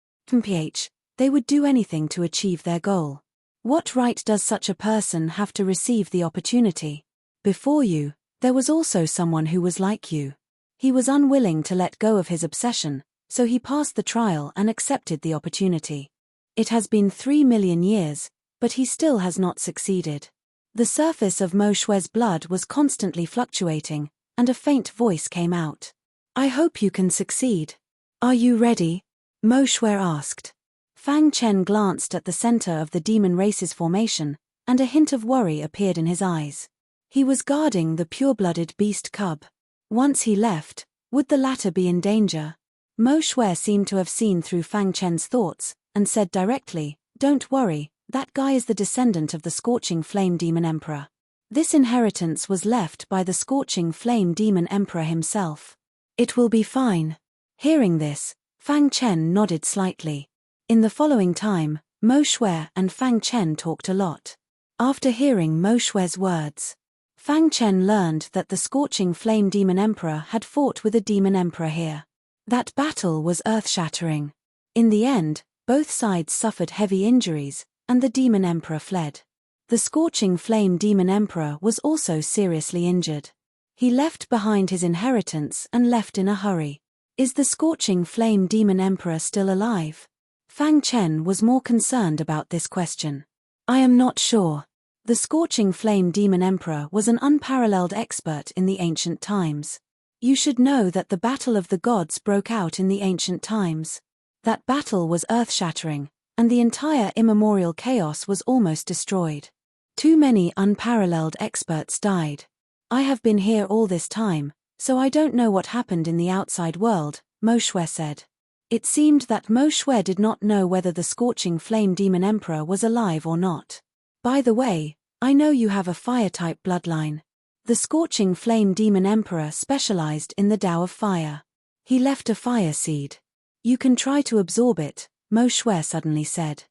They would do anything to achieve their goal. What right does such a person have to receive the opportunity? Before you, there was also someone who was like you. He was unwilling to let go of his obsession, so he passed the trial and accepted the opportunity. It has been 3 million years, but he still has not succeeded. The surface of Mo Shui's blood was constantly fluctuating, and a faint voice came out. I hope you can succeed. Are you ready? Mo Shui asked. Fang Chen glanced at the center of the demon race's formation, and a hint of worry appeared in his eyes. He was guarding the pure-blooded beast cub. Once he left, would the latter be in danger? Mo Shui seemed to have seen through Fang Chen's thoughts, and said directly, Don't worry, that guy is the descendant of the Scorching Flame Demon Emperor. This inheritance was left by the Scorching Flame Demon Emperor himself. It will be fine. Hearing this, Fang Chen nodded slightly. In the following time, Mo Shui and Fang Chen talked a lot. After hearing Mo Shui's words, Fang Chen learned that the Scorching Flame Demon Emperor had fought with a Demon Emperor here. That battle was earth-shattering. In the end, both sides suffered heavy injuries, and the Demon Emperor fled. The Scorching Flame Demon Emperor was also seriously injured. He left behind his inheritance and left in a hurry. Is the Scorching Flame Demon Emperor still alive? Fang Chen was more concerned about this question. I am not sure. The Scorching Flame Demon Emperor was an unparalleled expert in the ancient times. You should know that the Battle of the Gods broke out in the ancient times. That battle was earth-shattering, and the entire immemorial chaos was almost destroyed. Too many unparalleled experts died. I have been here all this time, so I don't know what happened in the outside world, Mo Shui said. It seemed that Mo Shui did not know whether the Scorching Flame Demon Emperor was alive or not. By the way, I know you have a fire-type bloodline. The scorching flame demon emperor specialized in the Tao of fire. He left a fire seed. You can try to absorb it, Mo Shui suddenly said.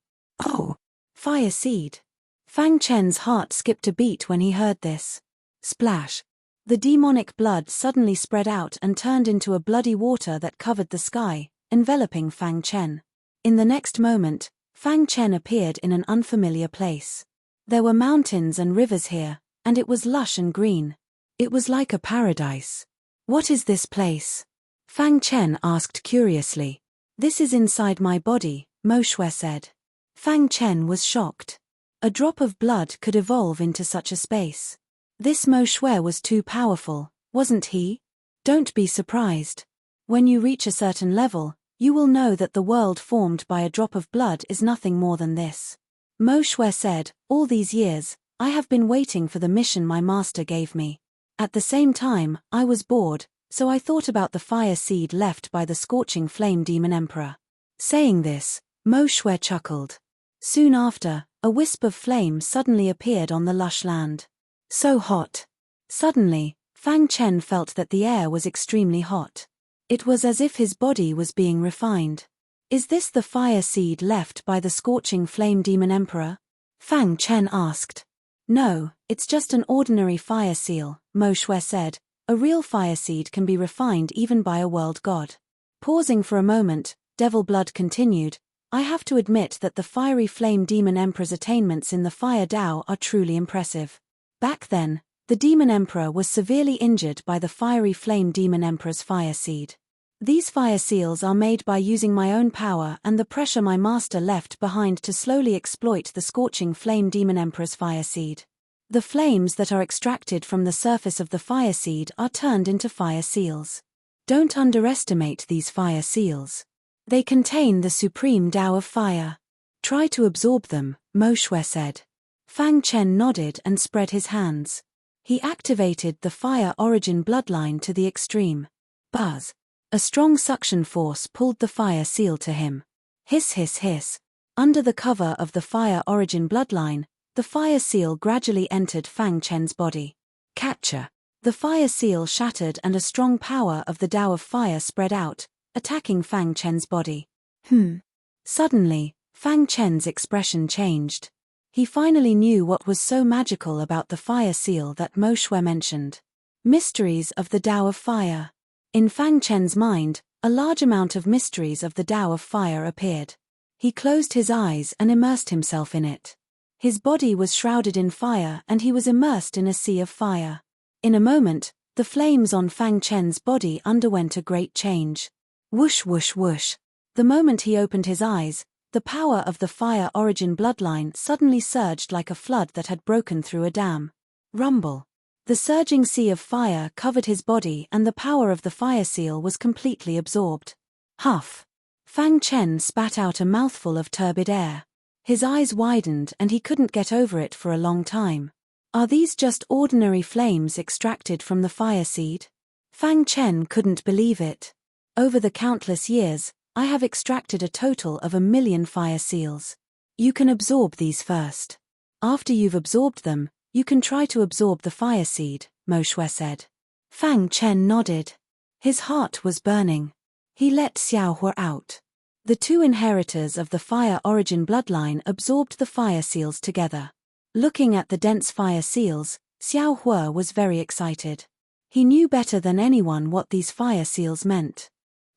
Oh! Fire seed. Fang Chen's heart skipped a beat when he heard this. Splash! The demonic blood suddenly spread out and turned into a bloody water that covered the sky, enveloping Fang Chen. In the next moment, Fang Chen appeared in an unfamiliar place. There were mountains and rivers here, and it was lush and green. It was like a paradise. What is this place? Fang Chen asked curiously. This is inside my body, Mo Shui said. Fang Chen was shocked. A drop of blood could evolve into such a space. This Mo Shui was too powerful, wasn't he? Don't be surprised. When you reach a certain level, you will know that the world formed by a drop of blood is nothing more than this. Mo Shui said, all these years, I have been waiting for the mission my master gave me. At the same time, I was bored, so I thought about the fire seed left by the scorching flame demon emperor. Saying this, Mo Shui chuckled. Soon after, a wisp of flame suddenly appeared on the lush land. So hot. Suddenly, Fang Chen felt that the air was extremely hot. It was as if his body was being refined. Is this the fire seed left by the scorching flame demon emperor? Fang Chen asked. No, it's just an ordinary fire seal, Mo Shui said. A real fire seed can be refined even by a world god. Pausing for a moment, Devil Blood continued, I have to admit that the fiery flame demon emperor's attainments in the fire Tao are truly impressive. Back then, the demon emperor was severely injured by the fiery flame demon emperor's fire seed. These fire seals are made by using my own power and the pressure my master left behind to slowly exploit the scorching flame demon emperor's fire seed. The flames that are extracted from the surface of the fire seed are turned into fire seals. Don't underestimate these fire seals. They contain the supreme Tao of fire. Try to absorb them, Mo Shui said. Fang Chen nodded and spread his hands. He activated the fire origin bloodline to the extreme. Buzz. A strong suction force pulled the fire seal to him. Hiss hiss hiss. Under the cover of the fire origin bloodline, the fire seal gradually entered Fang Chen's body. Catcher. The fire seal shattered and a strong power of the Tao of fire spread out, attacking Fang Chen's body. Suddenly, Fang Chen's expression changed. He finally knew what was so magical about the fire seal that Mo Shui mentioned. Mysteries of the Tao of fire. In Fang Chen's mind, a large amount of mysteries of the Tao of fire appeared. He closed his eyes and immersed himself in it. His body was shrouded in fire and he was immersed in a sea of fire. In a moment, the flames on Fang Chen's body underwent a great change. Whoosh whoosh whoosh. The moment he opened his eyes, the power of the fire origin bloodline suddenly surged like a flood that had broken through a dam. Rumble. The surging sea of fire covered his body and the power of the fire seal was completely absorbed. Huff. Fang Chen spat out a mouthful of turbid air. His eyes widened and he couldn't get over it for a long time. Are these just ordinary flames extracted from the fire seed? Fang Chen couldn't believe it. Over the countless years, I have extracted a total of 1 million fire seals. You can absorb these first. After you've absorbed them, you can try to absorb the fire seed, Mo Shui said. Fang Chen nodded. His heart was burning. He let Xiao Hua out. The two inheritors of the fire origin bloodline absorbed the fire seals together. Looking at the dense fire seals, Xiao Hua was very excited. He knew better than anyone what these fire seals meant.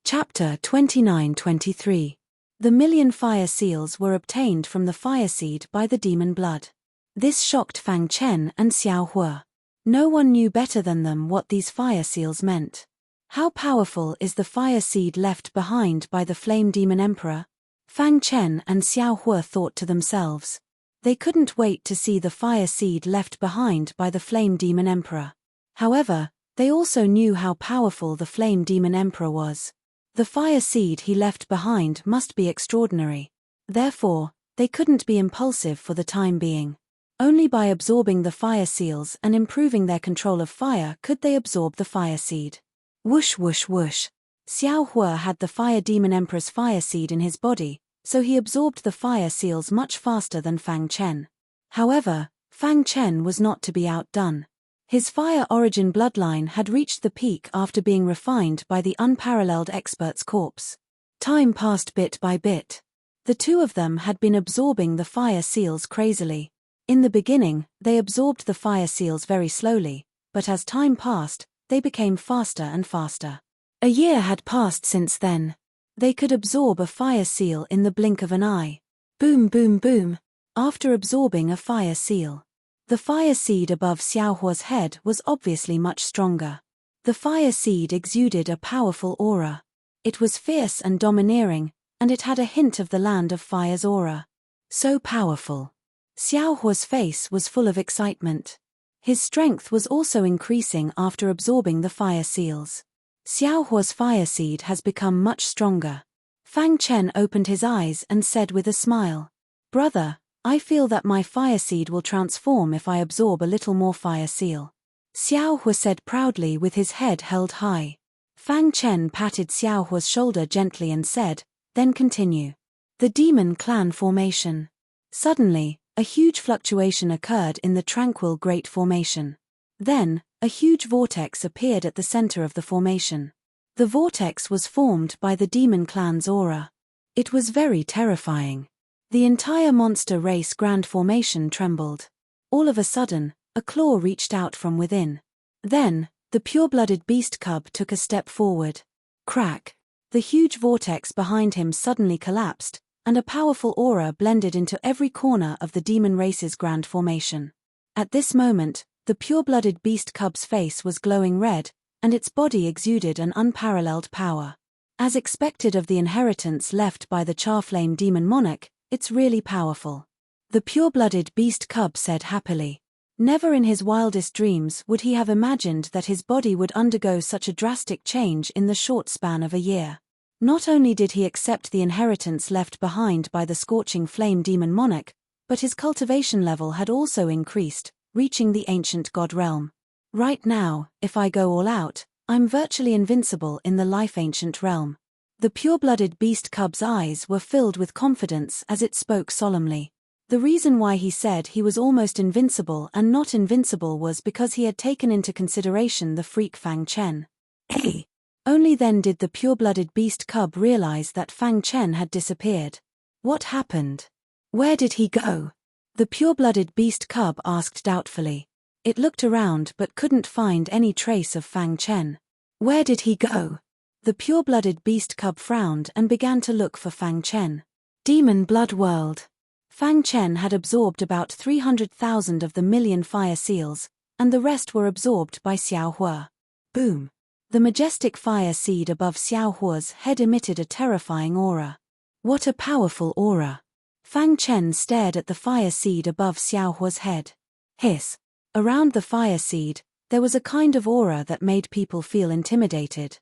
Chapter 29-23. The 1 million fire seals were obtained from the fire seed by the demon blood. This shocked Fang Chen and Xiao Hua. No one knew better than them what these fire seals meant. How powerful is the fire seed left behind by the flame demon emperor? Fang Chen and Xiao Hua thought to themselves. They couldn't wait to see the fire seed left behind by the flame demon emperor. However, they also knew how powerful the flame demon emperor was. The fire seed he left behind must be extraordinary. Therefore, they couldn't be impulsive for the time being. Only by absorbing the fire seals and improving their control of fire could they absorb the fire seed. Whoosh whoosh whoosh. Xiao Hua had the fire demon emperor's fire seed in his body, so he absorbed the fire seals much faster than Fang Chen. However, Fang Chen was not to be outdone. His fire origin bloodline had reached the peak after being refined by the unparalleled expert's corpse. Time passed bit by bit. The two of them had been absorbing the fire seals crazily. In the beginning, they absorbed the fire seals very slowly, but as time passed, they became faster and faster. A year had passed since then. They could absorb a fire seal in the blink of an eye. Boom, boom, boom. After absorbing a fire seal, the fire seed above Xiaohua's head was obviously much stronger. The fire seed exuded a powerful aura. It was fierce and domineering, and it had a hint of the land of fire's aura. So powerful. Xiaohua's face was full of excitement. His strength was also increasing after absorbing the fire seals. Xiaohua's fire seed has become much stronger. Fang Chen opened his eyes and said with a smile, "Brother, I feel that my fire seed will transform if I absorb a little more fire seal." Xiaohua said proudly with his head held high. Fang Chen patted Xiaohua's shoulder gently and said, "Then continue." The Demon Clan Formation. Suddenly, a huge fluctuation occurred in the tranquil Great Formation. Then, a huge vortex appeared at the center of the formation. The vortex was formed by the Demon Clan's aura. It was very terrifying. The entire monster race Grand Formation trembled. All of a sudden, a claw reached out from within. Then, the pure-blooded beast cub took a step forward. Crack! The huge vortex behind him suddenly collapsed, and a powerful aura blended into every corner of the demon race's Grand Formation. At this moment, the pure-blooded beast cub's face was glowing red, and its body exuded an unparalleled power. As expected of the inheritance left by the Charflame demon monarch, it's really powerful. The pure-blooded beast cub said happily. Never in his wildest dreams would he have imagined that his body would undergo such a drastic change in the short span of a year. Not only did he accept the inheritance left behind by the scorching flame demon monarch, but his cultivation level had also increased, reaching the ancient god realm. Right now, if I go all out, I'm virtually invincible in the life-ancient realm. The pure-blooded beast cub's eyes were filled with confidence as it spoke solemnly. The reason why he said he was almost invincible and not invincible was because he had taken into consideration the freak Fang Chen. Hey! Only then did the pure-blooded beast cub realize that Fang Chen had disappeared. What happened? Where did he go? The pure-blooded beast cub asked doubtfully. It looked around but couldn't find any trace of Fang Chen. Where did he go? The pure-blooded beast cub frowned and began to look for Fang Chen. Demon Blood World. Fang Chen had absorbed about 300,000 of the million fire seals, and the rest were absorbed by Xiaohua. Boom! The majestic fire seed above Xiaohua's head emitted a terrifying aura. What a powerful aura! Fang Chen stared at the fire seed above Xiaohua's head. Hiss! Around the fire seed, there was a kind of aura that made people feel intimidated.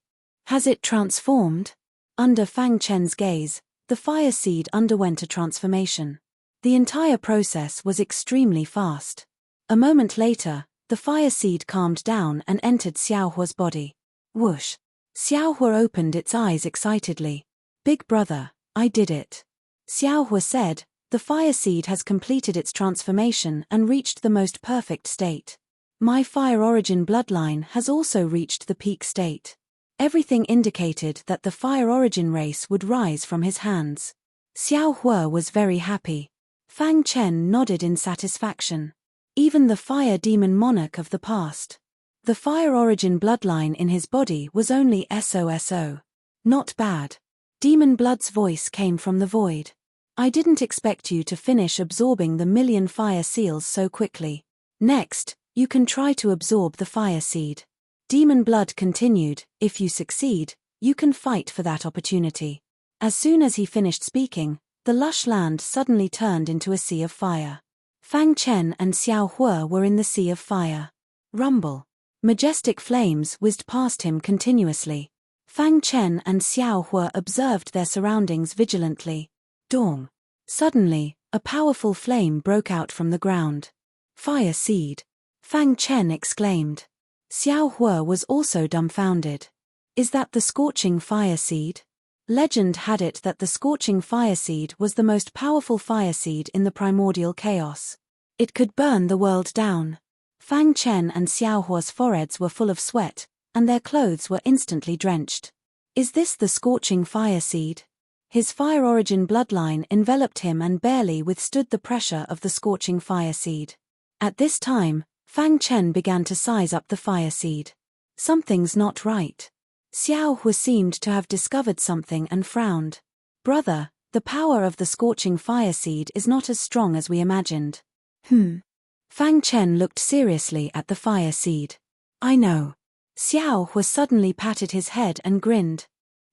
Has it transformed? Under Fang Chen's gaze, the fire seed underwent a transformation. The entire process was extremely fast. A moment later, the fire seed calmed down and entered Xiaohua's body. Whoosh! Xiaohua opened its eyes excitedly. Big brother, I did it. Xiaohua said, the fire seed has completed its transformation and reached the most perfect state. My fire origin bloodline has also reached the peak state. Everything indicated that the fire origin race would rise from his hands. Xiaohua was very happy. Fang Chen nodded in satisfaction. Even the fire demon monarch of the past. The fire origin bloodline in his body was only SOSO. Not bad. Demon Blood's voice came from the void. I didn't expect you to finish absorbing the million fire seals so quickly. Next, you can try to absorb the fire seed. Demon Blood continued, if you succeed, you can fight for that opportunity. As soon as he finished speaking, the lush land suddenly turned into a sea of fire. Fang Chen and Xiaohua were in the sea of fire. Rumble. Majestic flames whizzed past him continuously. Fang Chen and Xiaohua observed their surroundings vigilantly. Dong. Suddenly, a powerful flame broke out from the ground. Fire seed. Fang Chen exclaimed. Xiaohua was also dumbfounded. Is that the scorching fire seed? Legend had it that the scorching fire seed was the most powerful fire seed in the primordial chaos. It could burn the world down. Fang Chen and Xiao Hua's foreheads were full of sweat, and their clothes were instantly drenched. Is this the scorching fire seed? His fire origin bloodline enveloped him and barely withstood the pressure of the scorching fire seed. At this time, Fang Chen began to size up the fire seed. Something's not right. Xiao Hua seemed to have discovered something and frowned. Brother, the power of the scorching fire seed is not as strong as we imagined. Fang Chen looked seriously at the fire seed. I know. Xiao Hua suddenly patted his head and grinned.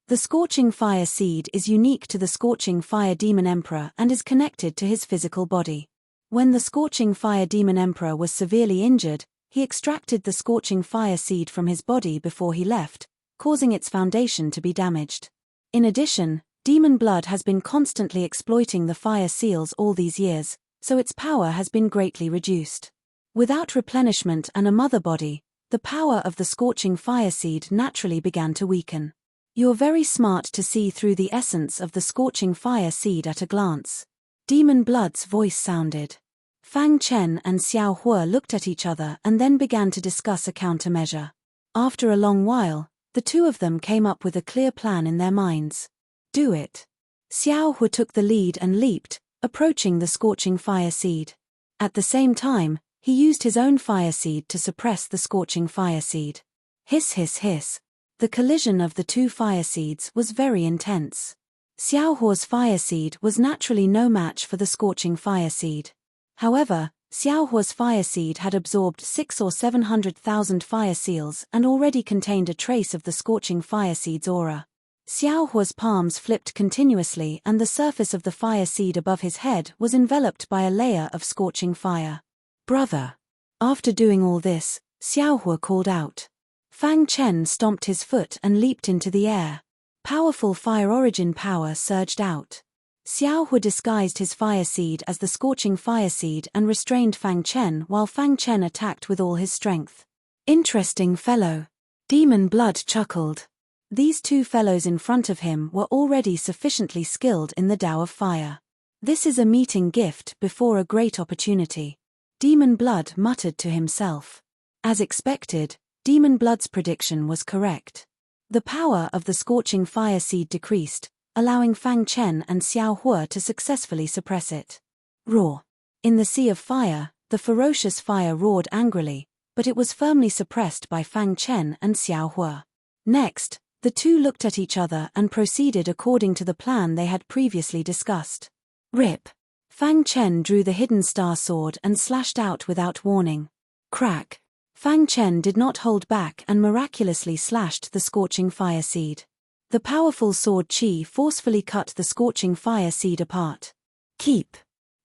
The scorching fire seed is unique to the scorching fire demon emperor and is connected to his physical body. When the scorching fire demon emperor was severely injured, he extracted the scorching fire seed from his body before he left, causing its foundation to be damaged. In addition, demon blood has been constantly exploiting the fire seals all these years, so its power has been greatly reduced. Without replenishment and a mother body, the power of the scorching fire seed naturally began to weaken. You're very smart to see through the essence of the scorching fire seed at a glance. Demon Blood's voice sounded. Fang Chen and Xiao Hua looked at each other and then began to discuss a countermeasure. After a long while, the two of them came up with a clear plan in their minds. Do it. Xiao Hua took the lead and leaped, approaching the scorching fire seed. At the same time, he used his own fire seed to suppress the scorching fire seed. Hiss hiss hiss. The collision of the two fire seeds was very intense. Xiao Hua's fire seed was naturally no match for the scorching fire seed. However, Xiao Hua's fire seed had absorbed 600,000 or 700,000 fire seals and already contained a trace of the scorching fire seed's aura. Xiao Hua's palms flipped continuously and the surface of the fire seed above his head was enveloped by a layer of scorching fire. Brother! After doing all this, Xiao Hua called out. Fang Chen stomped his foot and leaped into the air. Powerful fire origin power surged out. Xiao Hua disguised his fire seed as the scorching fire seed and restrained Fang Chen while Fang Chen attacked with all his strength. Interesting fellow. Demon Blood chuckled. These two fellows in front of him were already sufficiently skilled in the Tao of Fire. This is a meeting gift before a great opportunity. Demon Blood muttered to himself. As expected, Demon Blood's prediction was correct. The power of the scorching fire seed decreased, allowing Fang Chen and Xiao Hua to successfully suppress it. Roar! In the sea of fire, the ferocious fire roared angrily, but it was firmly suppressed by Fang Chen and Xiao Hua. Next, the two looked at each other and proceeded according to the plan they had previously discussed. Rip! Fang Chen drew the hidden star sword and slashed out without warning. Crack! Fang Chen did not hold back and miraculously slashed the scorching fire seed. The powerful sword Qi forcefully cut the scorching fire seed apart. Keep!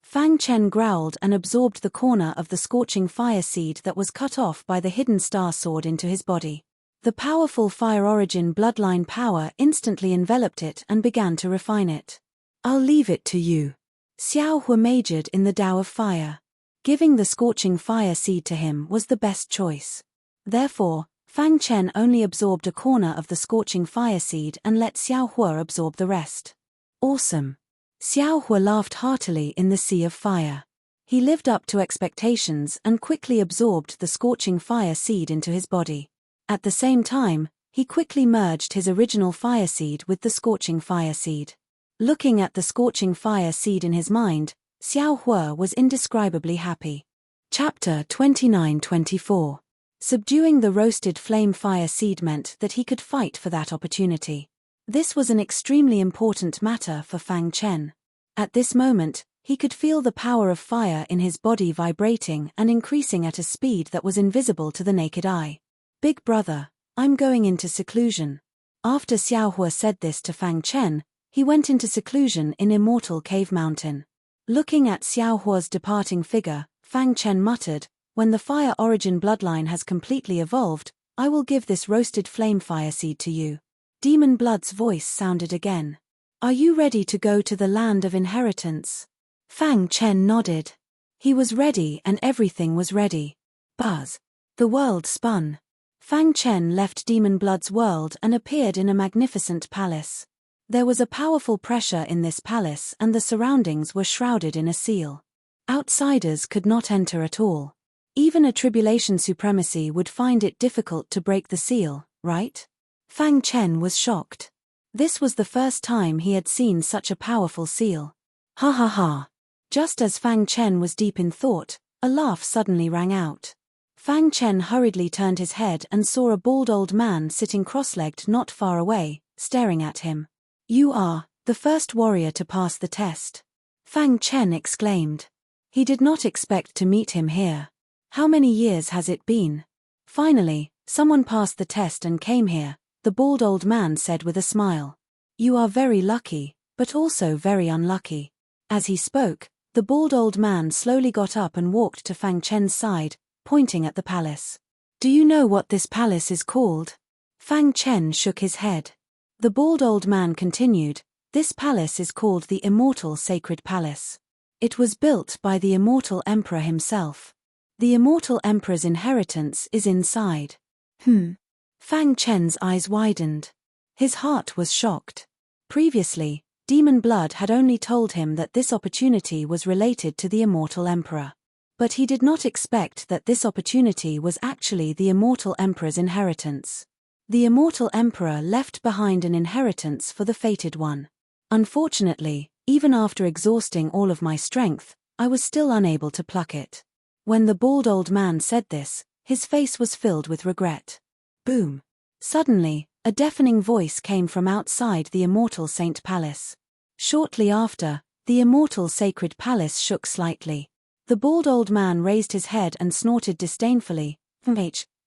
Fang Chen growled and absorbed the corner of the scorching fire seed that was cut off by the hidden star sword into his body. The powerful fire origin bloodline power instantly enveloped it and began to refine it. I'll leave it to you. Xiao Hua majored in the Tao of Fire. Giving the scorching fire seed to him was the best choice. Therefore, Fang Chen only absorbed a corner of the scorching fire seed and let Xiao Hua absorb the rest. Awesome! Xiao Hua laughed heartily in the sea of fire. He lived up to expectations and quickly absorbed the scorching fire seed into his body. At the same time, he quickly merged his original fire seed with the scorching fire seed. Looking at the scorching fire seed in his mind, Xiao Hua was indescribably happy. Chapter 29-24. Subduing the roasted flame fire seed meant that he could fight for that opportunity. This was an extremely important matter for Fang Chen. At this moment, he could feel the power of fire in his body vibrating and increasing at a speed that was invisible to the naked eye. Big brother, I'm going into seclusion. After Xiao Hua said this to Fang Chen, he went into seclusion in Immortal Cave Mountain. Looking at Xiao Hua's departing figure, Fang Chen muttered, when the fire origin bloodline has completely evolved, I will give this roasted flame fire seed to you. Demon Blood's voice sounded again. Are you ready to go to the land of inheritance? Fang Chen nodded. He was ready and everything was ready. Buzz. The world spun. Fang Chen left Demon Blood's world and appeared in a magnificent palace. There was a powerful pressure in this palace and the surroundings were shrouded in a seal. Outsiders could not enter at all. Even a tribulation supremacy would find it difficult to break the seal, right? Fang Chen was shocked. This was the first time he had seen such a powerful seal. Ha ha ha. Just as Fang Chen was deep in thought, a laugh suddenly rang out. Fang Chen hurriedly turned his head and saw a bald old man sitting cross-legged not far away, staring at him. "You are the first warrior to pass the test," Fang Chen exclaimed. He did not expect to meet him here. "How many years has it been?" "Finally, someone passed the test and came here," the bald old man said with a smile. "You are very lucky, but also very unlucky." As he spoke, the bald old man slowly got up and walked to Fang Chen's side, pointing at the palace. "Do you know what this palace is called?" Fang Chen shook his head. The bald old man continued, "This palace is called the Immortal Sacred Palace. It was built by the Immortal Emperor himself. The Immortal Emperor's inheritance is inside." Fang Chen's eyes widened. His heart was shocked. Previously, Demon Blood had only told him that this opportunity was related to the Immortal Emperor. But he did not expect that this opportunity was actually the Immortal Emperor's inheritance. The Immortal Emperor left behind an inheritance for the Fated One. Unfortunately, even after exhausting all of my strength, I was still unable to pluck it. When the bald old man said this, his face was filled with regret. Boom! Suddenly, a deafening voice came from outside the Immortal Saint Palace. Shortly after, the Immortal Sacred Palace shook slightly. The bald old man raised his head and snorted disdainfully.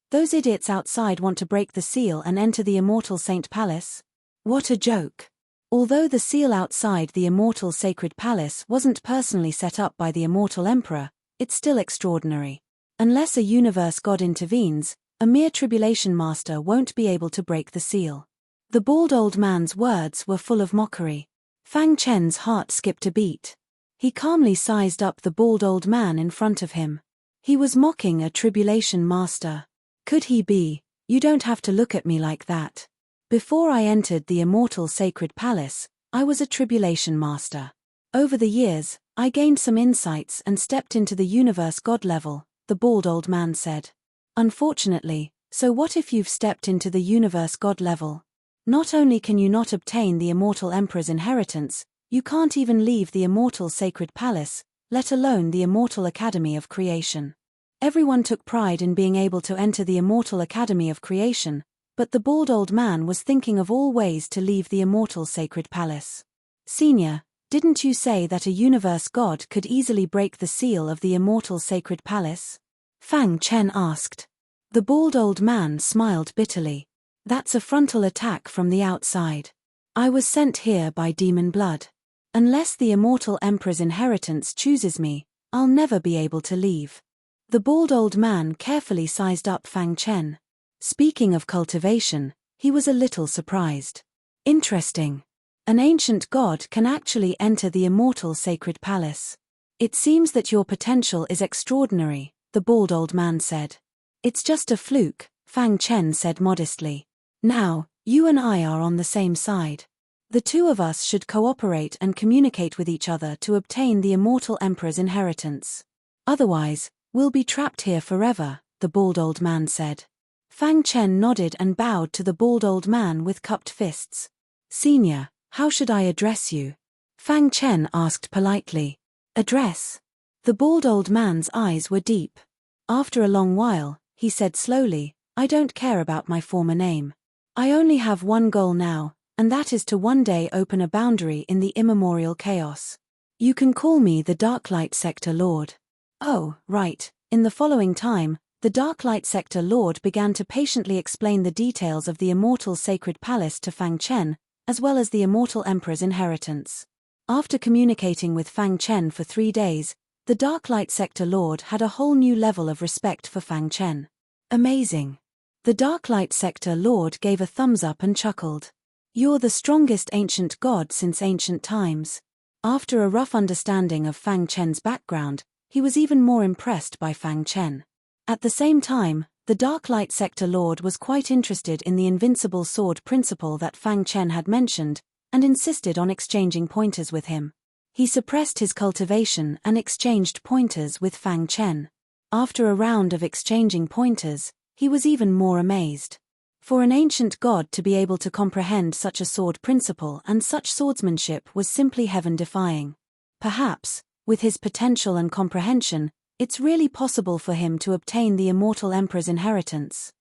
Those idiots outside want to break the seal and enter the Immortal Saint Palace? What a joke. Although the seal outside the Immortal Sacred Palace wasn't personally set up by the Immortal Emperor, it's still extraordinary. Unless a universe god intervenes, a mere tribulation master won't be able to break the seal. The bald old man's words were full of mockery. Fang Chen's heart skipped a beat. He calmly sized up the bald old man in front of him. He was mocking a tribulation master. Could he be? "You don't have to look at me like that. Before I entered the Immortal Sacred Palace, I was a tribulation master. Over the years, I gained some insights and stepped into the universe god level," the bald old man said. "Unfortunately, so what if you've stepped into the universe god level? Not only can you not obtain the Immortal Emperor's inheritance, you can't even leave the Immortal Sacred Palace, let alone the Immortal Academy of Creation." Everyone took pride in being able to enter the Immortal Academy of Creation, but the bald old man was thinking of all ways to leave the Immortal Sacred Palace. "Senior, didn't you say that a universe god could easily break the seal of the Immortal Sacred Palace?" Fang Chen asked. The bald old man smiled bitterly. "That's a frontal attack from the outside. I was sent here by Demon Blood. Unless the Immortal Emperor's inheritance chooses me, I'll never be able to leave." The bald old man carefully sized up Fang Chen. Speaking of cultivation, he was a little surprised. "Interesting. An ancient god can actually enter the Immortal Sacred Palace. It seems that your potential is extraordinary," the bald old man said. "It's just a fluke," Fang Chen said modestly. "Now, you and I are on the same side. The two of us should cooperate and communicate with each other to obtain the Immortal Emperor's inheritance. Otherwise, we'll be trapped here forever," the bald old man said. Fang Chen nodded and bowed to the bald old man with cupped fists. "Senior, how should I address you?" Fang Chen asked politely. "Address?" The bald old man's eyes were deep. After a long while, he said slowly, "I don't care about my former name. I only have one goal now, and that is to one day open a boundary in the immemorial chaos. You can call me the Darklight Sector Lord." "Oh, right." In the following time, the Darklight Sector Lord began to patiently explain the details of the Immortal Sacred Palace to Fang Chen, as well as the Immortal Emperor's inheritance. After communicating with Fang Chen for 3 days, the Darklight Sector Lord had a whole new level of respect for Fang Chen. "Amazing." The Darklight Sector Lord gave a thumbs up and chuckled. "You're the strongest ancient god since ancient times." After a rough understanding of Fang Chen's background, he was even more impressed by Fang Chen. At the same time, the Darklight Sector Lord was quite interested in the invincible sword principle that Fang Chen had mentioned, and insisted on exchanging pointers with him. He suppressed his cultivation and exchanged pointers with Fang Chen. After a round of exchanging pointers, he was even more amazed. For an ancient god to be able to comprehend such a sword principle and such swordsmanship was simply heaven-defying. Perhaps, with his potential and comprehension, it's really possible for him to obtain the immortal emperor's inheritance.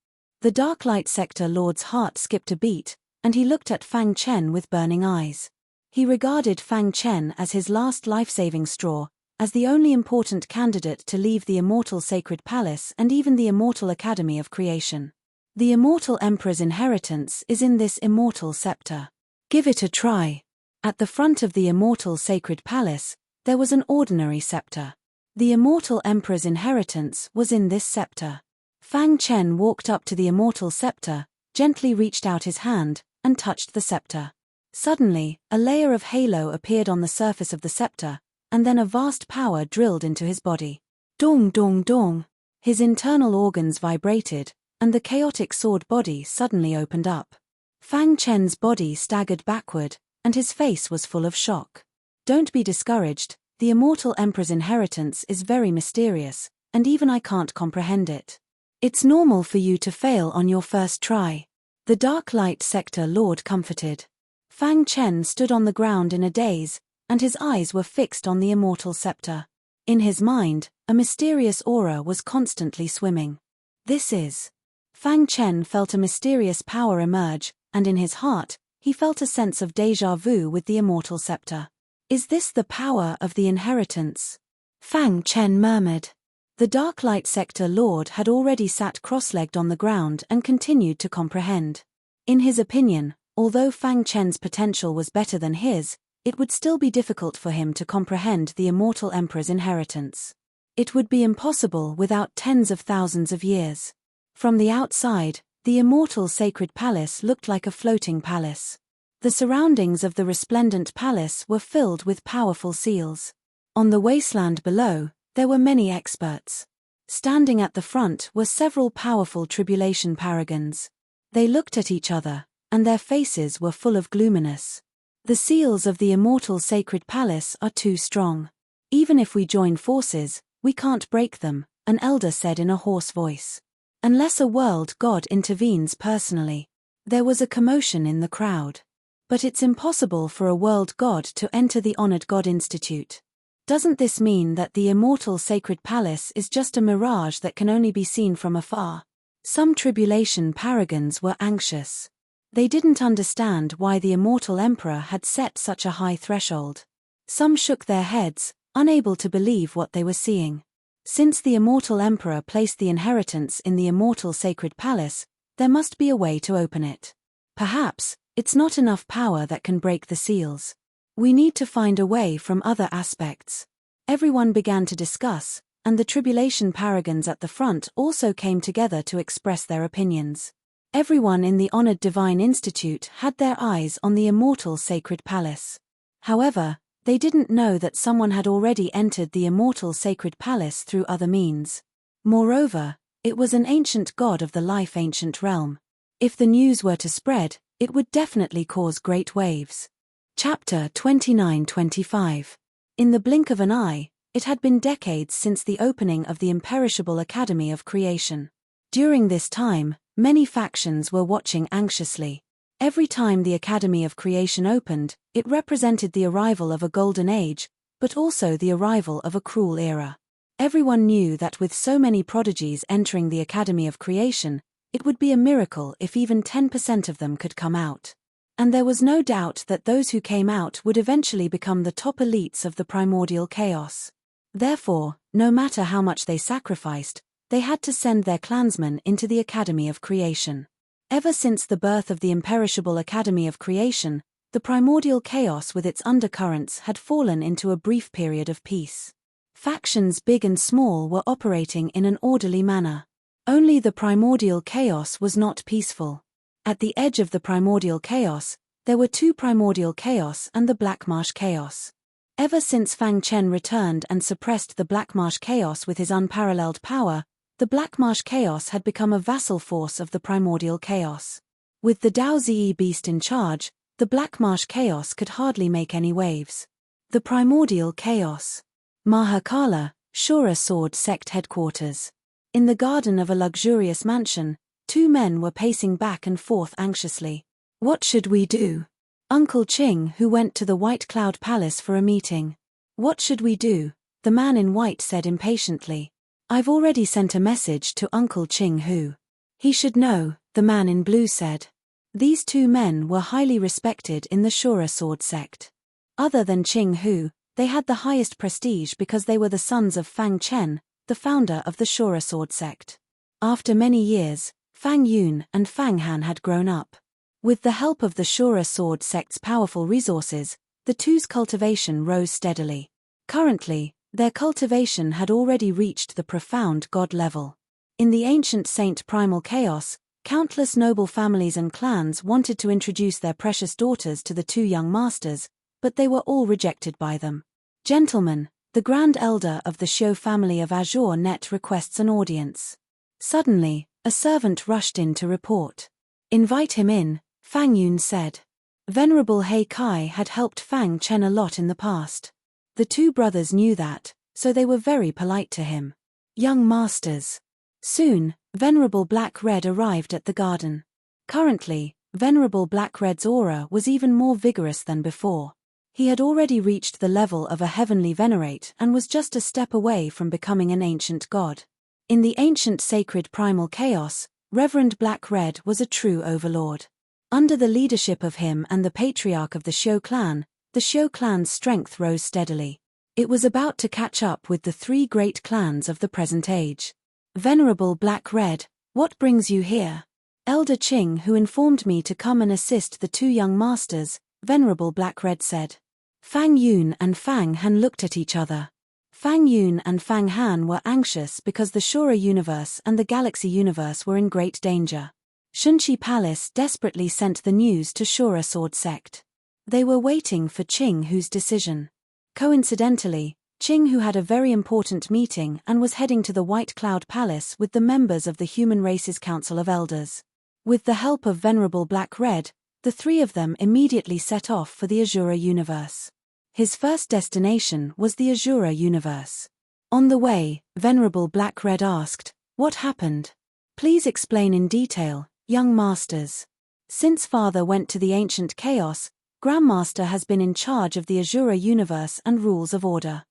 The Dark Light Sector Lord's heart skipped a beat, and he looked at Fang Chen with burning eyes. He regarded Fang Chen as his last life-saving straw, as the only important candidate to leave the immortal sacred palace and even the immortal academy of creation. The immortal emperor's inheritance is in this immortal scepter. Give it a try. At the front of the immortal sacred palace, there was an ordinary scepter. The immortal emperor's inheritance was in this scepter. Fang Chen walked up to the immortal scepter, gently reached out his hand, and touched the scepter. Suddenly, a layer of halo appeared on the surface of the scepter, and then a vast power drilled into his body. Dong dong dong. His internal organs vibrated, and the chaotic sword body suddenly opened up. Fang Chen's body staggered backward, and his face was full of shock. Don't be discouraged, the immortal emperor's inheritance is very mysterious, and even I can't comprehend it. It's normal for you to fail on your first try. The Dark Light Sector Lord comforted. Fang Chen stood on the ground in a daze, and his eyes were fixed on the immortal scepter. In his mind, a mysterious aura was constantly swimming. This is. Fang Chen felt a mysterious power emerge, and in his heart, he felt a sense of déjà vu with the immortal scepter. Is this the power of the inheritance? Fang Chen murmured. The Dark Light Sector Lord had already sat cross-legged on the ground and continued to comprehend. In his opinion, although Fang Chen's potential was better than his, it would still be difficult for him to comprehend the immortal emperor's inheritance. It would be impossible without tens of thousands of years. From the outside, the immortal sacred palace looked like a floating palace. The surroundings of the resplendent palace were filled with powerful seals. On the wasteland below, there were many experts. Standing at the front were several powerful tribulation paragons. They looked at each other, and their faces were full of gloominess. The seals of the immortal sacred palace are too strong. Even if we join forces, we can't break them, an elder said in a hoarse voice. Unless a world god intervenes personally. There was a commotion in the crowd. But it's impossible for a world god to enter the Honored God Institute. Doesn't this mean that the immortal sacred palace is just a mirage that can only be seen from afar? Some tribulation paragons were anxious. They didn't understand why the immortal emperor had set such a high threshold. Some shook their heads, unable to believe what they were seeing. Since the immortal emperor placed the inheritance in the immortal sacred palace, there must be a way to open it. Perhaps, it's not enough power that can break the seals. We need to find a way from other aspects. Everyone began to discuss, and the tribulation paragons at the front also came together to express their opinions. Everyone in the Honored Divine Institute had their eyes on the immortal sacred palace. However, they didn't know that someone had already entered the immortal sacred palace through other means. Moreover, it was an ancient god of the life ancient realm. If the news were to spread, it would definitely cause great waves. Chapter 29-25. In the blink of an eye, it had been decades since the opening of the imperishable Academy of Creation. During this time, many factions were watching anxiously. Every time the Academy of Creation opened, it represented the arrival of a golden age, but also the arrival of a cruel era. Everyone knew that with so many prodigies entering the Academy of Creation, it would be a miracle if even 10% of them could come out. And there was no doubt that those who came out would eventually become the top elites of the primordial chaos. Therefore, no matter how much they sacrificed, they had to send their clansmen into the Academy of Creation. Ever since the birth of the imperishable Academy of Creation, the primordial chaos with its undercurrents had fallen into a brief period of peace. Factions big and small were operating in an orderly manner. Only the primordial chaos was not peaceful. At the edge of the primordial chaos, there were two primordial chaos and the Black Marsh chaos. Ever since Fang Chen returned and suppressed the Black Marsh chaos with his unparalleled power, the Black Marsh chaos had become a vassal force of the primordial chaos. With the Dao Zi beast in charge, the Black Marsh chaos could hardly make any waves. The primordial chaos. Mahakala, Shura sword sect headquarters. In the garden of a luxurious mansion, two men were pacing back and forth anxiously. What should we do? Uncle Ching, who went to the White Cloud Palace for a meeting. What should we do? The man in white said impatiently. I've already sent a message to Uncle Ching Hu. He should know, the man in blue said. These two men were highly respected in the Shura sword sect. Other than Ching Hu, they had the highest prestige because they were the sons of Fang Chen, the founder of the Shura sword sect. After many years, Fang Yun and Fang Han had grown up. With the help of the Shura sword sect's powerful resources, the two's cultivation rose steadily. Currently, their cultivation had already reached the profound god level. In the ancient Saint Primal Chaos, countless noble families and clans wanted to introduce their precious daughters to the two young masters, but they were all rejected by them. Gentlemen, the Grand Elder of the Xiu family of Azure Net requests an audience. Suddenly, a servant rushed in to report. Invite him in, Fang Yun said. Venerable He Kai had helped Fang Chen a lot in the past. The two brothers knew that, so they were very polite to him. Young masters. Soon, Venerable Black Red arrived at the garden. Currently, Venerable Black Red's aura was even more vigorous than before. He had already reached the level of a heavenly venerate and was just a step away from becoming an ancient god. In the ancient sacred primal chaos, Reverend Black Red was a true overlord. Under the leadership of him and the patriarch of the Xiu clan, the Xiu clan's strength rose steadily. It was about to catch up with the three great clans of the present age. Venerable Black Red, what brings you here? Elder Ching, who informed me to come and assist the two young masters, Venerable Black Red said. Fang Yun and Fang Han looked at each other. Fang Yun and Fang Han were anxious because the Shura universe and the galaxy universe were in great danger. Shunqi Palace desperately sent the news to Shura sword sect. They were waiting for Ching Hu's decision. Coincidentally, Ching Hu had a very important meeting and was heading to the White Cloud Palace with the members of the Human Race's Council of Elders. With the help of Venerable Black Red, the three of them immediately set off for the Azura universe. His first destination was the Azura universe. On the way, Venerable Black Red asked, "What happened? Please explain in detail, young masters." Since Father went to the ancient chaos, Grandmaster has been in charge of the Azura universe and rules of order.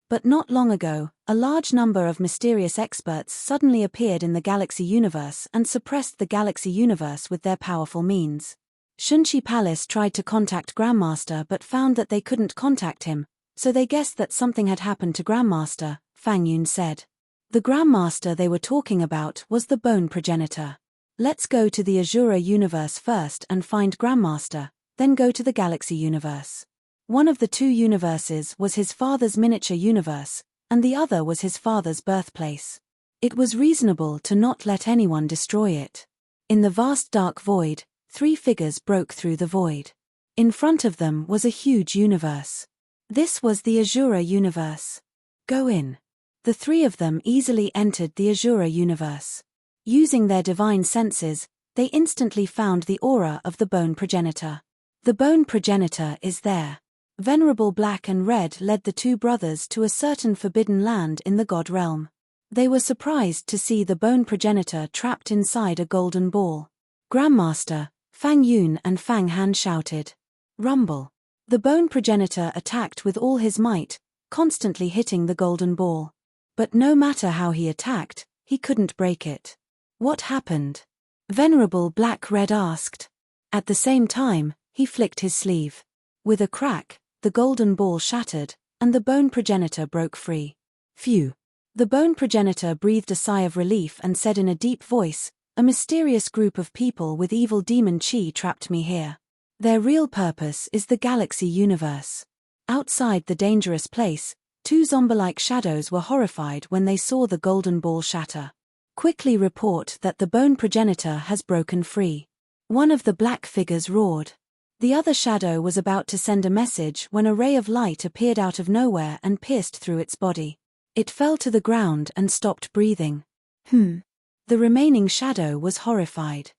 But not long ago, a large number of mysterious experts suddenly appeared in the galaxy universe and suppressed the galaxy universe with their powerful means. Shunqi Palace tried to contact Grandmaster but found that they couldn't contact him, so they guessed that something had happened to Grandmaster, Fang Yun said. The Grandmaster they were talking about was the Bone Progenitor. Let's go to the Azura universe first and find Grandmaster, then go to the galaxy universe. One of the two universes was his father's miniature universe, and the other was his father's birthplace. It was reasonable to not let anyone destroy it. In the vast dark void, three figures broke through the void. In front of them was a huge universe. This was the Azura universe. Go in. The three of them easily entered the Azura universe. Using their divine senses, they instantly found the aura of the Bone Progenitor. The Bone Progenitor is there. Venerable Black and Red led the two brothers to a certain forbidden land in the god realm. They were surprised to see the Bone Progenitor trapped inside a golden ball. Grandmaster, Fang Yun and Fang Han shouted. Rumble. The Bone Progenitor attacked with all his might, constantly hitting the golden ball. But no matter how he attacked, he couldn't break it. What happened? Venerable Black Red asked. At the same time, he flicked his sleeve. With a crack, the golden ball shattered, and the Bone Progenitor broke free. Phew. The Bone Progenitor breathed a sigh of relief and said in a deep voice, "A mysterious group of people with evil demon chi trapped me here. Their real purpose is the galaxy universe." Outside the dangerous place, two zombie-like shadows were horrified when they saw the golden ball shatter. Quickly report that the Bone Progenitor has broken free. One of the black figures roared. The other shadow was about to send a message when a ray of light appeared out of nowhere and pierced through its body. It fell to the ground and stopped breathing. The remaining shadow was horrified.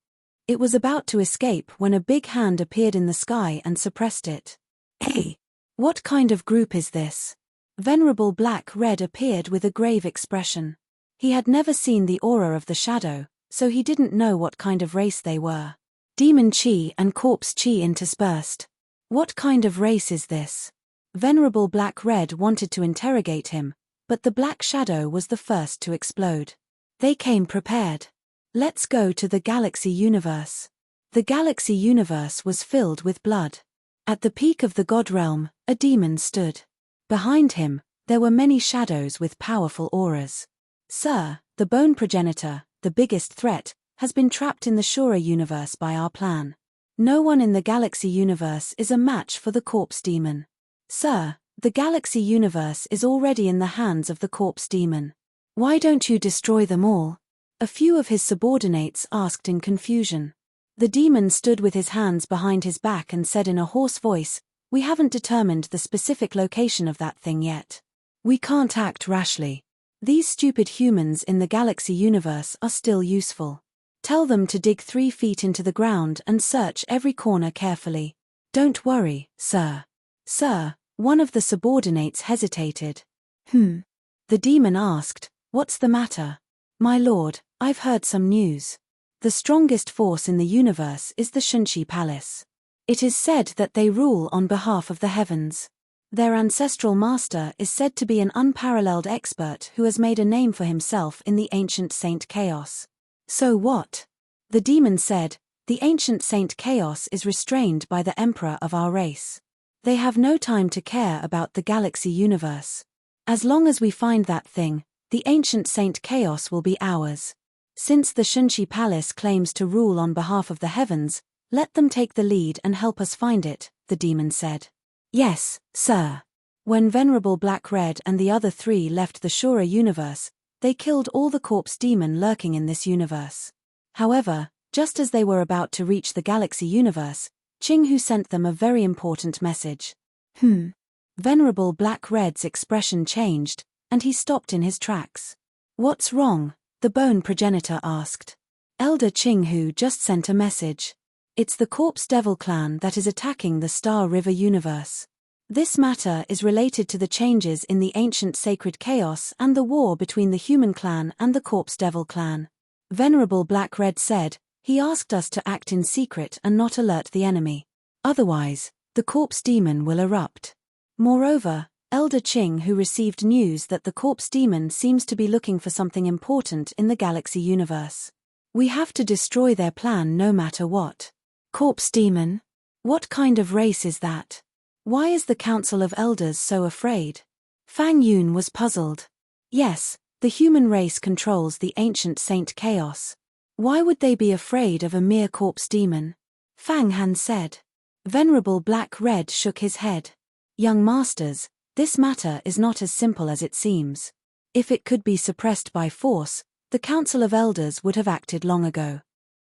It was about to escape when a big hand appeared in the sky and suppressed it. "Hey!" What kind of group is this? Venerable Black Red appeared with a grave expression. He had never seen the aura of the shadow, so he didn't know what kind of race they were. Demon chi and corpse chi interspersed. What kind of race is this? Venerable Black Red wanted to interrogate him, but the black shadow was the first to explode. They came prepared. Let's go to the galaxy universe. The galaxy universe was filled with blood. At the peak of the god realm, a demon stood. Behind him, there were many shadows with powerful auras. Sir, the bone progenitor, the biggest threat, has been trapped in the Shura universe by our plan. No one in the galaxy universe is a match for the corpse demon. Sir, the galaxy universe is already in the hands of the corpse demon. Why don't you destroy them all? A few of his subordinates asked in confusion. The demon stood with his hands behind his back and said in a hoarse voice, "We haven't determined the specific location of that thing yet. We can't act rashly. These stupid humans in the galaxy universe are still useful. Tell them to dig 3 feet into the ground and search every corner carefully. Don't worry, sir." Sir, one of the subordinates hesitated. The demon asked, "What's the matter?" "My lord, I've heard some news. The strongest force in the universe is the Shunshi Palace. It is said that they rule on behalf of the heavens. Their ancestral master is said to be an unparalleled expert who has made a name for himself in the ancient Saint Chaos." "So what?" The demon said, "The ancient Saint Chaos is restrained by the emperor of our race. They have no time to care about the galaxy universe. As long as we find that thing, the ancient Saint Chaos will be ours. Since the Shunshi Palace claims to rule on behalf of the heavens, let them take the lead and help us find it," the demon said. "Yes, sir." When Venerable Black Red and the other 3 left the Shura universe, they killed all the corpse demon lurking in this universe. However, just as they were about to reach the galaxy universe, Qinghu sent them a very important message. Venerable Black Red's expression changed, and he stopped in his tracks. "What's wrong?" the bone progenitor asked. "Elder Qinghu just sent a message. It's the Corpse Devil clan that is attacking the Star River universe. This matter is related to the changes in the ancient sacred chaos and the war between the human clan and the Corpse Devil clan." Venerable Black Red said, "He asked us to act in secret and not alert the enemy. Otherwise, the corpse demon will erupt." Moreover, Elder Qinghu received news that the corpse demon seems to be looking for something important in the galaxy universe. "We have to destroy their plan no matter what." "Corpse demon? What kind of race is that? Why is the Council of Elders so afraid?" Fang Yun was puzzled. "Yes, the human race controls the ancient Saint Chaos. Why would they be afraid of a mere corpse demon?" Fang Han said. Venerable Black Red shook his head. "Young masters, this matter is not as simple as it seems. If it could be suppressed by force, the Council of Elders would have acted long ago."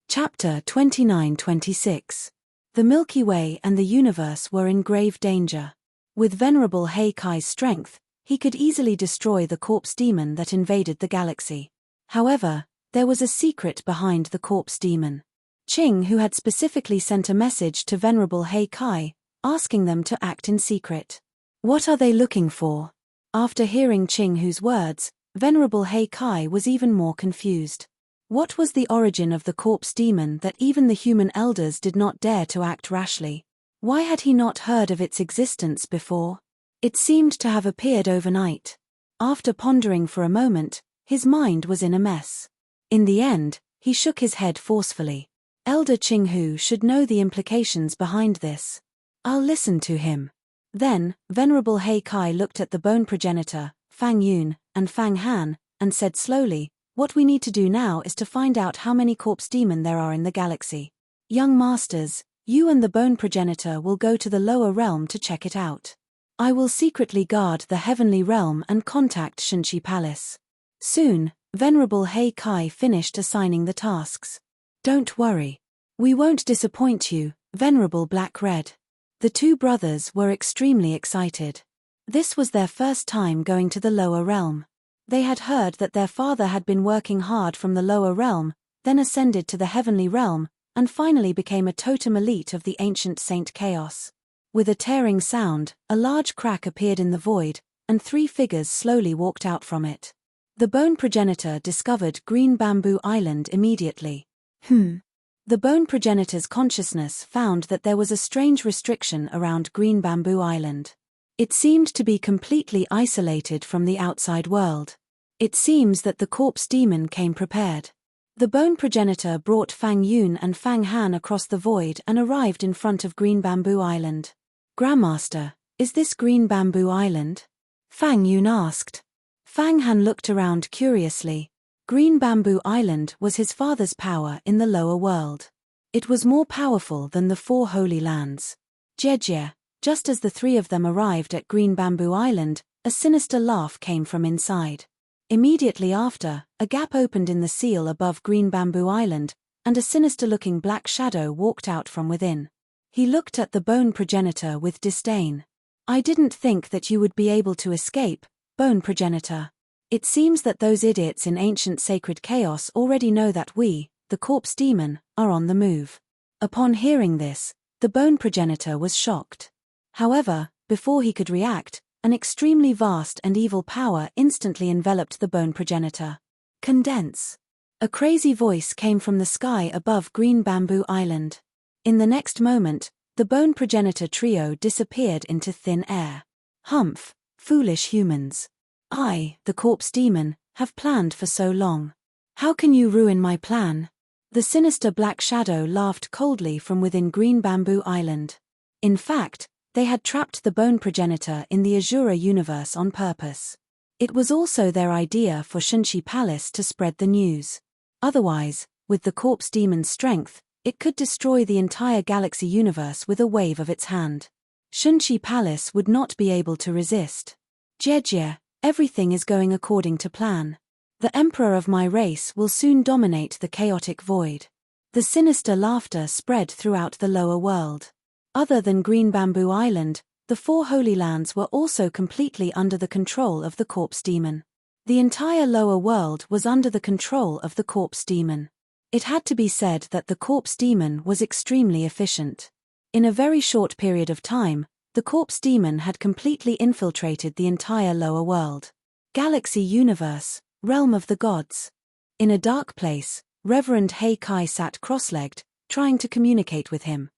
Chapter 29-26. The Milky Way and the universe were in grave danger. With Venerable Heikai's strength, he could easily destroy the corpse demon that invaded the galaxy. However, there was a secret behind the corpse demon. Qinghu had specifically sent a message to Venerable Heikai, asking them to act in secret. What are they looking for? After hearing Qinghu's words, Venerable Heikai was even more confused. What was the origin of the corpse demon that even the human elders did not dare to act rashly? Why had he not heard of its existence before? It seemed to have appeared overnight. After pondering for a moment, his mind was in a mess. In the end, he shook his head forcefully. Elder Qinghu should know the implications behind this. I'll listen to him. Then, Venerable Heikai looked at the bone progenitor, Fang Yun, and Fang Han, and said slowly, "What we need to do now is to find out how many corpse demon there are in the galaxy. Young masters, you and the bone progenitor will go to the lower realm to check it out. I will secretly guard the heavenly realm and contact Shunshi Palace." Soon, Venerable Heikai finished assigning the tasks. "Don't worry. We won't disappoint you, Venerable Black Red." The 2 brothers were extremely excited. This was their first time going to the lower realm. They had heard that their father had been working hard from the lower realm, then ascended to the heavenly realm, and finally became a totem elite of the ancient Saint Chaos. With a tearing sound, a large crack appeared in the void, and 3 figures slowly walked out from it. The bone progenitor discovered Green Bamboo Island immediately. The bone progenitor's consciousness found that there was a strange restriction around Green Bamboo Island. It seemed to be completely isolated from the outside world. It seems that the corpse demon came prepared. The bone progenitor brought Fang Yun and Fang Han across the void and arrived in front of Green Bamboo Island. "Grandmaster, is this Green Bamboo Island?" Fang Yun asked. Fang Han looked around curiously. Green Bamboo Island was his father's power in the lower world. It was more powerful than the 4 Holy Lands. Jejie, just as the 3 of them arrived at Green Bamboo Island, a sinister laugh came from inside. Immediately after, a gap opened in the seal above Green Bamboo Island, and a sinister-looking black shadow walked out from within. He looked at the bone progenitor with disdain. "I didn't think that you would be able to escape, bone progenitor. It seems that those idiots in ancient sacred chaos already know that we, the corpse demon, are on the move." Upon hearing this, the bone progenitor was shocked. However, before he could react, an extremely vast and evil power instantly enveloped the bone progenitor. "Condense." A crazy voice came from the sky above Green Bamboo Island. In the next moment, the bone progenitor trio disappeared into thin air. "Humph, foolish humans. I, the corpse demon, have planned for so long. How can you ruin my plan?" The sinister black shadow laughed coldly from within Green Bamboo Island. In fact, they had trapped the bone progenitor in the Azura universe on purpose. It was also their idea for Shunshi Palace to spread the news. Otherwise, with the corpse demon's strength, it could destroy the entire galaxy universe with a wave of its hand. Shunshi Palace would not be able to resist. "Jejie, everything is going according to plan. The emperor of my race will soon dominate the chaotic void." The sinister laughter spread throughout the lower world. Other than Green Bamboo Island, the 4 Holy Lands were also completely under the control of the corpse demon. The entire lower world was under the control of the corpse demon. It had to be said that the corpse demon was extremely efficient. In a very short period of time, the corpse demon had completely infiltrated the entire lower world. Galaxy universe, realm of the gods. In a dark place, Reverend Hei Kai sat cross-legged, trying to communicate with him.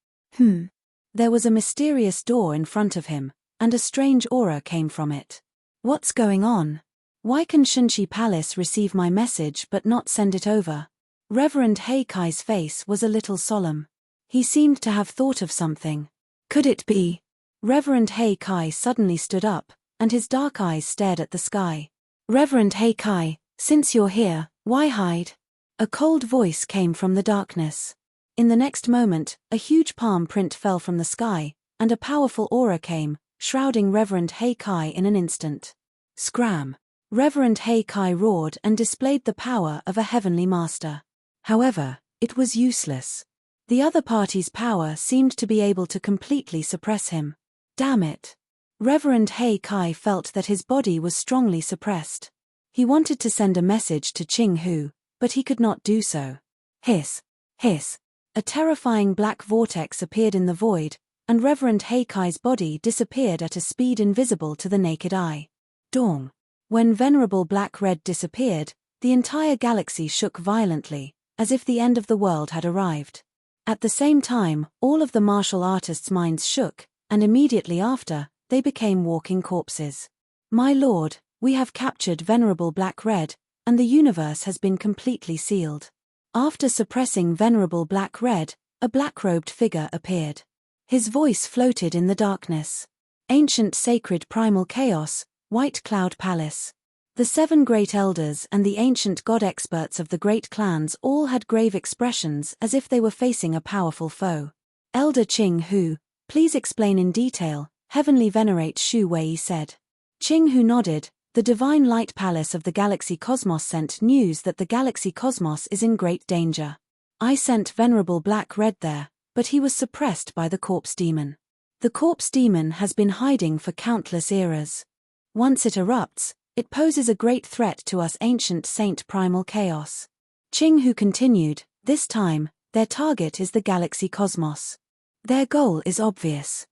There was a mysterious door in front of him, and a strange aura came from it. "What's going on? Why can Shunshi Palace receive my message but not send it over?" Reverend Hei Kai's face was a little solemn. He seemed to have thought of something. Could it be? Reverend Hei Kai suddenly stood up, and his dark eyes stared at the sky. "Reverend Hei Kai, since you're here, why hide?" A cold voice came from the darkness. In the next moment, a huge palm print fell from the sky, and a powerful aura came, shrouding Reverend Hei Kai in an instant. Scram! Reverend Hei Kai roared and displayed the power of a heavenly master. However, it was useless. The other party's power seemed to be able to completely suppress him. Damn it! Reverend Hei Kai felt that his body was strongly suppressed. He wanted to send a message to Qing Hu, but he could not do so. Hiss! Hiss! A terrifying black vortex appeared in the void, and Reverend Hei Kai's body disappeared at a speed invisible to the naked eye. Dong! When Venerable Black Red disappeared, the entire galaxy shook violently, as if the end of the world had arrived. At the same time, all of the martial artists' minds shook, and immediately after, they became walking corpses. "My lord, we have captured Venerable Black Red, and the universe has been completely sealed." After suppressing Venerable Black Red, a black-robed figure appeared. His voice floated in the darkness. "Ancient sacred primal chaos, White Cloud Palace." The 7 great elders and the ancient god experts of the great clans all had grave expressions as if they were facing a powerful foe. "Elder Qing Hu, please explain in detail," Heavenly Venerate Shu Wei said. Qing Hu nodded. "The Divine Light Palace of the Galaxy Cosmos sent news that the Galaxy Cosmos is in great danger. I sent Venerable Black Red there, but he was suppressed by the Corpse Demon. The Corpse Demon has been hiding for countless eras. Once it erupts, it poses a great threat to us ancient Saint Primal Chaos." Qing Hu continued, "This time, their target is the Galaxy Cosmos. Their goal is obvious.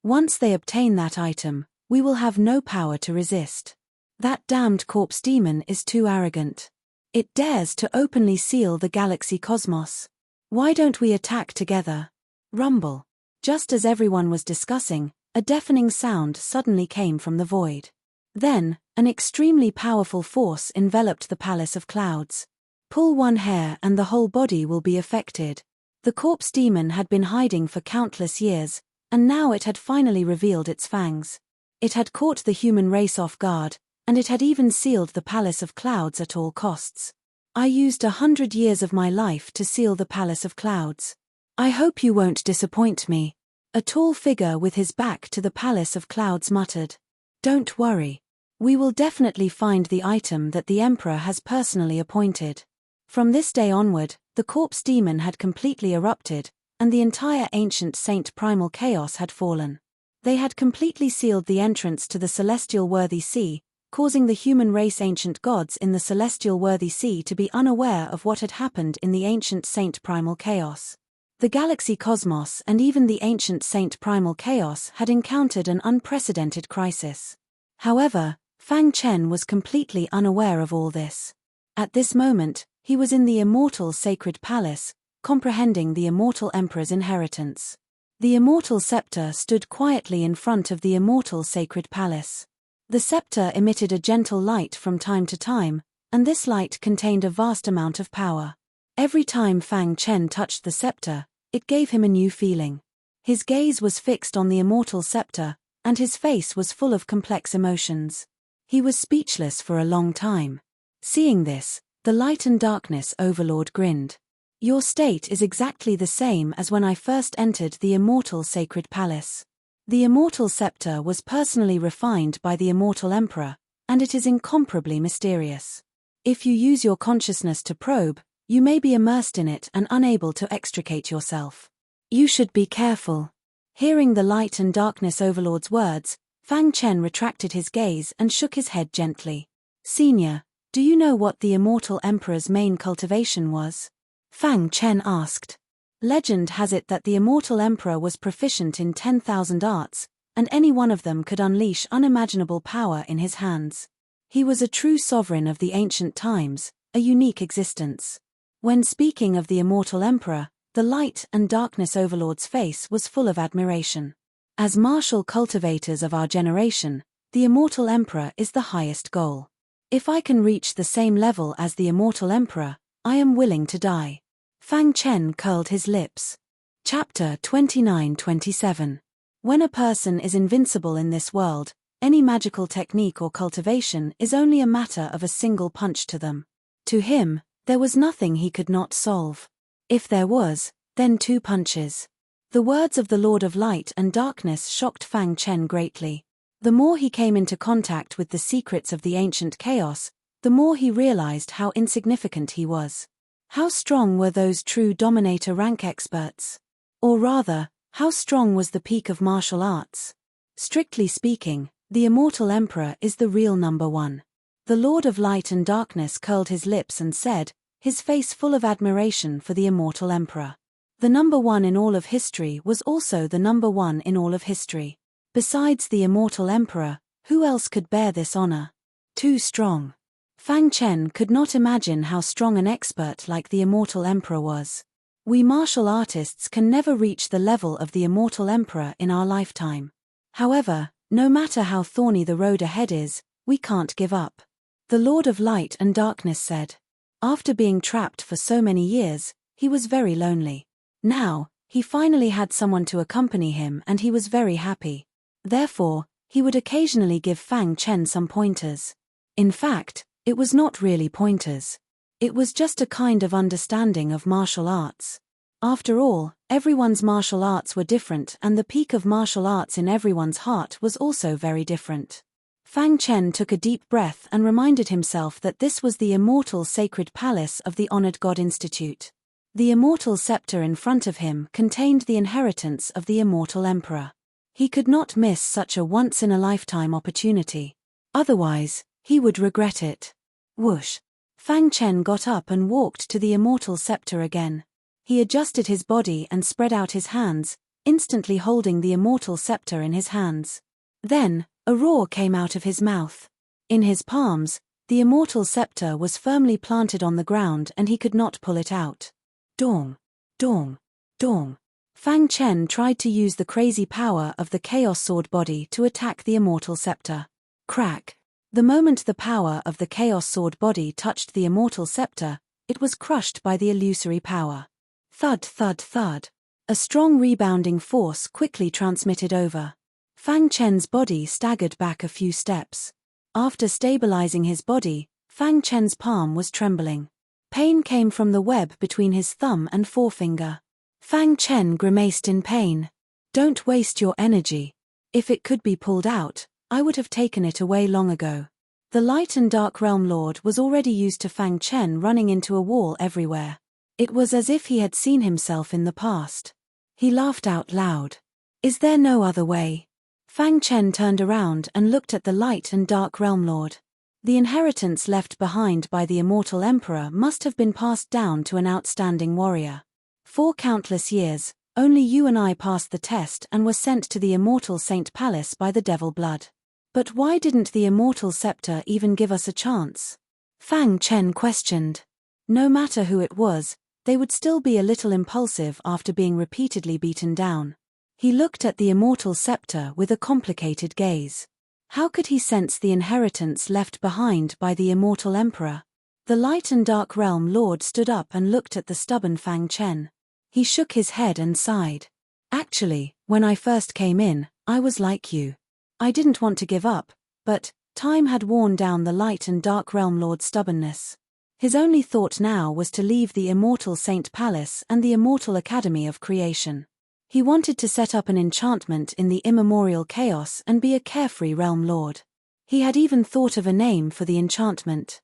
Once they obtain that item, we will have no power to resist. That damned corpse demon is too arrogant. It dares to openly seal the galaxy cosmos. Why don't we attack together? Rumble. Just as everyone was discussing, a deafening sound suddenly came from the void. Then, an extremely powerful force enveloped the palace of clouds. Pull one hair and the whole body will be affected. The corpse demon had been hiding for countless years, and now it had finally revealed its fangs. It had caught the human race off guard, and it had even sealed the palace of clouds at all costs. I used 100 years of my life to seal the palace of clouds. I hope you won't disappoint me. A tall figure with his back to the palace of clouds muttered. Don't worry. We will definitely find the item that the Emperor has personally appointed. From this day onward, the corpse demon had completely erupted, and the entire ancient saint primal chaos had fallen. They had completely sealed the entrance to the celestial worthy sea, causing the human race ancient gods in the celestial worthy sea to be unaware of what had happened in the ancient saint primal chaos. The galaxy cosmos and even the ancient saint primal chaos had encountered an unprecedented crisis. However, Fang Chen was completely unaware of all this. At this moment, he was in the immortal sacred palace, comprehending the immortal emperor's inheritance. The immortal scepter stood quietly in front of the immortal sacred palace. The scepter emitted a gentle light from time to time, and this light contained a vast amount of power. Every time Fang Chen touched the scepter, it gave him a new feeling. His gaze was fixed on the immortal scepter, and his face was full of complex emotions. He was speechless for a long time. Seeing this, the light and darkness overlord grinned. Your state is exactly the same as when I first entered the immortal sacred palace. The immortal scepter was personally refined by the immortal emperor, and it is incomparably mysterious. If you use your consciousness to probe, you may be immersed in it and unable to extricate yourself. You should be careful. Hearing the light and darkness overlord's words, Fang Chen retracted his gaze and shook his head gently. Senior, do you know what the immortal emperor's main cultivation was? Fang Chen asked. Legend has it that the immortal emperor was proficient in 10,000 arts, and any one of them could unleash unimaginable power in his hands. He was a true sovereign of the ancient times, a unique existence. When speaking of the immortal emperor, the light and darkness overlord's face was full of admiration. As martial cultivators of our generation, the immortal emperor is the highest goal. If I can reach the same level as the immortal emperor, I am willing to die. Fang Chen curled his lips. Chapter 29-27. When a person is invincible in this world, any magical technique or cultivation is only a matter of a single punch to them. To him, there was nothing he could not solve. If there was, then 2 punches. The words of the Lord of Light and Darkness shocked Fang Chen greatly. The more he came into contact with the secrets of the ancient chaos, the more he realized how insignificant he was. How strong were those true dominator rank experts? Or rather, how strong was the peak of martial arts? Strictly speaking, the immortal emperor is the real number 1. The Lord of Light and Darkness curled his lips and said, his face full of admiration for the immortal emperor. The number 1 in all of history was also the number 1 in all of history. Besides the immortal emperor, who else could bear this honor? Too strong. Fang Chen could not imagine how strong an expert like the immortal emperor was. We martial artists can never reach the level of the immortal emperor in our lifetime. However, no matter how thorny the road ahead is, we can't give up. The Lord of Light and Darkness said. After being trapped for so many years, he was very lonely. Now, he finally had someone to accompany him and he was very happy. Therefore, he would occasionally give Fang Chen some pointers. In fact, it was not really pointers. It was just a kind of understanding of martial arts. After all, everyone's martial arts were different and the peak of martial arts in everyone's heart was also very different. Fang Chen took a deep breath and reminded himself that this was the immortal sacred palace of the honored God Institute. The immortal scepter in front of him contained the inheritance of the immortal emperor. He could not miss such a once-in-a-lifetime opportunity. Otherwise, he would regret it. Whoosh! Fang Chen got up and walked to the immortal scepter again. He adjusted his body and spread out his hands, instantly holding the immortal scepter in his hands. Then, a roar came out of his mouth. In his palms, the immortal scepter was firmly planted on the ground and he could not pull it out. Dong! Dong! Dong! Fang Chen tried to use the crazy power of the Chaos Sword body to attack the immortal scepter. Crack! The moment the power of the Chaos Sword body touched the immortal scepter, it was crushed by the illusory power. Thud, thud, thud. A strong rebounding force quickly transmitted over. Fang Chen's body staggered back a few steps. After stabilizing his body, Fang Chen's palm was trembling. Pain came from the web between his thumb and forefinger. Fang Chen grimaced in pain. Don't waste your energy. If it could be pulled out, I would have taken it away long ago. The Light and Dark Realm Lord was already used to Fang Chen running into a wall everywhere. It was as if he had seen himself in the past. He laughed out loud. Is there no other way? Fang Chen turned around and looked at the Light and Dark Realm Lord. The inheritance left behind by the immortal emperor must have been passed down to an outstanding warrior. For countless years, only you and I passed the test and were sent to the immortal Saint Palace by the Devil Blood. But why didn't the immortal scepter even give us a chance? Fang Chen questioned. No matter who it was, they would still be a little impulsive after being repeatedly beaten down. He looked at the immortal scepter with a complicated gaze. How could he sense the inheritance left behind by the immortal emperor? The Light and Dark Realm Lord stood up and looked at the stubborn Fang Chen. He shook his head and sighed. Actually, when I first came in, I was like you. I didn't want to give up, but time had worn down the Light and Dark Realm Lord's stubbornness. His only thought now was to leave the immortal Saint Palace and the immortal Academy of Creation. He wanted to set up an enchantment in the immemorial chaos and be a carefree realm lord. He had even thought of a name for the enchantment.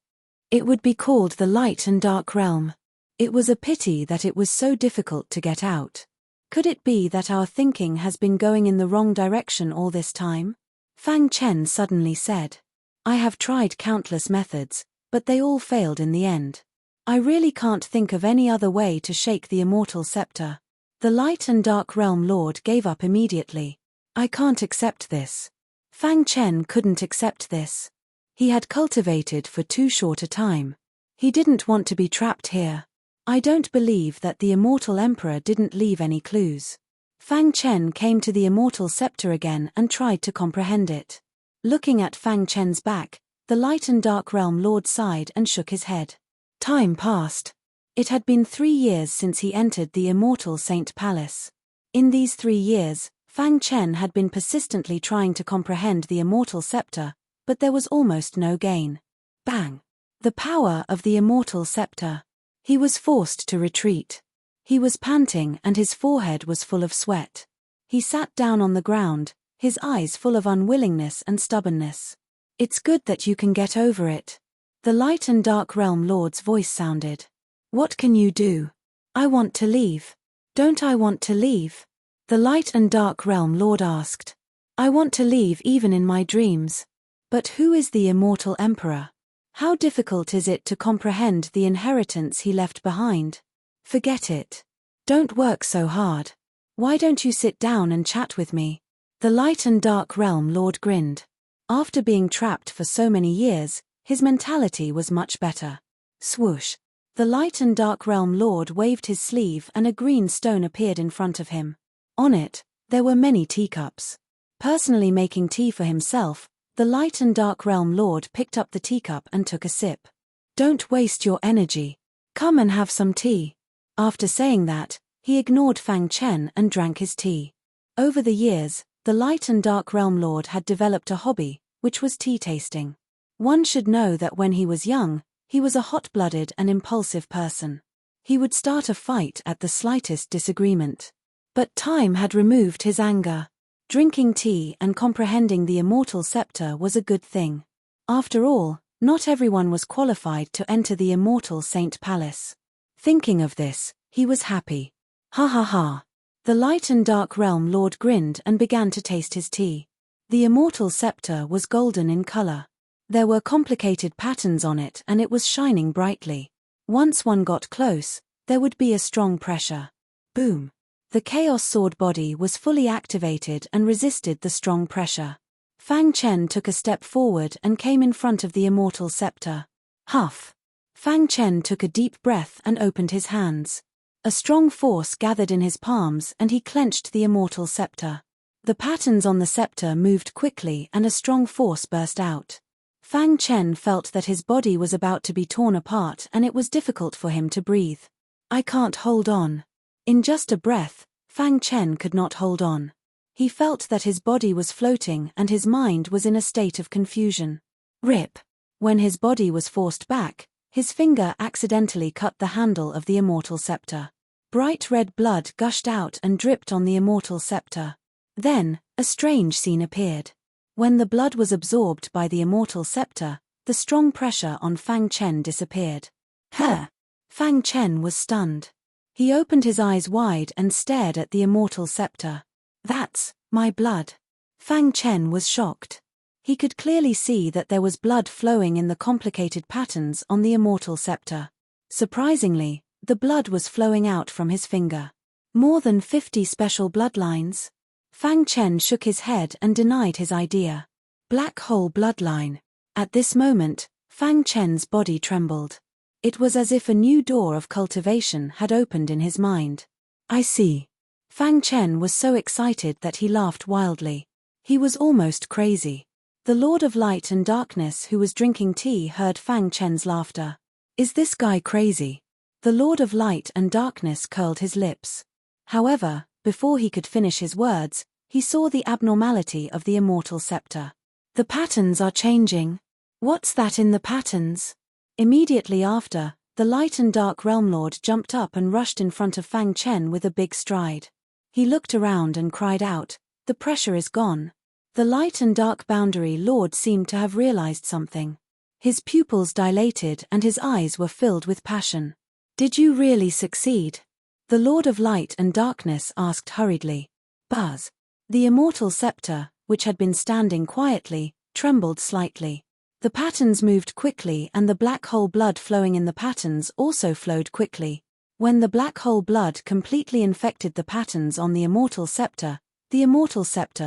It would be called the Light and Dark Realm. It was a pity that it was so difficult to get out. Could it be that our thinking has been going in the wrong direction all this time? Fang Chen suddenly said. I have tried countless methods, but they all failed in the end. I really can't think of any other way to shake the immortal scepter. The Light and Dark Realm Lord gave up immediately. I can't accept this. Fang Chen couldn't accept this. He had cultivated for too short a time. He didn't want to be trapped here. I don't believe that the immortal emperor didn't leave any clues. Fang Chen came to the immortal scepter again and tried to comprehend it. Looking at Fang Chen's back, the Light and Dark Realm Lord sighed and shook his head. Time passed. It had been 3 years since he entered the immortal Saint Palace. In these 3 years, Fang Chen had been persistently trying to comprehend the immortal scepter, but there was almost no gain. Bang! The power of the immortal scepter. He was forced to retreat. He was panting and his forehead was full of sweat. He sat down on the ground, his eyes full of unwillingness and stubbornness. It's good that you can get over it. The Light and Dark Realm Lord's voice sounded. What can you do? I want to leave. Don't I want to leave? The Light and Dark Realm Lord asked. I want to leave even in my dreams. But who is the immortal emperor? How difficult is it to comprehend the inheritance he left behind? Forget it. Don't work so hard. Why don't you sit down and chat with me? The Light and Dark Realm Lord grinned. After being trapped for so many years, his mentality was much better. Swoosh. The Light and Dark Realm Lord waved his sleeve and a green stone appeared in front of him. On it, there were many teacups. Personally making tea for himself, the Light and Dark Realm Lord picked up the teacup and took a sip. Don't waste your energy. Come and have some tea. After saying that, he ignored Fang Chen and drank his tea. Over the years, the Light and Dark Realm Lord had developed a hobby, which was tea tasting. One should know that when he was young, he was a hot-blooded and impulsive person. He would start a fight at the slightest disagreement. But time had removed his anger. Drinking tea and comprehending the immortal scepter was a good thing. After all, not everyone was qualified to enter the immortal Saint Palace. Thinking of this, he was happy. Ha ha ha. The Light and Dark Realm Lord grinned and began to taste his tea. The immortal scepter was golden in color. There were complicated patterns on it and it was shining brightly. Once one got close, there would be a strong pressure. Boom. The Chaos Sword body was fully activated and resisted the strong pressure. Fang Chen took a step forward and came in front of the immortal scepter. Huff! Fang Chen took a deep breath and opened his hands. A strong force gathered in his palms and he clenched the immortal scepter. The patterns on the scepter moved quickly and a strong force burst out. Fang Chen felt that his body was about to be torn apart and it was difficult for him to breathe. I can't hold on. In just a breath, Fang Chen could not hold on. He felt that his body was floating and his mind was in a state of confusion. Rip! When his body was forced back, his finger accidentally cut the handle of the immortal scepter. Bright red blood gushed out and dripped on the immortal scepter. Then, a strange scene appeared. When the blood was absorbed by the immortal scepter, the strong pressure on Fang Chen disappeared. Huh! Fang Chen was stunned. He opened his eyes wide and stared at the immortal scepter. That's my blood. Fang Chen was shocked. He could clearly see that there was blood flowing in the complicated patterns on the immortal scepter. Surprisingly, the blood was flowing out from his finger. More than 50 special bloodlines? Fang Chen shook his head and denied his idea. Black hole bloodline. At this moment, Fang Chen's body trembled. It was as if a new door of cultivation had opened in his mind. I see. Fang Chen was so excited that he laughed wildly. He was almost crazy. The Lord of Light and Darkness who was drinking tea heard Fang Chen's laughter. Is this guy crazy? The Lord of Light and Darkness curled his lips. However, before he could finish his words, he saw the abnormality of the immortal scepter. The patterns are changing. What's that in the patterns? Immediately after, the Light and Dark Realm Lord jumped up and rushed in front of Fang Chen with a big stride. He looked around and cried out, "The pressure is gone." The Light and Dark Boundary Lord seemed to have realized something. His pupils dilated and his eyes were filled with passion. Did you really succeed? The Lord of Light and Darkness asked hurriedly. Buzz. The immortal scepter, which had been standing quietly, trembled slightly. The patterns moved quickly and the black hole blood flowing in the patterns also flowed quickly. When the black hole blood completely infected the patterns on the immortal scepter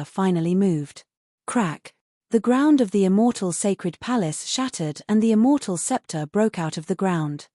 finally moved. Crack! The ground of the immortal sacred palace shattered and the immortal scepter broke out of the ground.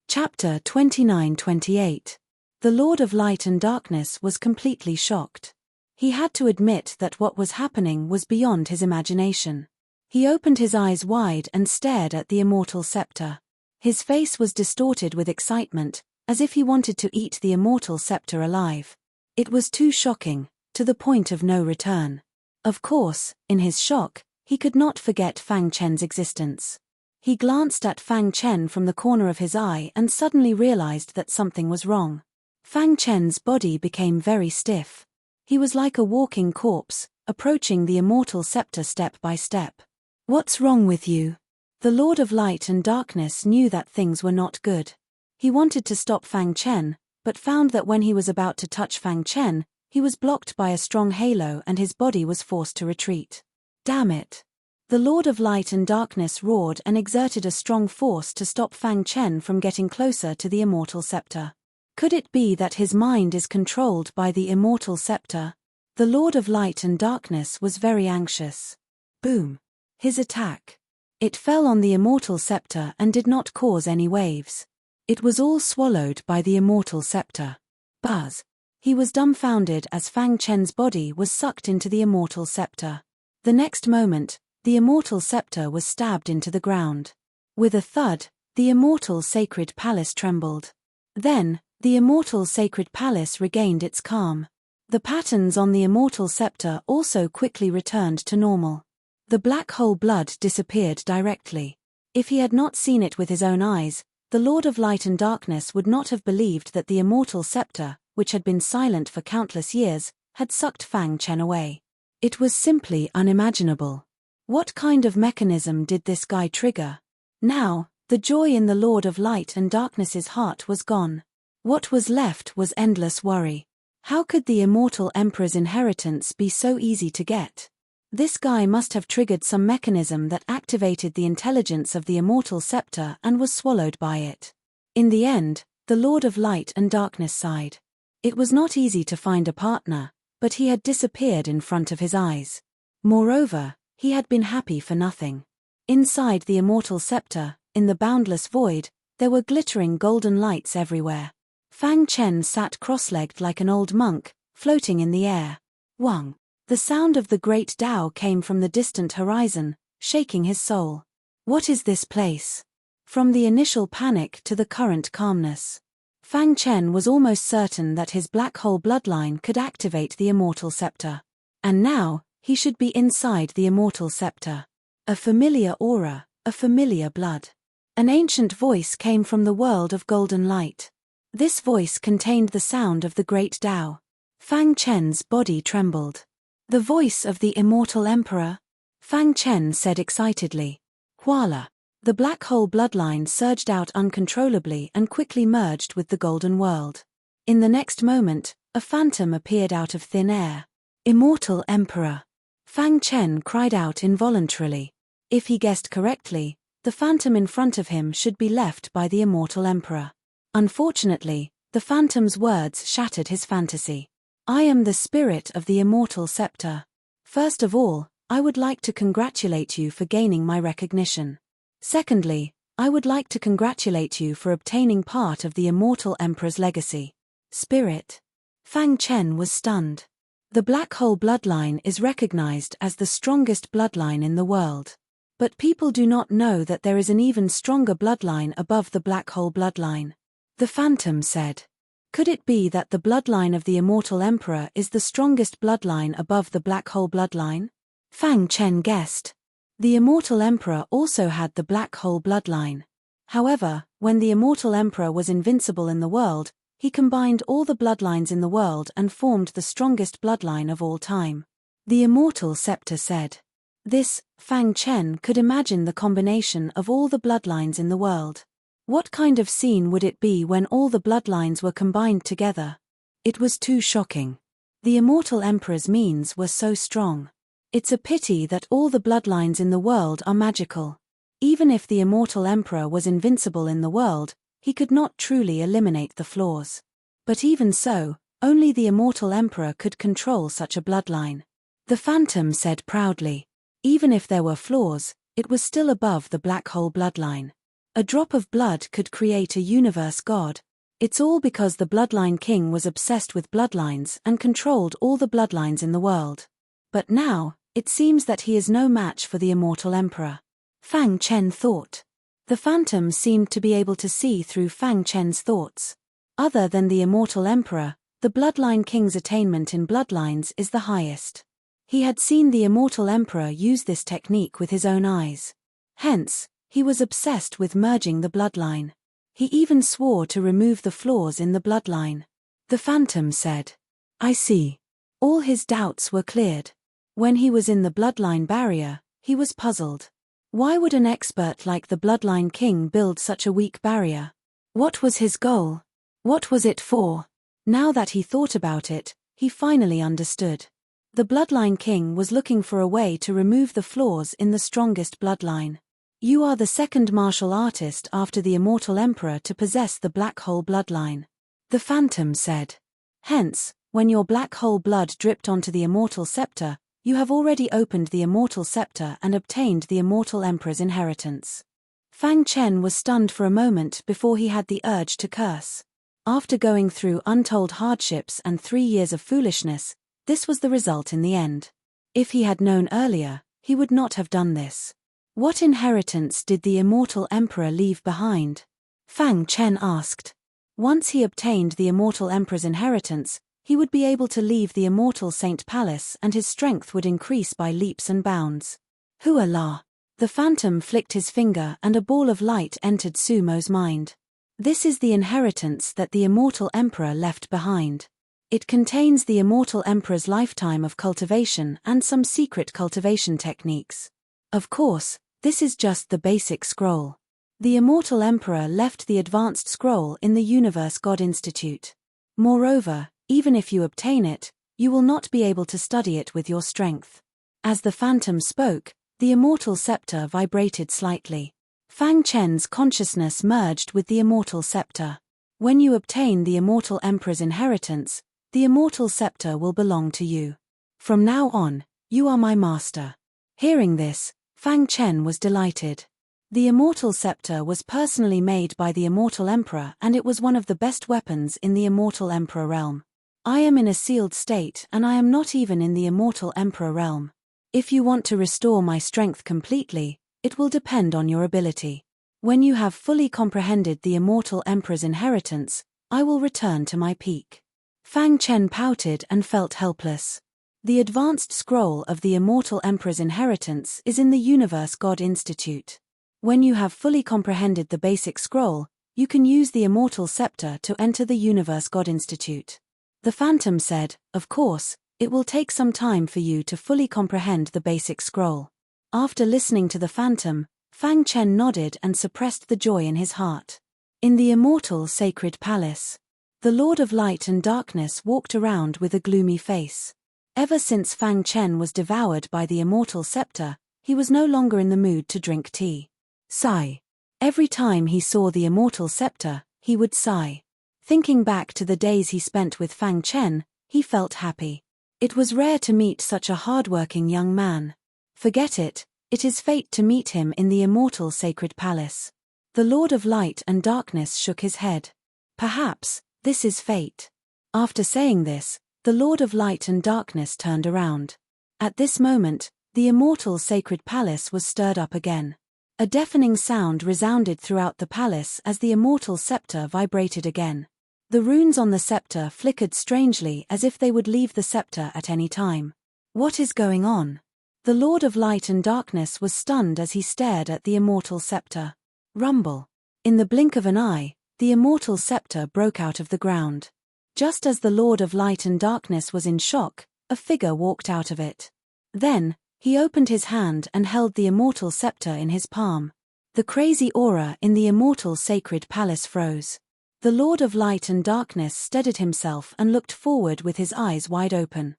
Chapter 29-28. The Lord of Light and Darkness was completely shocked. He had to admit that what was happening was beyond his imagination. He opened his eyes wide and stared at the immortal scepter. His face was distorted with excitement, as if he wanted to eat the immortal scepter alive. It was too shocking, to the point of no return. Of course, in his shock, he could not forget Fang Chen's existence. He glanced at Fang Chen from the corner of his eye and suddenly realized that something was wrong. Fang Chen's body became very stiff. He was like a walking corpse, approaching the immortal scepter step by step. What's wrong with you? The Lord of Light and Darkness knew that things were not good. He wanted to stop Fang Chen, but found that when he was about to touch Fang Chen, he was blocked by a strong halo and his body was forced to retreat. Damn it! The Lord of Light and Darkness roared and exerted a strong force to stop Fang Chen from getting closer to the immortal scepter. Could it be that his mind is controlled by the immortal scepter? The Lord of Light and Darkness was very anxious. Boom! His attack. It fell on the immortal scepter and did not cause any waves. It was all swallowed by the immortal scepter. Buzz. He was dumbfounded as Fang Chen's body was sucked into the immortal scepter. The next moment, the immortal scepter was stabbed into the ground. With a thud, the immortal sacred palace trembled. Then, the immortal sacred palace regained its calm. The patterns on the immortal scepter also quickly returned to normal. The black hole blood disappeared directly. If he had not seen it with his own eyes, the Lord of Light and Darkness would not have believed that the immortal scepter, which had been silent for countless years, had sucked Fang Chen away. It was simply unimaginable. What kind of mechanism did this guy trigger? Now, the joy in the Lord of Light and Darkness's heart was gone. What was left was endless worry. How could the immortal emperor's inheritance be so easy to get? This guy must have triggered some mechanism that activated the intelligence of the immortal scepter and was swallowed by it. In the end, the Lord of Light and Darkness sighed. It was not easy to find a partner, but he had disappeared in front of his eyes. Moreover, he had been happy for nothing. Inside the immortal scepter, in the boundless void, there were glittering golden lights everywhere. Fang Chen sat cross-legged like an old monk, floating in the air. Wang. The sound of the great Tao came from the distant horizon, shaking his soul. What is this place? From the initial panic to the current calmness. Fang Chen was almost certain that his black hole bloodline could activate the immortal scepter. And now, he should be inside the immortal scepter. A familiar aura, a familiar blood. An ancient voice came from the world of golden light. This voice contained the sound of the great Tao. Fang Chen's body trembled. The voice of the immortal emperor? Fang Chen said excitedly. Huala. The black hole bloodline surged out uncontrollably and quickly merged with the golden world. In the next moment, a phantom appeared out of thin air. Immortal Emperor. Fang Chen cried out involuntarily. If he guessed correctly, the phantom in front of him should be left by the immortal emperor. Unfortunately, the phantom's words shattered his fantasy. I am the spirit of the immortal scepter. First of all, I would like to congratulate you for gaining my recognition. Secondly, I would like to congratulate you for obtaining part of the immortal emperor's legacy. Spirit. Fang Chen was stunned. The black hole bloodline is recognized as the strongest bloodline in the world. But people do not know that there is an even stronger bloodline above the black hole bloodline. The phantom said. Could it be that the bloodline of the immortal emperor is the strongest bloodline above the black hole bloodline? Fang Chen guessed. The immortal emperor also had the black hole bloodline. However, when the immortal emperor was invincible in the world, he combined all the bloodlines in the world and formed the strongest bloodline of all time. The immortal scepter said. This, Fang Chen could imagine the combination of all the bloodlines in the world. What kind of scene would it be when all the bloodlines were combined together? It was too shocking. The immortal emperor's means were so strong. It's a pity that all the bloodlines in the world are magical. Even if the immortal emperor was invincible in the world, he could not truly eliminate the flaws. But even so, only the immortal emperor could control such a bloodline. The phantom said proudly. Even if there were flaws, it was still above the black hole bloodline. A drop of blood could create a universe god. It's all because the bloodline king was obsessed with bloodlines and controlled all the bloodlines in the world. But now, it seems that he is no match for the immortal emperor. Fang Chen thought. The phantom seemed to be able to see through Fang Chen's thoughts. Other than the immortal emperor, the bloodline king's attainment in bloodlines is the highest. He had seen the immortal emperor use this technique with his own eyes. Hence, he was obsessed with merging the bloodline. He even swore to remove the flaws in the bloodline. The phantom said. I see. All his doubts were cleared. When he was in the bloodline barrier, he was puzzled. Why would an expert like the bloodline king build such a weak barrier? What was his goal? What was it for? Now that he thought about it, he finally understood. The bloodline king was looking for a way to remove the flaws in the strongest bloodline. You are the second martial artist after the immortal emperor to possess the black hole bloodline. The phantom said. Hence, when your black hole blood dripped onto the immortal scepter, you have already opened the immortal scepter and obtained the immortal emperor's inheritance. Fang Chen was stunned for a moment before he had the urge to curse. After going through untold hardships and 3 years of foolishness, this was the result in the end. If he had known earlier, he would not have done this. What inheritance did the immortal emperor leave behind? Fang Chen asked. Once he obtained the immortal emperor's inheritance, he would be able to leave the immortal Saint Palace and his strength would increase by leaps and bounds. Hua la. The phantom flicked his finger and a ball of light entered Sumo's mind. This is the inheritance that the immortal emperor left behind. It contains the immortal emperor's lifetime of cultivation and some secret cultivation techniques. Of course, this is just the basic scroll. The immortal emperor left the advanced scroll in the Universe God Institute. Moreover, even if you obtain it, you will not be able to study it with your strength. As the phantom spoke, the immortal scepter vibrated slightly. Fang Chen's consciousness merged with the immortal scepter. When you obtain the immortal emperor's inheritance, the immortal scepter will belong to you. From now on, you are my master." Hearing this, Fang Chen was delighted. The immortal scepter was personally made by the immortal emperor, and it was one of the best weapons in the immortal emperor realm. "I am in a sealed state, and I am not even in the immortal emperor realm. If you want to restore my strength completely, it will depend on your ability. When you have fully comprehended the immortal emperor's inheritance, I will return to my peak." Fang Chen pouted and felt helpless. The advanced scroll of the immortal emperor's inheritance is in the Universe God Institute. When you have fully comprehended the basic scroll, you can use the immortal scepter to enter the Universe God Institute. The Phantom said, "Of course, it will take some time for you to fully comprehend the basic scroll." After listening to the Phantom, Fang Chen nodded and suppressed the joy in his heart. In the immortal sacred palace, the Lord of Light and Darkness walked around with a gloomy face. Ever since Fang Chen was devoured by the immortal scepter, he was no longer in the mood to drink tea. Sigh. Every time he saw the immortal scepter, he would sigh. Thinking back to the days he spent with Fang Chen, he felt happy. It was rare to meet such a hardworking young man. Forget it. It is fate to meet him in the immortal sacred palace. The Lord of Light and Darkness shook his head. Perhaps, this is fate. After saying this, the Lord of Light and Darkness turned around. At this moment, the immortal sacred palace was stirred up again. A deafening sound resounded throughout the palace as the immortal scepter vibrated again. The runes on the scepter flickered strangely as if they would leave the scepter at any time. What is going on? The Lord of Light and Darkness was stunned as he stared at the immortal scepter. Rumble. In the blink of an eye, the immortal scepter broke out of the ground. Just as the Lord of Light and Darkness was in shock, a figure walked out of it. Then, he opened his hand and held the immortal scepter in his palm. The crazy aura in the immortal sacred palace froze. The Lord of Light and Darkness steadied himself and looked forward with his eyes wide open.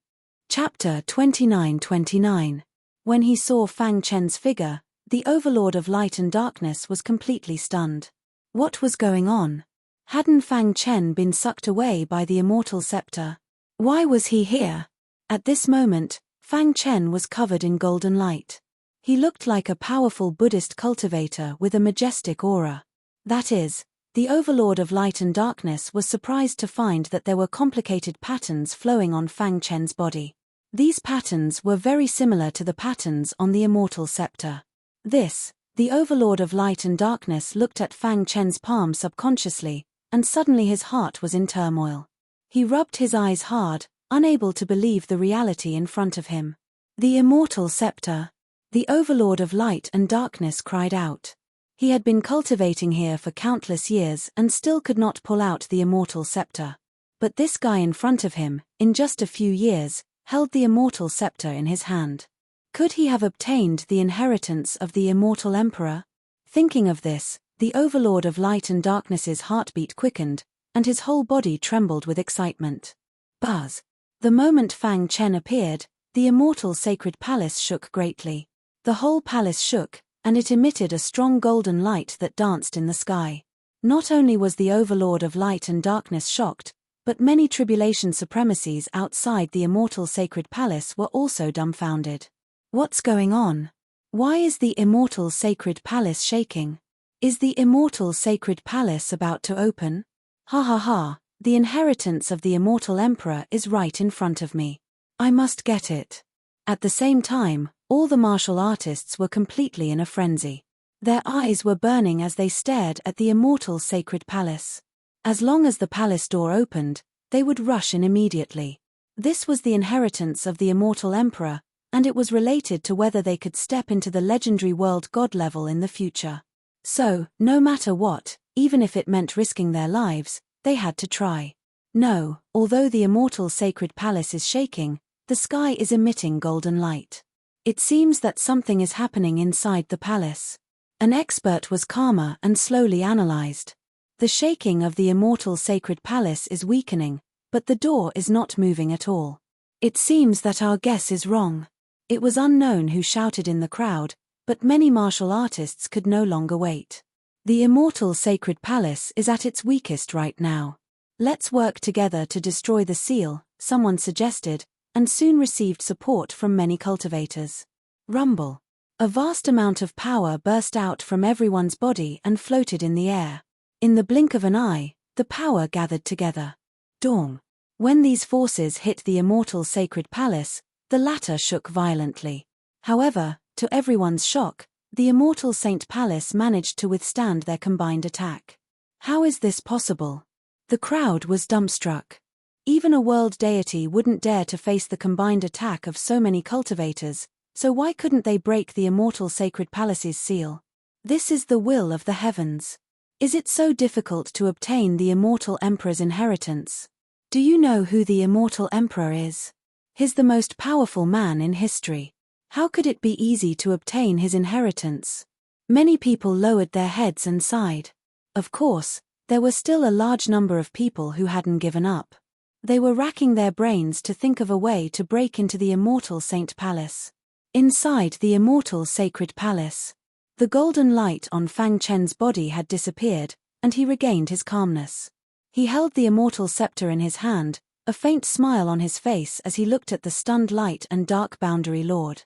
Chapter 29-29. When he saw Fang Chen's figure, the Overlord of Light and Darkness was completely stunned. What was going on? Hadn't Fang Chen been sucked away by the immortal scepter? Why was he here? At this moment, Fang Chen was covered in golden light. He looked like a powerful Buddhist cultivator with a majestic aura. That is, the Overlord of Light and Darkness was surprised to find that there were complicated patterns flowing on Fang Chen's body. These patterns were very similar to the patterns on the immortal scepter. The Overlord of Light and Darkness looked at Fang Chen's palm subconsciously, and suddenly his heart was in turmoil. He rubbed his eyes hard, unable to believe the reality in front of him. The immortal scepter. The Overlord of Light and Darkness cried out. He had been cultivating here for countless years and still could not pull out the immortal scepter. But this guy in front of him, in just a few years, held the immortal scepter in his hand. Could he have obtained the inheritance of the immortal emperor? Thinking of this, the Overlord of Light and Darkness's heartbeat quickened, and his whole body trembled with excitement. Buzz. The moment Fang Chen appeared, the immortal sacred palace shook greatly. The whole palace shook, and it emitted a strong golden light that danced in the sky. Not only was the Overlord of Light and Darkness shocked, but many tribulation supremacies outside the immortal sacred palace were also dumbfounded. What's going on? Why is the immortal sacred palace shaking? Is the immortal sacred palace about to open? Ha ha ha, the inheritance of the immortal emperor is right in front of me. I must get it. At the same time, all the martial artists were completely in a frenzy. Their eyes were burning as they stared at the immortal sacred palace. As long as the palace door opened, they would rush in immediately. This was the inheritance of the immortal emperor, and it was related to whether they could step into the legendary world god level in the future. So, no matter what, even if it meant risking their lives, they had to try. No, although the immortal sacred palace is shaking, the sky is emitting golden light. It seems that something is happening inside the palace. An expert was calmer and slowly analyzed. The shaking of the immortal sacred palace is weakening, but the door is not moving at all. It seems that our guess is wrong. It was unknown who shouted in the crowd, but many martial artists could no longer wait. The immortal sacred palace is at its weakest right now. Let's work together to destroy the seal, someone suggested, and soon received support from many cultivators. Rumble. A vast amount of power burst out from everyone's body and floated in the air. In the blink of an eye, the power gathered together. Dong. When these forces hit the immortal sacred palace, the latter shook violently. However, to everyone's shock, the immortal Saint Palace managed to withstand their combined attack. How is this possible? The crowd was dumbstruck. Even a world deity wouldn't dare to face the combined attack of so many cultivators, so why couldn't they break the immortal sacred palace's seal? This is the will of the heavens. Is it so difficult to obtain the immortal emperor's inheritance? Do you know who the immortal emperor is? He's the most powerful man in history. How could it be easy to obtain his inheritance? Many people lowered their heads and sighed. Of course, there were still a large number of people who hadn't given up. They were racking their brains to think of a way to break into the immortal Saint Palace. Inside the immortal sacred palace, the golden light on Fang Chen's body had disappeared, and he regained his calmness. He held the immortal scepter in his hand, a faint smile on his face as he looked at the stunned light and dark boundary lord.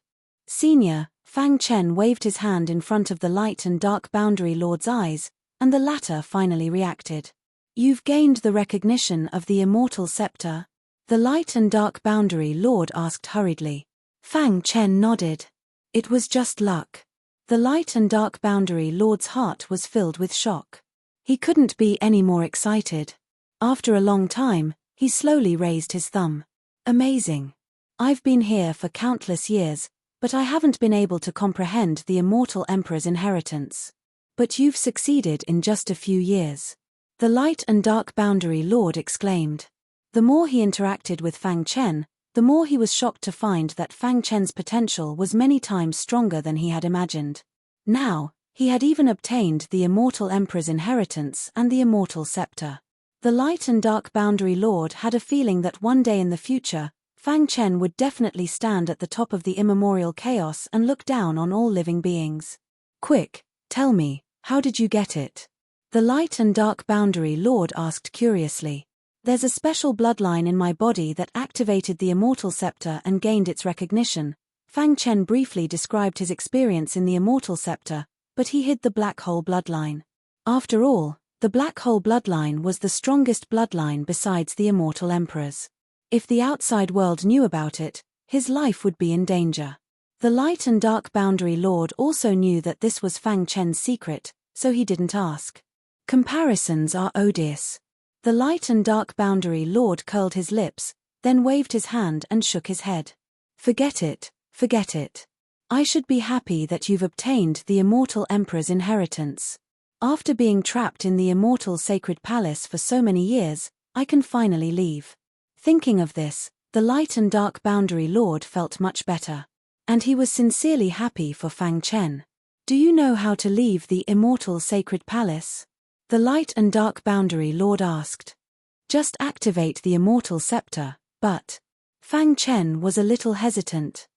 Senior, Fang Chen waved his hand in front of the light and dark boundary lord's eyes, and the latter finally reacted. You've gained the recognition of the immortal scepter? The light and dark boundary lord asked hurriedly. Fang Chen nodded. It was just luck. The light and dark boundary lord's heart was filled with shock. He couldn't be any more excited. After a long time, he slowly raised his thumb. Amazing. I've been here for countless years, but I haven't been able to comprehend the immortal emperor's inheritance. But you've succeeded in just a few years. The light and dark boundary lord exclaimed. The more he interacted with Fang Chen, the more he was shocked to find that Fang Chen's potential was many times stronger than he had imagined. Now, he had even obtained the immortal emperor's inheritance and the immortal scepter. The light and dark boundary lord had a feeling that one day in the future, Fang Chen would definitely stand at the top of the immemorial chaos and look down on all living beings. Quick, tell me, how did you get it? The light and dark boundary lord asked curiously. There's a special bloodline in my body that activated the immortal scepter and gained its recognition. Fang Chen briefly described his experience in the immortal scepter, but he hid the black hole bloodline. After all, the black hole bloodline was the strongest bloodline besides the immortal emperor's. If the outside world knew about it, his life would be in danger. The light and dark boundary lord also knew that this was Fang Chen's secret, so he didn't ask. Comparisons are odious. The light and dark boundary lord curled his lips, then waved his hand and shook his head. Forget it, forget it. I should be happy that you've obtained the immortal emperor's inheritance. After being trapped in the immortal sacred palace for so many years, I can finally leave. Thinking of this, the light and dark boundary lord felt much better. And he was sincerely happy for Fang Chen. Do you know how to leave the immortal sacred palace? The light and dark boundary lord asked. Just activate the immortal scepter, but Fang Chen was a little hesitant.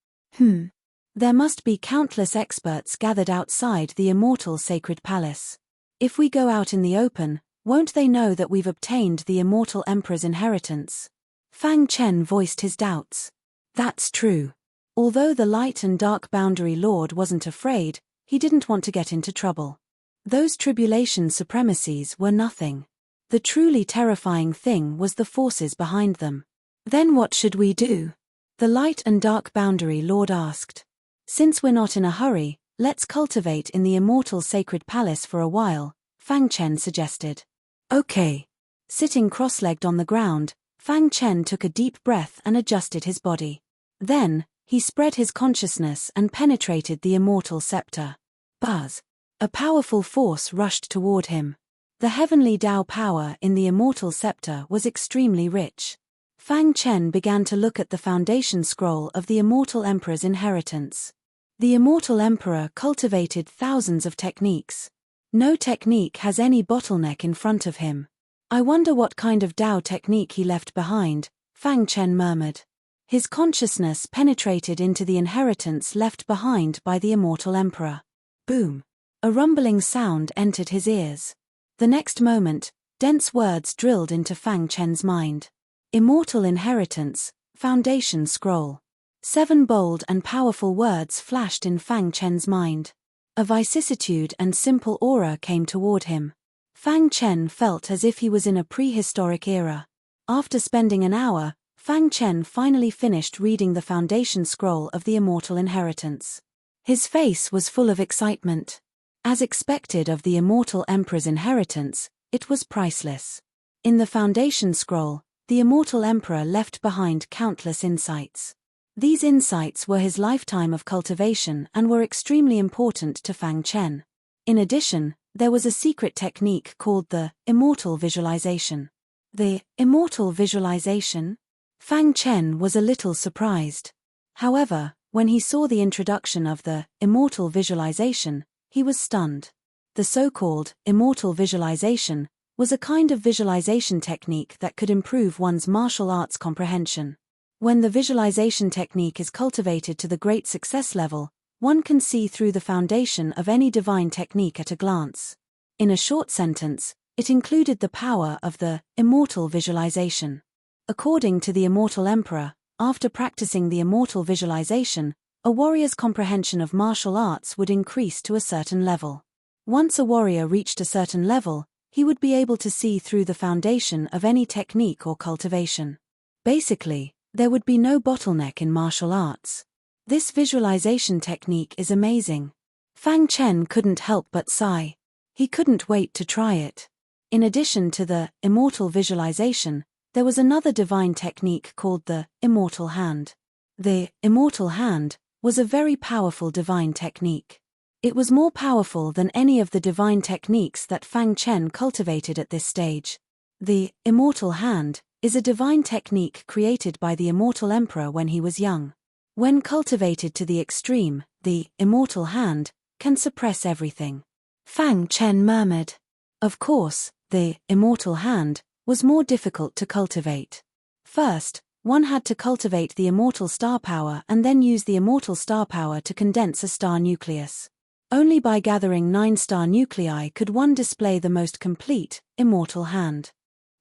There must be countless experts gathered outside the immortal sacred palace. If we go out in the open, won't they know that we've obtained the immortal emperor's inheritance? Fang Chen voiced his doubts. That's true. Although the light and dark boundary lord wasn't afraid, he didn't want to get into trouble. Those tribulation supremacies were nothing. The truly terrifying thing was the forces behind them. Then what should we do? The light and dark boundary lord asked. Since we're not in a hurry, let's cultivate in the immortal sacred palace for a while, Fang Chen suggested. Okay. Sitting cross-legged on the ground, Fang Chen took a deep breath and adjusted his body. Then, he spread his consciousness and penetrated the immortal scepter. Buzz. A powerful force rushed toward him. The heavenly Tao power in the immortal scepter was extremely rich. Fang Chen began to look at the foundation scroll of the immortal emperor's inheritance. The immortal emperor cultivated thousands of techniques. No technique has any bottleneck in front of him. I wonder what kind of Tao technique he left behind, Fang Chen murmured. His consciousness penetrated into the inheritance left behind by the immortal emperor. Boom. A rumbling sound entered his ears. The next moment, dense words drilled into Fang Chen's mind. Immortal inheritance, foundation scroll. 7 bold and powerful words flashed in Fang Chen's mind. A vicissitude and simple aura came toward him. Fang Chen felt as if he was in a prehistoric era. After spending an hour, Fang Chen finally finished reading the foundation scroll of the immortal inheritance. His face was full of excitement. As expected of the immortal emperor's inheritance, it was priceless. In the foundation scroll, the immortal emperor left behind countless insights. These insights were his lifetime of cultivation and were extremely important to Fang Chen. In addition, there was a secret technique called the immortal visualization. The immortal visualization? Fang Chen was a little surprised. However, when he saw the introduction of the immortal visualization, he was stunned. The so-called immortal visualization was a kind of visualization technique that could improve one's martial arts comprehension. When the visualization technique is cultivated to the great success level, one can see through the foundation of any divine technique at a glance. In a short sentence, it included the power of the immortal visualization. According to the immortal emperor, after practicing the immortal visualization, a warrior's comprehension of martial arts would increase to a certain level. Once a warrior reached a certain level, he would be able to see through the foundation of any technique or cultivation. Basically, there would be no bottleneck in martial arts. This visualization technique is amazing. Fang Chen couldn't help but sigh. He couldn't wait to try it. In addition to the immortal visualization, there was another divine technique called the immortal hand. The immortal hand was a very powerful divine technique. It was more powerful than any of the divine techniques that Fang Chen cultivated at this stage. The immortal hand is a divine technique created by the immortal emperor when he was young. When cultivated to the extreme, the immortal hand can suppress everything. Fang Chen murmured. Of course, the immortal hand was more difficult to cultivate. First, one had to cultivate the immortal star power and then use the immortal star power to condense a star nucleus. Only by gathering 9 star nuclei could one display the most complete, immortal hand.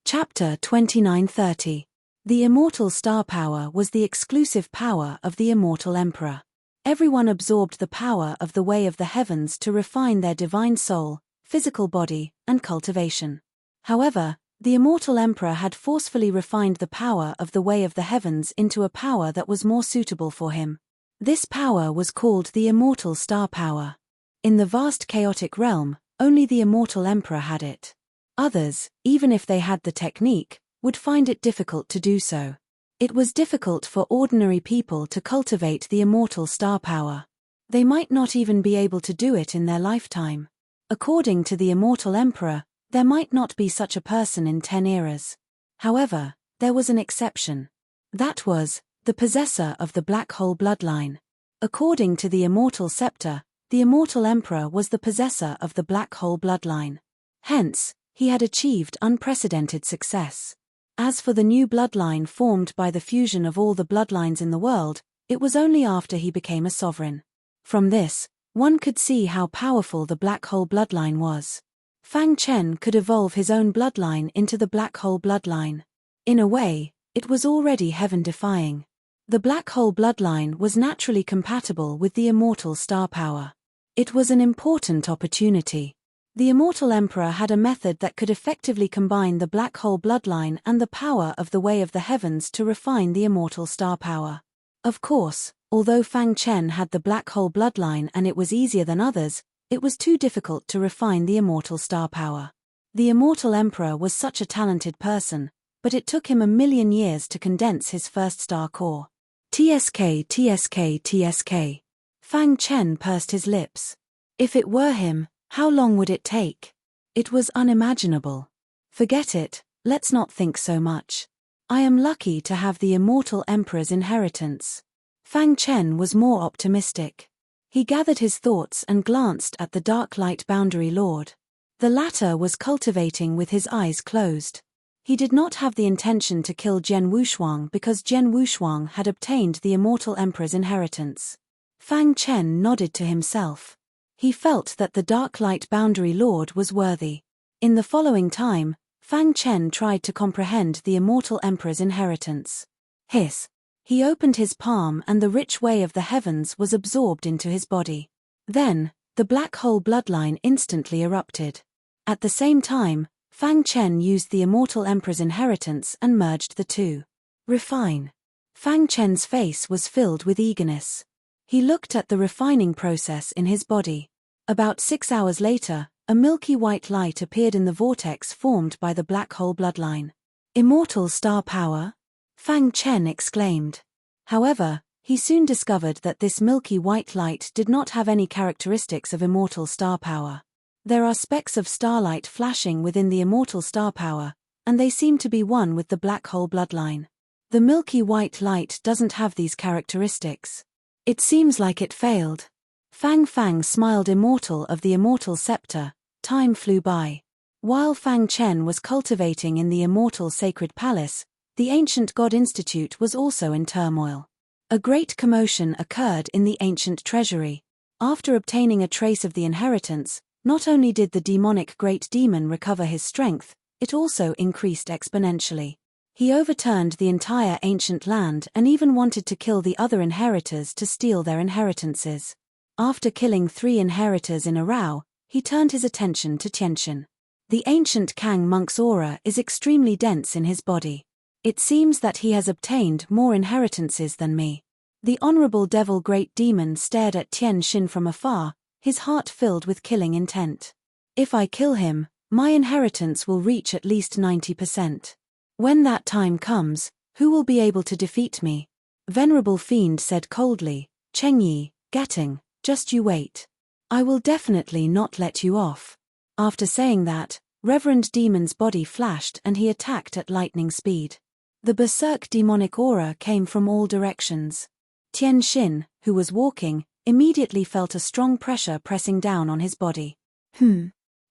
Chapter 29:30. The immortal star power was the exclusive power of the immortal emperor. Everyone absorbed the power of the way of the heavens to refine their divine soul, physical body, and cultivation. However, the immortal emperor had forcefully refined the power of the way of the heavens into a power that was more suitable for him. This power was called the immortal star power. In the vast chaotic realm, only the immortal emperor had it. Others, even if they had the technique, would find it difficult to do so. It was difficult for ordinary people to cultivate the immortal star power. They might not even be able to do it in their lifetime. According to the immortal emperor, there might not be such a person in 10 eras. However, there was an exception. That was the possessor of the black hole bloodline. According to the immortal scepter, the immortal emperor was the possessor of the black hole bloodline. Hence, he had achieved unprecedented success. As for the new bloodline formed by the fusion of all the bloodlines in the world, it was only after he became a sovereign. From this, one could see how powerful the black hole bloodline was. Fang Chen could evolve his own bloodline into the black hole bloodline. In a way, it was already heaven-defying. The black hole bloodline was naturally compatible with the immortal star power. It was an important opportunity. The immortal emperor had a method that could effectively combine the black hole bloodline and the power of the way of the heavens to refine the immortal star power. Of course, although Fang Chen had the black hole bloodline and it was easier than others, it was too difficult to refine the immortal star power. The immortal emperor was such a talented person, but it took him 1,000,000 years to condense his first star core. TSK, TSK, TSK. Fang Chen pursed his lips. If it were him, how long would it take? It was unimaginable. Forget it, let's not think so much. I am lucky to have the immortal emperor's inheritance. Fang Chen was more optimistic. He gathered his thoughts and glanced at the dark light boundary lord. The latter was cultivating with his eyes closed. He did not have the intention to kill Jian Wushuang because Jian Wushuang had obtained the immortal emperor's inheritance. Fang Chen nodded to himself. He felt that the dark light boundary lord was worthy. In the following time, Fang Chen tried to comprehend the immortal emperor's inheritance. Hiss. He opened his palm and the rich way of the heavens was absorbed into his body. Then, the black hole bloodline instantly erupted. At the same time, Fang Chen used the immortal emperor's inheritance and merged the two. Refine. Fang Chen's face was filled with eagerness. He looked at the refining process in his body. About 6 hours later, a milky white light appeared in the vortex formed by the black hole bloodline. Immortal star power? Fang Chen exclaimed. However, he soon discovered that this milky white light did not have any characteristics of immortal star power. There are specks of starlight flashing within the immortal star power, and they seem to be one with the black hole bloodline. The milky white light doesn't have these characteristics. It seems like it failed. Fang smiled. Immortal of the immortal scepter. Time flew by. While Fang Chen was cultivating in the immortal sacred palace, the ancient God Institute was also in turmoil. A great commotion occurred in the ancient treasury. After obtaining a trace of the inheritance, not only did the demonic great demon recover his strength, it also increased exponentially. He overturned the entire ancient land and even wanted to kill the other inheritors to steal their inheritances. After killing 3 inheritors in a row, he turned his attention to Tianxin. The ancient Kang monk's aura is extremely dense in his body. It seems that he has obtained more inheritances than me. The Honorable Devil Great Demon stared at Tianxin from afar, his heart filled with killing intent. If I kill him, my inheritance will reach at least 90%. When that time comes, who will be able to defeat me? Venerable Fiend said coldly, Chengyi, Gatting, just you wait. I will definitely not let you off. After saying that, Reverend Demon's body flashed and he attacked at lightning speed. The berserk demonic aura came from all directions. Tianxin, who was walking, immediately felt a strong pressure pressing down on his body.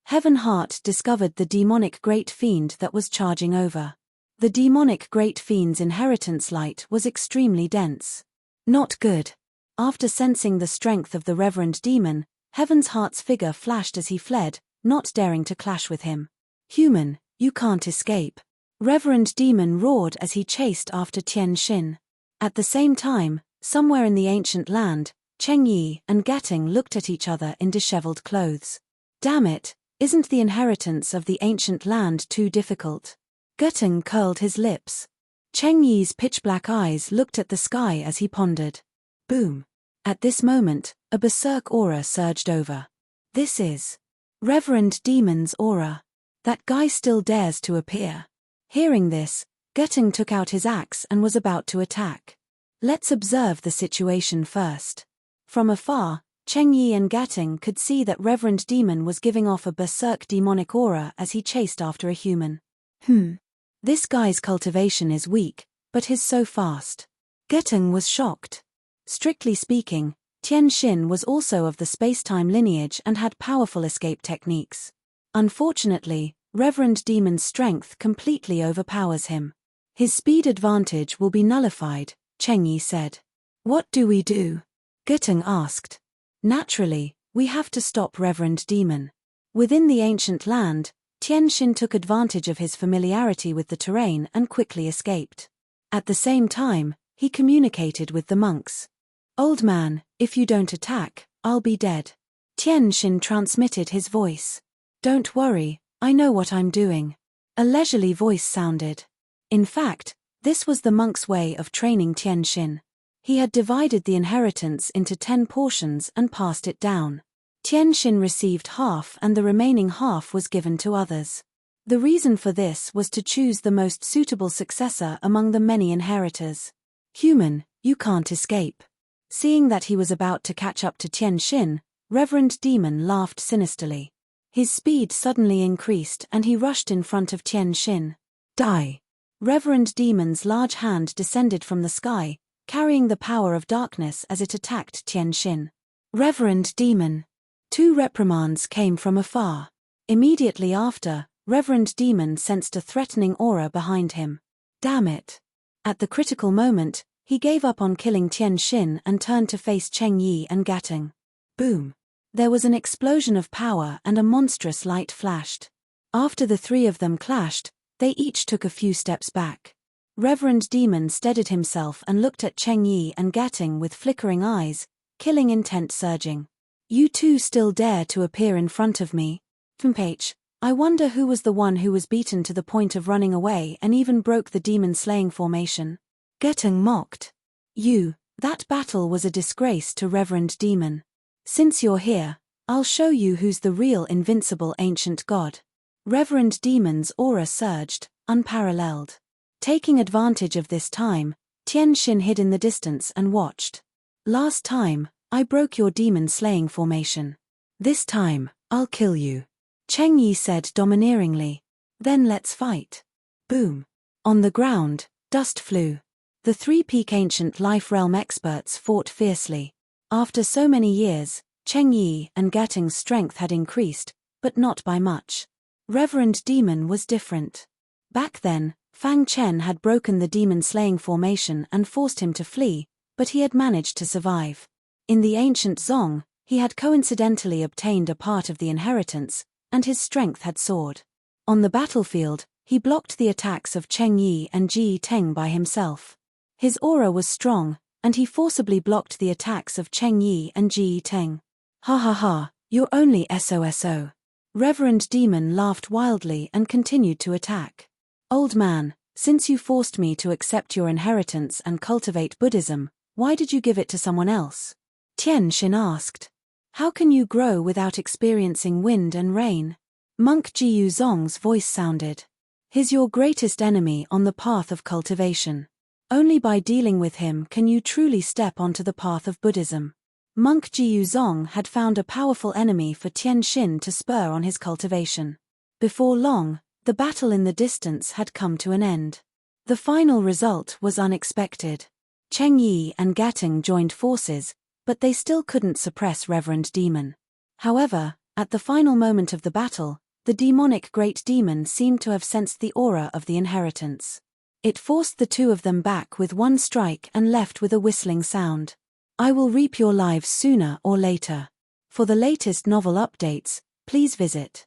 Heaven Heart discovered the demonic great fiend that was charging over. The demonic great fiend's inheritance light was extremely dense. Not good. After sensing the strength of the Reverend Demon, Heaven's Heart's figure flashed as he fled, not daring to clash with him. Human, you can't escape. Reverend Demon roared as he chased after Tianxin. At the same time, somewhere in the ancient land, Chengyi and Gatting looked at each other in disheveled clothes. Damn it, isn't the inheritance of the ancient land too difficult? Gatting curled his lips. Chengyi's pitch-black eyes looked at the sky as he pondered. Boom. At this moment, a berserk aura surged over. This is Reverend Demon's aura. That guy still dares to appear. Hearing this, Gatting took out his axe and was about to attack. Let's observe the situation first. From afar, Chengyi and Gatting could see that Reverend Demon was giving off a berserk demonic aura as he chased after a human. This guy's cultivation is weak, but he's so fast. Gatting was shocked. Strictly speaking, Tianxin was also of the space-time lineage and had powerful escape techniques. Unfortunately, Reverend Demon's strength completely overpowers him. His speed advantage will be nullified, Chengyi said. What do we do? Gatting asked. Naturally, we have to stop Reverend Demon. Within the ancient land, Tianxin took advantage of his familiarity with the terrain and quickly escaped. At the same time, he communicated with the monks. Old man, if you don't attack, I'll be dead. Tianxin transmitted his voice. Don't worry, I know what I'm doing. A leisurely voice sounded. In fact, this was the monk's way of training Tianxin. He had divided the inheritance into 10 portions and passed it down. Tianxin received half and the remaining half was given to others. The reason for this was to choose the most suitable successor among the many inheritors. Human, you can't escape. Seeing that he was about to catch up to Tianxin, Reverend Demon laughed sinisterly. His speed suddenly increased and he rushed in front of Tianxin. Die! Reverend Demon's large hand descended from the sky, carrying the power of darkness as it attacked Tianxin. Reverend Demon! 2 reprimands came from afar. Immediately after, Reverend Demon sensed a threatening aura behind him. Damn it! At the critical moment, he gave up on killing Tianxin and turned to face Chengyi and Gatting. Boom! There was an explosion of power and a monstrous light flashed. After the three of them clashed, they each took a few steps back. Reverend Demon steadied himself and looked at Cheng Yi and Gatting with flickering eyes, killing intent surging. You two still dare to appear in front of me? I wonder who was the one who was beaten to the point of running away and even broke the demon-slaying formation. Gatting mocked. You, that battle was a disgrace to Reverend Demon. Since you're here, I'll show you who's the real invincible ancient god. Reverend Demon's aura surged, unparalleled. Taking advantage of this time, Tian Xin hid in the distance and watched. Last time, I broke your demon-slaying formation. This time, I'll kill you. Cheng Yi said domineeringly. Then let's fight. Boom. On the ground, dust flew. The three-peak ancient life realm experts fought fiercely. After so many years, Cheng Yi and Gatting's strength had increased, but not by much. Reverend Demon was different. Back then, Fang Chen had broken the demon-slaying formation and forced him to flee, but he had managed to survive. In the ancient Zong, he had coincidentally obtained a part of the inheritance, and his strength had soared. On the battlefield, he blocked the attacks of Cheng Yi and Ji Teng by himself. His aura was strong, and he forcibly blocked the attacks of Cheng Yi and Ji Teng. Ha ha ha, you're only SOSO. Reverend Demon laughed wildly and continued to attack. Old man, since you forced me to accept your inheritance and cultivate Buddhism, why did you give it to someone else? Tian Xin asked. How can you grow without experiencing wind and rain? Monk Jiu Zong's voice sounded. He's your greatest enemy on the path of cultivation. Only by dealing with him can you truly step onto the path of Buddhism. Monk Jiu Zong had found a powerful enemy for Tian Xin to spur on his cultivation. Before long, the battle in the distance had come to an end. The final result was unexpected. Cheng Yi and Gatting joined forces, but they still couldn't suppress Reverend Demon. However, at the final moment of the battle, the demonic Great Demon seemed to have sensed the aura of the inheritance. It forced the two of them back with one strike and left with a whistling sound. I will reap your lives sooner or later. For the latest novel updates, please visit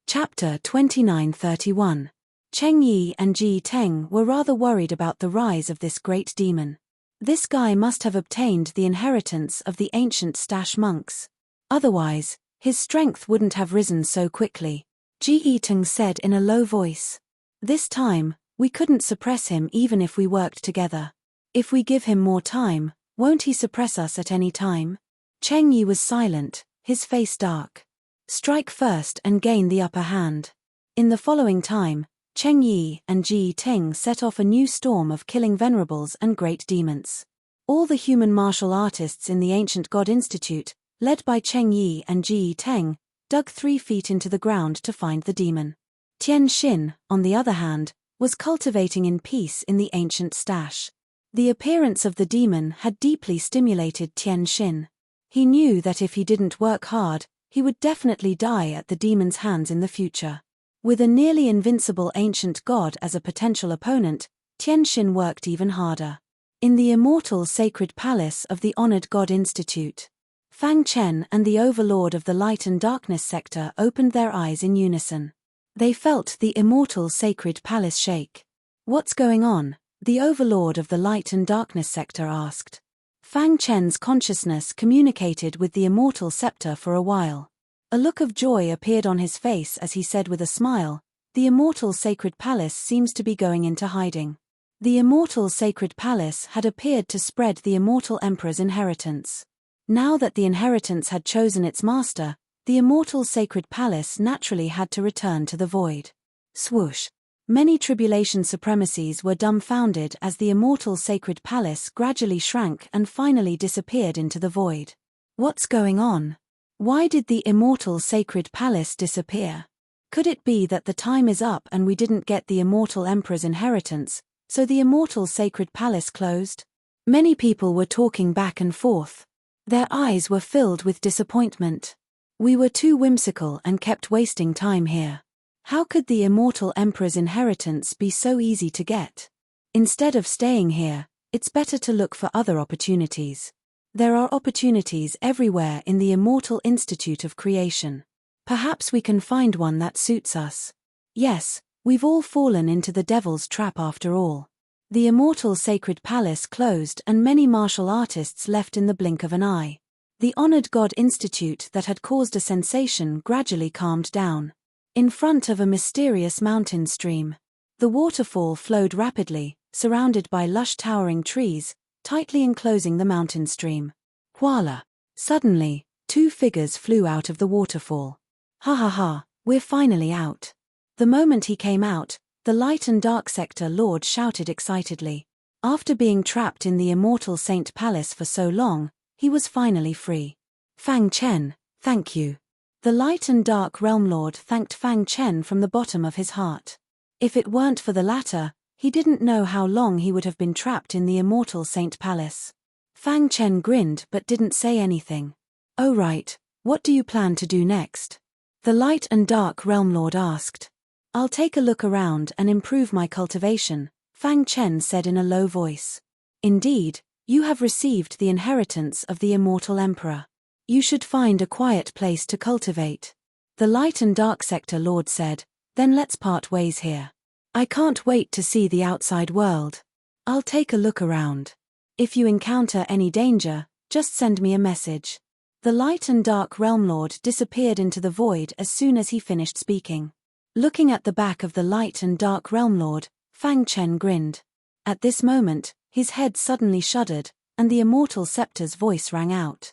Chapter 2931. Cheng Yi and Ji Teng were rather worried about the rise of this great demon. This guy must have obtained the inheritance of the ancient stash monks. Otherwise, his strength wouldn't have risen so quickly. Ji Teng said in a low voice. This time, we couldn't suppress him even if we worked together. If we give him more time, won't he suppress us at any time? Cheng Yi was silent, his face dark. Strike first and gain the upper hand. In the following time, Cheng Yi and Ji Teng set off a new storm of killing venerables and great demons. All the human martial artists in the Ancient God Institute, led by Cheng Yi and Ji Teng, dug 3 feet into the ground to find the demon. Tian Xin, on the other hand, was cultivating in peace in the ancient stash. The appearance of the demon had deeply stimulated Tian Xin. He knew that if he didn't work hard, he would definitely die at the demon's hands in the future. With a nearly invincible ancient god as a potential opponent, Tian Xin worked even harder. In the immortal sacred palace of the Honored God Institute, Fang Chen and the overlord of the light and darkness sector opened their eyes in unison. They felt the immortal sacred palace shake. What's going on? The overlord of the light and darkness sector asked. Fang Chen's consciousness communicated with the immortal scepter for a while. A look of joy appeared on his face as he said with a smile, the immortal sacred palace seems to be going into hiding. The immortal sacred palace had appeared to spread the immortal emperor's inheritance. Now that the inheritance had chosen its master, the immortal sacred palace naturally had to return to the void. Swoosh. Many tribulation supremacies were dumbfounded as the immortal sacred palace gradually shrank and finally disappeared into the void. What's going on? Why did the immortal sacred palace disappear? Could it be that the time is up and we didn't get the immortal emperor's inheritance, so the immortal sacred palace closed? Many people were talking back and forth. Their eyes were filled with disappointment. We were too whimsical and kept wasting time here. How could the immortal emperor's inheritance be so easy to get? Instead of staying here, it's better to look for other opportunities. There are opportunities everywhere in the Immortal Institute of Creation. Perhaps we can find one that suits us. Yes, we've all fallen into the devil's trap after all. The Immortal Sacred Palace closed and many martial artists left in the blink of an eye. The Honored God Institute that had caused a sensation gradually calmed down. In front of a mysterious mountain stream, the waterfall flowed rapidly, surrounded by lush towering trees, tightly enclosing the mountain stream. Voila! Suddenly, two figures flew out of the waterfall. Ha ha ha, we're finally out. The moment he came out, the Light and Dark Sector Lord shouted excitedly. After being trapped in the Immortal Saint Palace for so long, he was finally free. Fang Chen, thank you. The Light and Dark Realm Lord thanked Fang Chen from the bottom of his heart. If it weren't for the latter, he didn't know how long he would have been trapped in the Immortal Saint Palace. Fang Chen grinned but didn't say anything. Oh right, what do you plan to do next? The Light and Dark Realm Lord asked. I'll take a look around and improve my cultivation, Fang Chen said in a low voice. Indeed, you have received the inheritance of the Immortal Emperor. You should find a quiet place to cultivate. The Light and Dark Sector Lord said, then let's part ways here. I can't wait to see the outside world. I'll take a look around. If you encounter any danger, just send me a message. The Light and Dark Realm Lord disappeared into the void as soon as he finished speaking. Looking at the back of the Light and Dark Realm Lord, Fang Chen grinned. At this moment, his head suddenly shuddered, and the Immortal Scepter's voice rang out.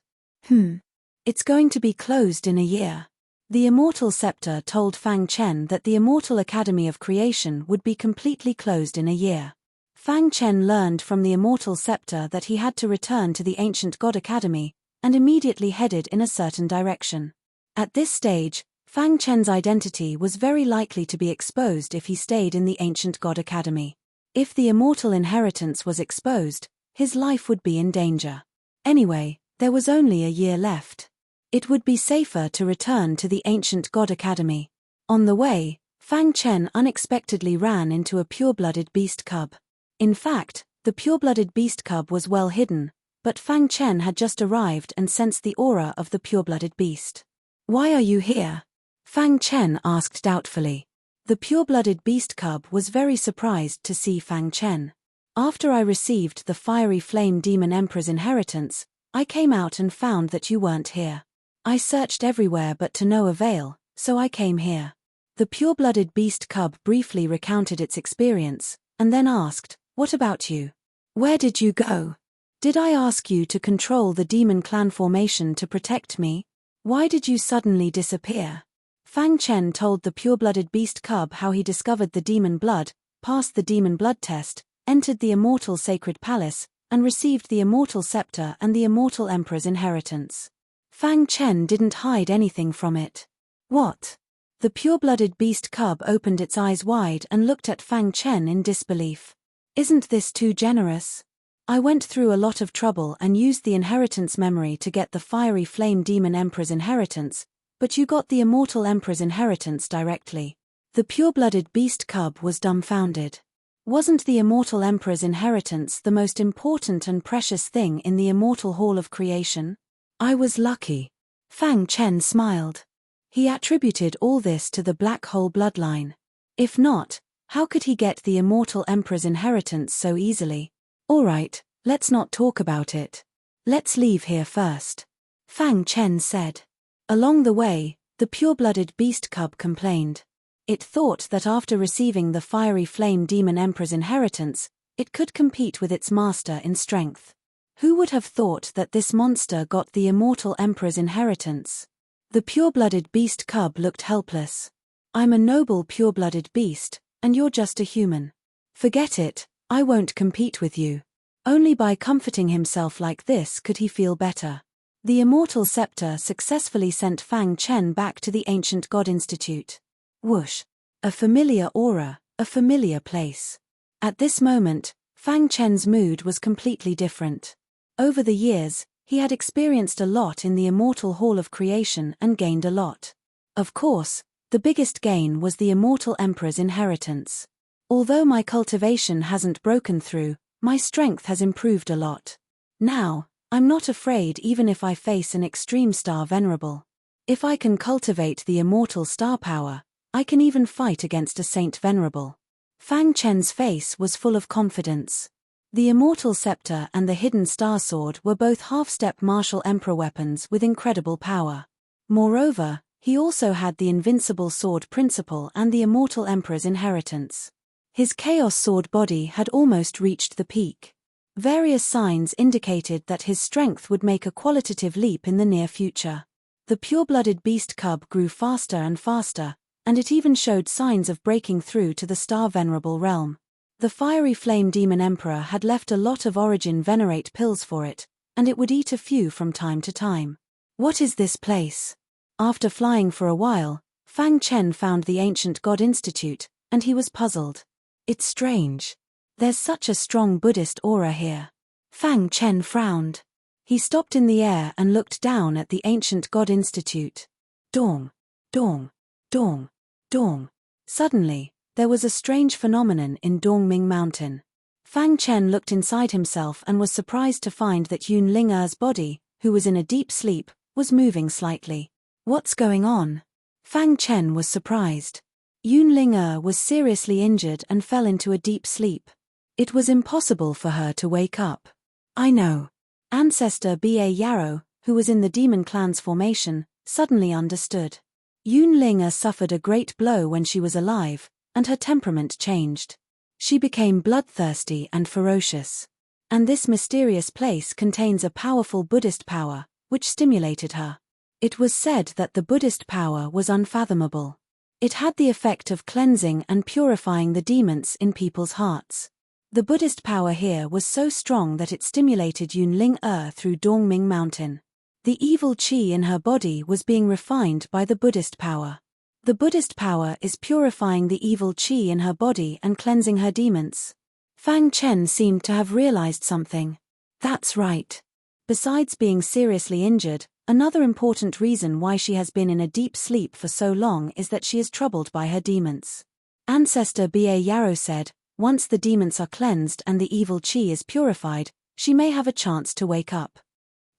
It's going to be closed in a year. The Immortal Scepter told Fang Chen that the Immortal Academy of Creation would be completely closed in a year. Fang Chen learned from the Immortal Scepter that he had to return to the Ancient God Academy, and immediately headed in a certain direction. At this stage, Fang Chen's identity was very likely to be exposed if he stayed in the Ancient God Academy. If the Immortal Inheritance was exposed, his life would be in danger. Anyway, there was only a year left. It would be safer to return to the Ancient God Academy. On the way, Fang Chen unexpectedly ran into a pure-blooded beast cub. In fact, the pure-blooded beast cub was well hidden, but Fang Chen had just arrived and sensed the aura of the pure-blooded beast. Why are you here? Fang Chen asked doubtfully. The pure-blooded beast cub was very surprised to see Fang Chen. After I received the fiery flame demon emperor's inheritance, I came out and found that you weren't here. I searched everywhere but to no avail, so I came here. The pure-blooded beast cub briefly recounted its experience, and then asked, what about you? Where did you go? Did I ask you to control the demon clan formation to protect me? Why did you suddenly disappear? Fang Chen told the pure-blooded beast cub how he discovered the demon blood, passed the demon blood test, entered the Immortal Sacred Palace, and received the Immortal Scepter and the Immortal Emperor's inheritance. Fang Chen didn't hide anything from it. What? The pure-blooded beast cub opened its eyes wide and looked at Fang Chen in disbelief. Isn't this too generous? I went through a lot of trouble and used the inheritance memory to get the fiery flame demon emperor's inheritance, but you got the Immortal Emperor's inheritance directly. The pure-blooded beast cub was dumbfounded. Wasn't the Immortal Emperor's inheritance the most important and precious thing in the Immortal Hall of Creation? I was lucky. Fang Chen smiled. He attributed all this to the black hole bloodline. If not, how could he get the Immortal Emperor's inheritance so easily? Alright, let's not talk about it. Let's leave here first. Fang Chen said. Along the way, the pure-blooded beast cub complained. It thought that after receiving the fiery flame demon emperor's inheritance, it could compete with its master in strength. Who would have thought that this monster got the Immortal Emperor's inheritance? The pure-blooded beast cub looked helpless. I'm a noble pure-blooded beast, and you're just a human. Forget it, I won't compete with you. Only by comforting himself like this could he feel better. The Immortal Scepter successfully sent Fang Chen back to the Ancient God Institute. Whoosh! A familiar aura, a familiar place. At this moment, Fang Chen's mood was completely different. Over the years, he had experienced a lot in the Immortal Hall of Creation and gained a lot. Of course, the biggest gain was the Immortal Emperor's inheritance. Although my cultivation hasn't broken through, my strength has improved a lot. Now, I'm not afraid even if I face an extreme star Venerable. If I can cultivate the immortal star power, I can even fight against a saint Venerable. Fang Chen's face was full of confidence. The immortal scepter and the hidden star sword were both half-step martial emperor weapons with incredible power. Moreover, he also had the invincible sword principle and the immortal emperor's inheritance. His chaos sword body had almost reached the peak. Various signs indicated that his strength would make a qualitative leap in the near future. The pure-blooded beast cub grew faster and faster, and it even showed signs of breaking through to the star Venerable realm. The fiery flame demon emperor had left a lot of origin venerate pills for it, and it would eat a few from time to time. What is this place? After flying for a while, Fang Chen found the ancient God Institute, and he was puzzled. It's strange. There's such a strong Buddhist aura here. Fang Chen frowned. He stopped in the air and looked down at the ancient God Institute. Dong, dong, dong, dong. Suddenly, there was a strange phenomenon in Dongming Mountain. Fang Chen looked inside himself and was surprised to find that Yun Ling-er's body, who was in a deep sleep, was moving slightly. What's going on? Fang Chen was surprised. Yun Ling-er was seriously injured and fell into a deep sleep. It was impossible for her to wake up. I know. Ancestor Ba Yarrow, who was in the demon clan's formation, suddenly understood. Yun Ling-er suffered a great blow when she was alive, and her temperament changed. She became bloodthirsty and ferocious. And this mysterious place contains a powerful Buddhist power, which stimulated her. It was said that the Buddhist power was unfathomable. It had the effect of cleansing and purifying the demons in people's hearts. The Buddhist power here was so strong that it stimulated Yun Ling-er through Dongming Mountain. The evil qi in her body was being refined by the Buddhist power. The Buddhist power is purifying the evil qi in her body and cleansing her demons. Fang Chen seemed to have realized something. That's right. Besides being seriously injured, another important reason why she has been in a deep sleep for so long is that she is troubled by her demons. Ancestor Ba Yarrow said, once the demons are cleansed and the evil qi is purified, she may have a chance to wake up.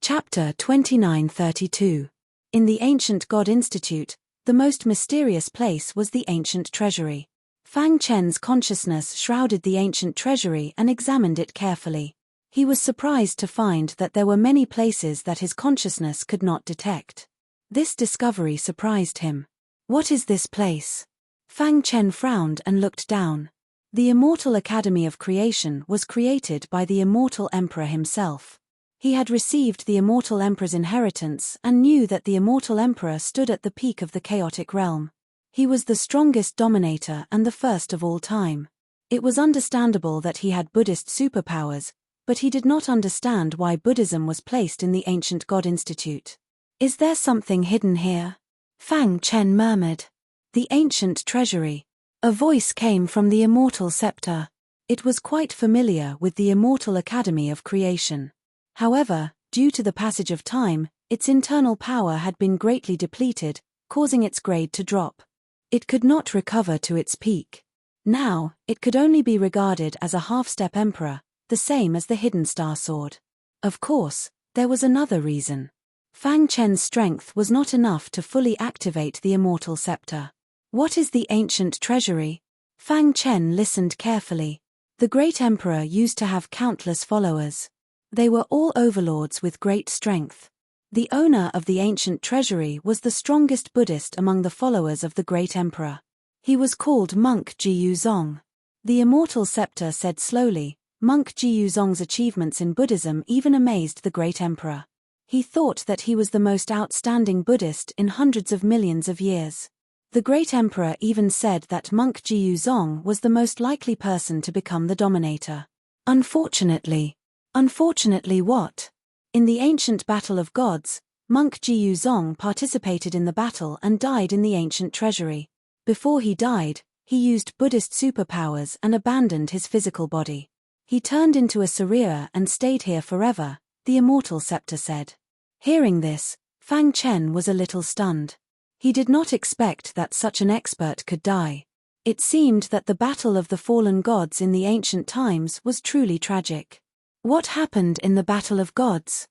Chapter 2932. In the ancient God Institute, the most mysterious place was the ancient treasury. Fang Chen's consciousness shrouded the ancient treasury and examined it carefully. He was surprised to find that there were many places that his consciousness could not detect. This discovery surprised him. What is this place? Fang Chen frowned and looked down. The Immortal Academy of Creation was created by the Immortal Emperor himself. He had received the Immortal Emperor's inheritance and knew that the Immortal Emperor stood at the peak of the chaotic realm. He was the strongest dominator and the first of all time. It was understandable that he had Buddhist superpowers, but he did not understand why Buddhism was placed in the ancient God Institute. Is there something hidden here? Fang Chen murmured. The ancient treasury. A voice came from the immortal scepter. It was quite familiar with the Immortal Academy of Creation. However, due to the passage of time, its internal power had been greatly depleted, causing its grade to drop. It could not recover to its peak. Now, it could only be regarded as a half-step emperor, the same as the hidden star sword. Of course, there was another reason. Fang Chen's strength was not enough to fully activate the immortal scepter. What is the ancient treasury? Fang Chen listened carefully. The great emperor used to have countless followers. They were all overlords with great strength. The owner of the ancient treasury was the strongest Buddhist among the followers of the great emperor. He was called Monk Jiyuzong. The immortal scepter said slowly, Monk Jiyuzong's achievements in Buddhism even amazed the great emperor. He thought that he was the most outstanding Buddhist in hundreds of millions of years. The great emperor even said that Monk Jiyuzong was the most likely person to become the dominator. Unfortunately what? In the ancient battle of gods, Monk Jiyuzong participated in the battle and died in the ancient treasury. Before he died, he used Buddhist superpowers and abandoned his physical body. He turned into a Sarira and stayed here forever, the immortal scepter said. Hearing this, Fang Chen was a little stunned. He did not expect that such an expert could die. It seemed that the battle of the fallen gods in the ancient times was truly tragic. What happened in the battle of gods?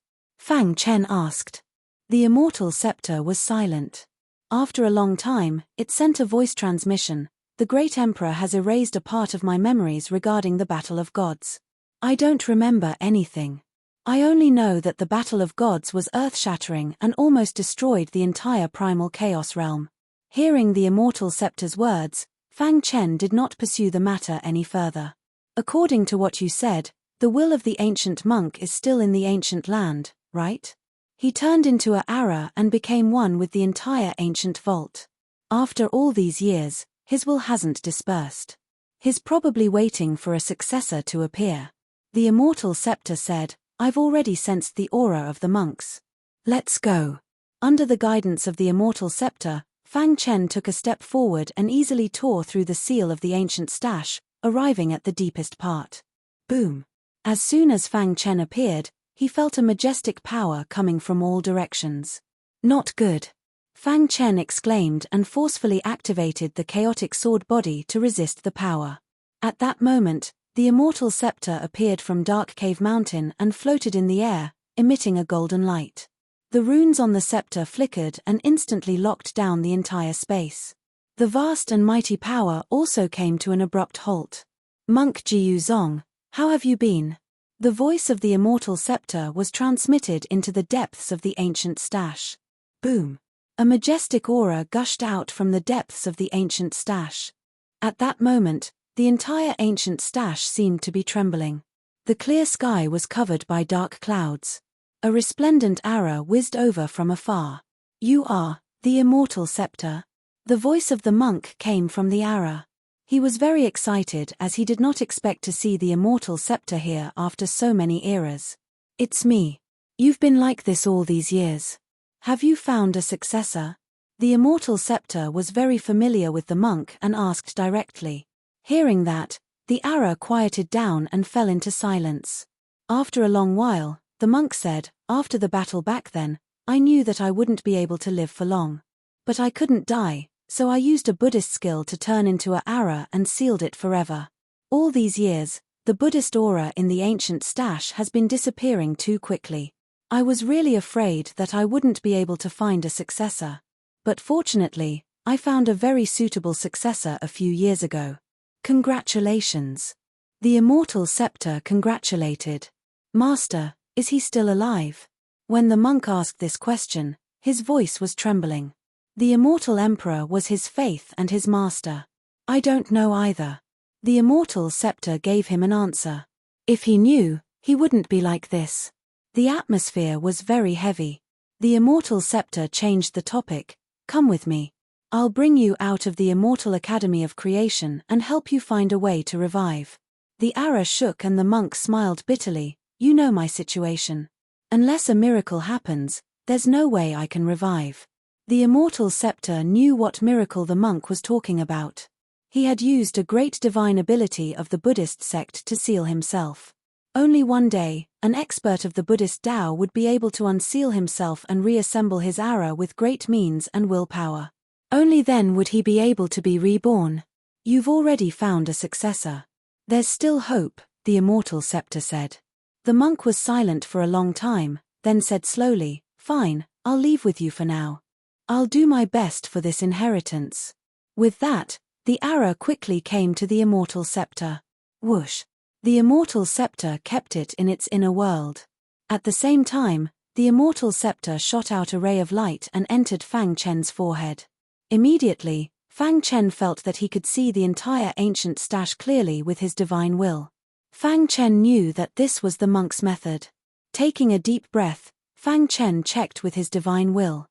Fang Chen asked. The immortal scepter was silent. After a long time, it sent a voice transmission. The great emperor has erased a part of my memories regarding the battle of gods. I don't remember anything. I only know that the battle of gods was earth-shattering and almost destroyed the entire primal chaos realm. Hearing the immortal scepter's words, Fang Chen did not pursue the matter any further. According to what you said, the will of the ancient monk is still in the ancient land, right? He turned into a Ara and became one with the entire ancient vault. After all these years, his will hasn't dispersed. He's probably waiting for a successor to appear. The immortal scepter said, I've already sensed the aura of the monks. Let's go. Under the guidance of the immortal scepter, Fang Chen took a step forward and easily tore through the seal of the ancient stash, arriving at the deepest part. Boom. As soon as Fang Chen appeared, he felt a majestic power coming from all directions. Not good. Fang Chen exclaimed and forcefully activated the chaotic sword body to resist the power. At that moment, the immortal scepter appeared from Dark Cave Mountain and floated in the air, emitting a golden light. The runes on the scepter flickered and instantly locked down the entire space. The vast and mighty power also came to an abrupt halt. Monk Jiu Zong, how have you been? The voice of the immortal scepter was transmitted into the depths of the ancient stash. Boom. A majestic aura gushed out from the depths of the ancient stash. At that moment, the entire ancient stash seemed to be trembling. The clear sky was covered by dark clouds. A resplendent aura whizzed over from afar. You are the immortal scepter. The voice of the monk came from the aura. He was very excited as he did not expect to see the immortal scepter here after so many eras. It's me. You've been like this all these years. Have you found a successor? The immortal scepter was very familiar with the monk and asked directly. Hearing that, the aura quieted down and fell into silence. After a long while, the monk said, after the battle back then, I knew that I wouldn't be able to live for long. But I couldn't die, so I used a Buddhist skill to turn into a aura and sealed it forever. All these years, the Buddhist aura in the ancient stash has been disappearing too quickly. I was really afraid that I wouldn't be able to find a successor. But fortunately, I found a very suitable successor a few years ago. Congratulations. The immortal scepter congratulated. Master, is he still alive? When the monk asked this question, his voice was trembling. The immortal emperor was his faith and his master. I don't know either. The immortal scepter gave him an answer. If he knew, he wouldn't be like this. The atmosphere was very heavy. The immortal scepter changed the topic. Come with me. I'll bring you out of the immortal academy of creation and help you find a way to revive. The aura shook and the monk smiled bitterly. You know my situation. Unless a miracle happens, there's no way I can revive. The immortal scepter knew what miracle the monk was talking about. He had used a great divine ability of the Buddhist sect to seal himself. Only one day, an expert of the Buddhist Tao would be able to unseal himself and reassemble his aura with great means and willpower. Only then would he be able to be reborn. You've already found a successor. There's still hope, the immortal scepter said. The monk was silent for a long time, then said slowly, Fine, I'll leave with you for now. I'll do my best for this inheritance. With that, the aura quickly came to the immortal scepter. Whoosh. The immortal scepter kept it in its inner world. At the same time, the immortal scepter shot out a ray of light and entered Fang Chen's forehead. Immediately, Fang Chen felt that he could see the entire ancient stash clearly with his divine will. Fang Chen knew that this was the monk's method. Taking a deep breath, Fang Chen checked with his divine will.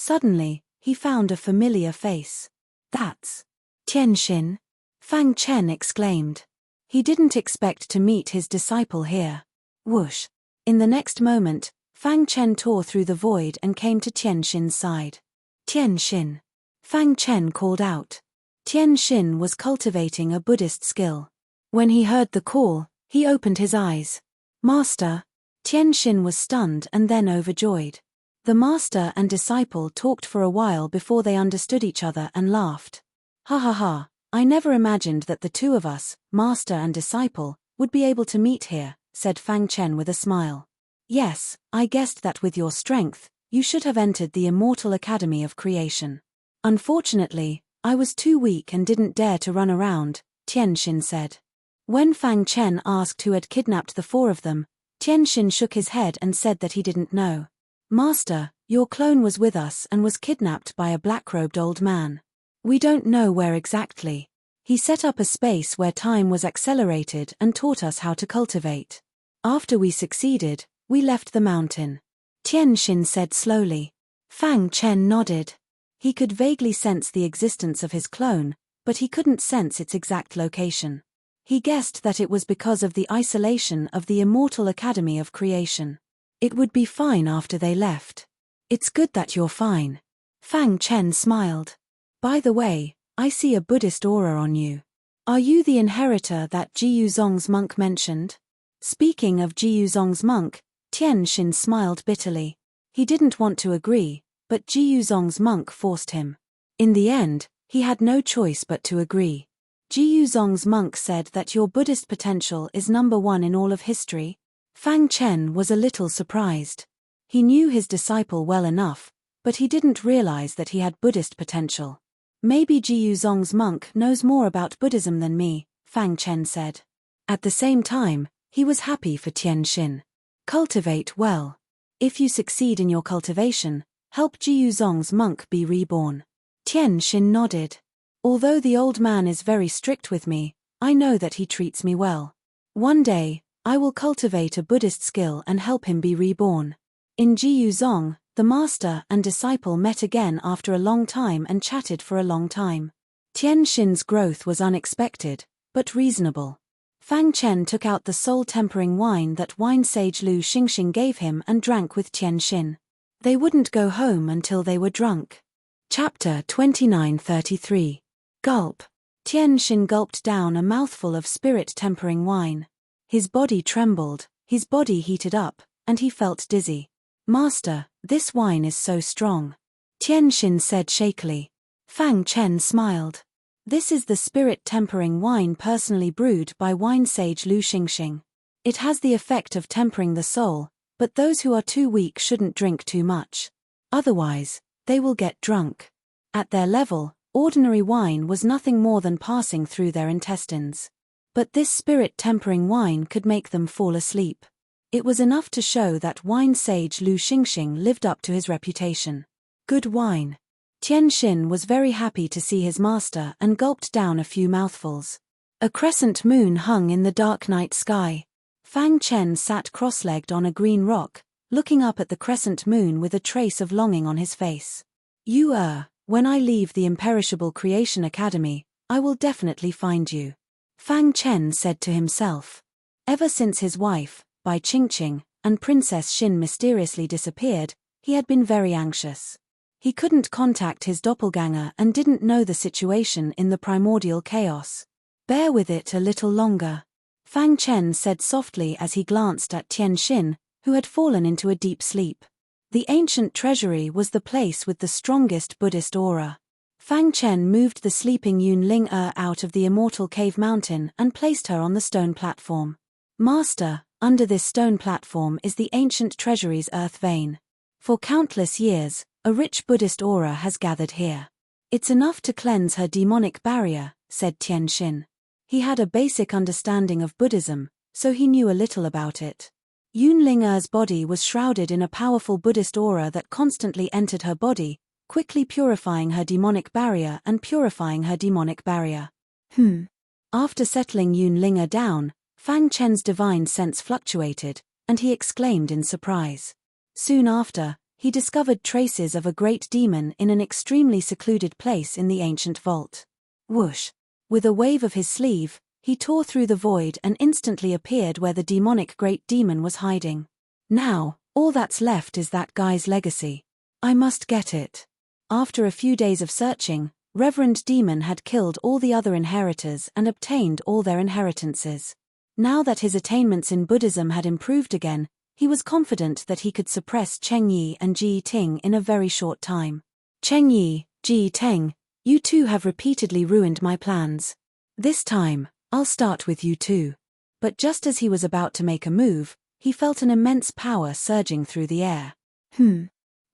Suddenly, he found a familiar face. That's Tianxin. Fang Chen exclaimed. He didn't expect to meet his disciple here. Whoosh. In the next moment, Fang Chen tore through the void and came to Tianxin's side. Tianxin. Fang Chen called out. Tianxin was cultivating a Buddhist skill. When he heard the call, he opened his eyes. Master. Tianxin was stunned and then overjoyed. The master and disciple talked for a while before they understood each other and laughed. Ha ha ha, I never imagined that the two of us, master and disciple, would be able to meet here, said Fang Chen with a smile. Yes, I guessed that with your strength, you should have entered the immortal academy of creation. Unfortunately, I was too weak and didn't dare to run around, Tianxin said. When Fang Chen asked who had kidnapped the four of them, Tianxin shook his head and said that he didn't know. Master, your clone was with us and was kidnapped by a black-robed old man. We don't know where exactly. He set up a space where time was accelerated and taught us how to cultivate. After we succeeded, we left the mountain. Tianxin said slowly. Fang Chen nodded. He could vaguely sense the existence of his clone, but he couldn't sense its exact location. He guessed that it was because of the isolation of the immortal academy of creation. It would be fine after they left. It's good that you're fine. Fang Chen smiled. By the way, I see a Buddhist aura on you. Are you the inheritor that Ji Yuzong's monk mentioned? Speaking of Ji Yuzong's monk, Tianxin smiled bitterly. He didn't want to agree, but Ji Yuzong's monk forced him. In the end, he had no choice but to agree. Ji Yuzong's monk said that your Buddhist potential is #1 in all of history. Fang Chen was a little surprised. He knew his disciple well enough, but he didn't realize that he had Buddhist potential. Maybe Ji Yuzong's monk knows more about Buddhism than me, Fang Chen said. At the same time, he was happy for Tianxin. Cultivate well. If you succeed in your cultivation, help Ji Yuzong's monk be reborn. Tianxin nodded. Although the old man is very strict with me, I know that he treats me well. One day, I will cultivate a Buddhist skill and help him be reborn. In Ji Yuzong, the master and disciple met again after a long time and chatted for a long time. Tianxin's growth was unexpected, but reasonable. Fang Chen took out the soul-tempering wine that wine sage Lu Xingxing gave him and drank with Tianxin. They wouldn't go home until they were drunk. Chapter 29:33. Gulp. Tianxin gulped down a mouthful of spirit-tempering wine. His body trembled, his body heated up, and he felt dizzy. Master, this wine is so strong. Tianxin said shakily. Fang Chen smiled. This is the spirit-tempering wine personally brewed by wine sage Lu Xingxing. It has the effect of tempering the soul, but those who are too weak shouldn't drink too much. Otherwise, they will get drunk. At their level, ordinary wine was nothing more than passing through their intestines. But this spirit-tempering wine could make them fall asleep. It was enough to show that wine sage Lu Xingxing lived up to his reputation. Good wine. Tianxin was very happy to see his master and gulped down a few mouthfuls. A crescent moon hung in the dark night sky. Fang Chen sat cross-legged on a green rock, looking up at the crescent moon with a trace of longing on his face. When I leave the imperishable Creation Academy, I will definitely find you. Fang Chen said to himself. Ever since his wife, Bai Qingqing, and Princess Xin mysteriously disappeared, he had been very anxious. He couldn't contact his doppelganger and didn't know the situation in the primordial chaos. Bear with it a little longer. Fang Chen said softly as he glanced at Tianxin, who had fallen into a deep sleep. The ancient treasury was the place with the strongest Buddhist aura. Fang Chen moved the sleeping Yunling out of the immortal cave mountain and placed her on the stone platform. Master, under this stone platform is the ancient treasury's earth vein. For countless years, a rich Buddhist aura has gathered here. It's enough to cleanse her demonic barrier, said Tianxin. He had a basic understanding of Buddhism, so he knew a little about it. Yunling's body was shrouded in a powerful Buddhist aura that constantly entered her body, quickly purifying her demonic barrier and purifying her demonic barrier. After settling Yunling down, Fang Chen's divine sense fluctuated, and he exclaimed in surprise. Soon after, he discovered traces of a great demon in an extremely secluded place in the ancient vault. Whoosh! With a wave of his sleeve, he tore through the void and instantly appeared where the demonic great demon was hiding. Now, all that's left is that guy's legacy. I must get it. After a few days of searching, Reverend Demon had killed all the other inheritors and obtained all their inheritances. Now that his attainments in Buddhism had improved again, he was confident that he could suppress Cheng Yi and Ji Ting in a very short time. Cheng Yi, Ji Ting, you two have repeatedly ruined my plans. This time, I'll start with you too. But just as he was about to make a move, He felt an immense power surging through the air.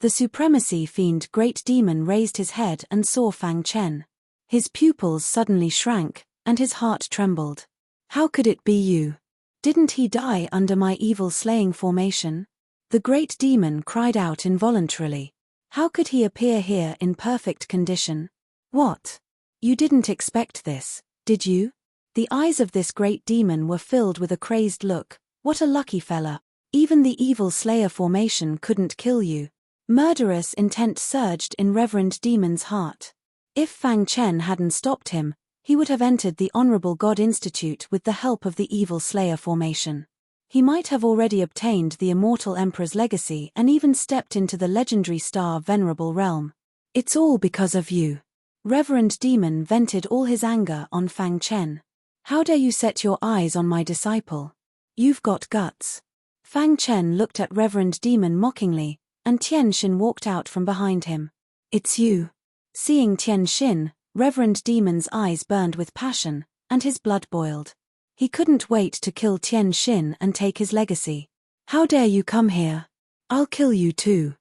The supremacy fiend great demon raised his head and saw Fang Chen. His pupils suddenly shrank, and his heart trembled. How could it be you? Didn't he die under my evil slaying formation? The great demon cried out involuntarily. How could he appear here in perfect condition? What? You didn't expect this, did you? The eyes of this great demon were filled with a crazed look. What a lucky fella. Even the evil slayer formation couldn't kill you. Murderous intent surged in Reverend Demon's heart. If Fang Chen hadn't stopped him, he would have entered the Honorable God Institute with the help of the evil slayer formation. He might have already obtained the immortal Emperor's legacy and even stepped into the legendary star Venerable realm. It's all because of you. Reverend Demon vented all his anger on Fang Chen. How dare you set your eyes on my disciple? You've got guts. Fang Chen looked at Reverend Demon mockingly, and Tian Xin walked out from behind him. It's you. Seeing Tian Xin, Reverend Demon's eyes burned with passion, and his blood boiled. He couldn't wait to kill Tian Xin and take his legacy. How dare you come here? I'll kill you too.